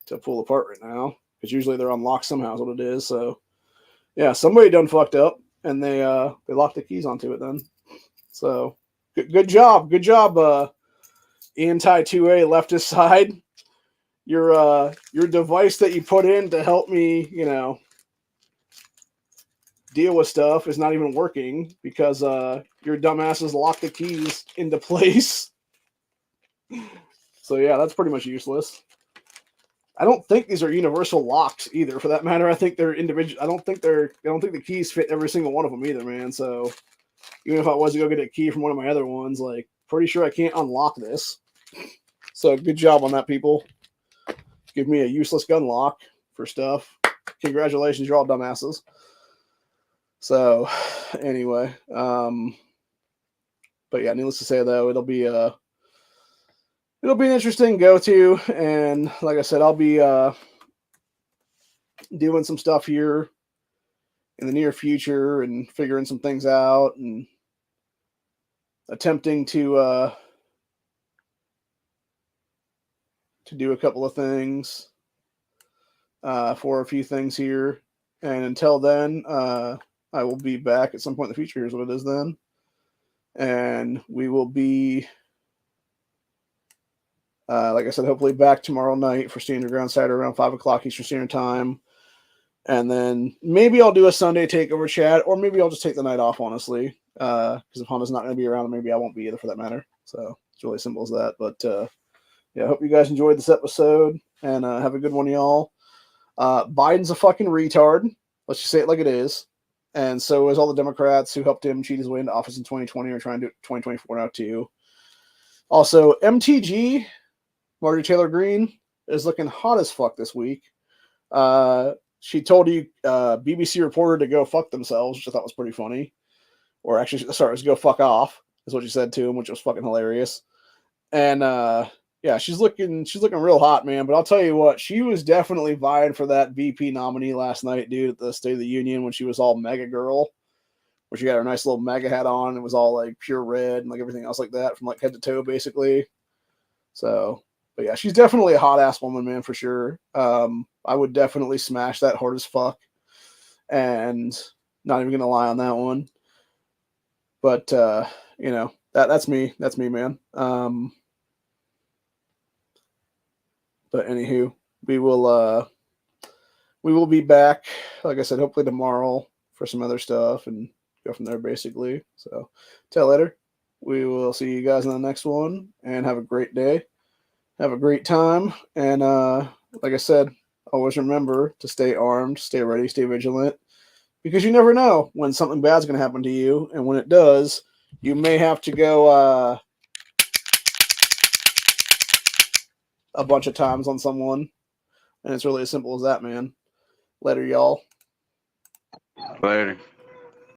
to pull apart right now. Because usually they're unlocked somehow is what it is. So, yeah, somebody done fucked up. and they locked the keys onto it then. So good job. Anti-2A leftist side. Your device that you put in to help me, deal with stuff is not even working because your dumbasses locked the keys into place. So yeah, that's pretty much useless. I don't think these are universal locks either, for that matter. I think they're individual. I don't think the keys fit every single one of them either, man. So even if I was to go get a key from one of my other ones, like, pretty sure I can't unlock this. So good job on that, people. Give me a useless gun lock for stuff. Congratulations, you're all dumbasses. So anyway, but yeah, needless to say though, it'll be an interesting go-to, and like I said, I'll be doing some stuff here in the near future and figuring some things out and attempting to do a couple of things for a few things here. And until then, I will be back at some point in the future. Here's what it is then. And we will be, like I said, hopefully back tomorrow night for Stand Your Ground Saturday around 5 o'clock Eastern Standard Time. And then maybe I'll do a Sunday takeover chat, or maybe I'll just take the night off, honestly. Because if Honda's not going to be around, maybe I won't be either, for that matter. So it's really simple as that. But yeah, I hope you guys enjoyed this episode, and have a good one, y'all. Biden's a fucking retard. Let's just say it like it is. And so is all the Democrats who helped him cheat his way into office in 2020 or trying to do it 2024 now too. Also, MTG, Marjorie Taylor Greene, is looking hot as fuck this week. She told you BBC reporter to go fuck themselves, which I thought was pretty funny. Or actually, sorry, it was go fuck off, is what she said to him, which was fucking hilarious. And yeah, she's looking real hot, man. But I'll tell you what, she was definitely vying for that VP nominee last night, dude, at the State of the Union when she was all mega girl, where she got her nice little mega hat on and it was all like pure red and like everything else like that from like head to toe, basically. So, but yeah, she's definitely a hot ass woman, man, for sure. I would definitely smash that hard as fuck, and not even gonna lie on that one. But that's me, man. But anywho, we will be back, like I said, hopefully tomorrow for some other stuff and go from there, basically. So till later. We will see you guys in the next one, and have a great day. Have a great time. And like I said, always remember to stay armed, stay ready, stay vigilant, because you never know when something bad's going to happen to you. And when it does, you may have to go a bunch of times on someone. And it's really as simple as that, man. Later, y'all. Later.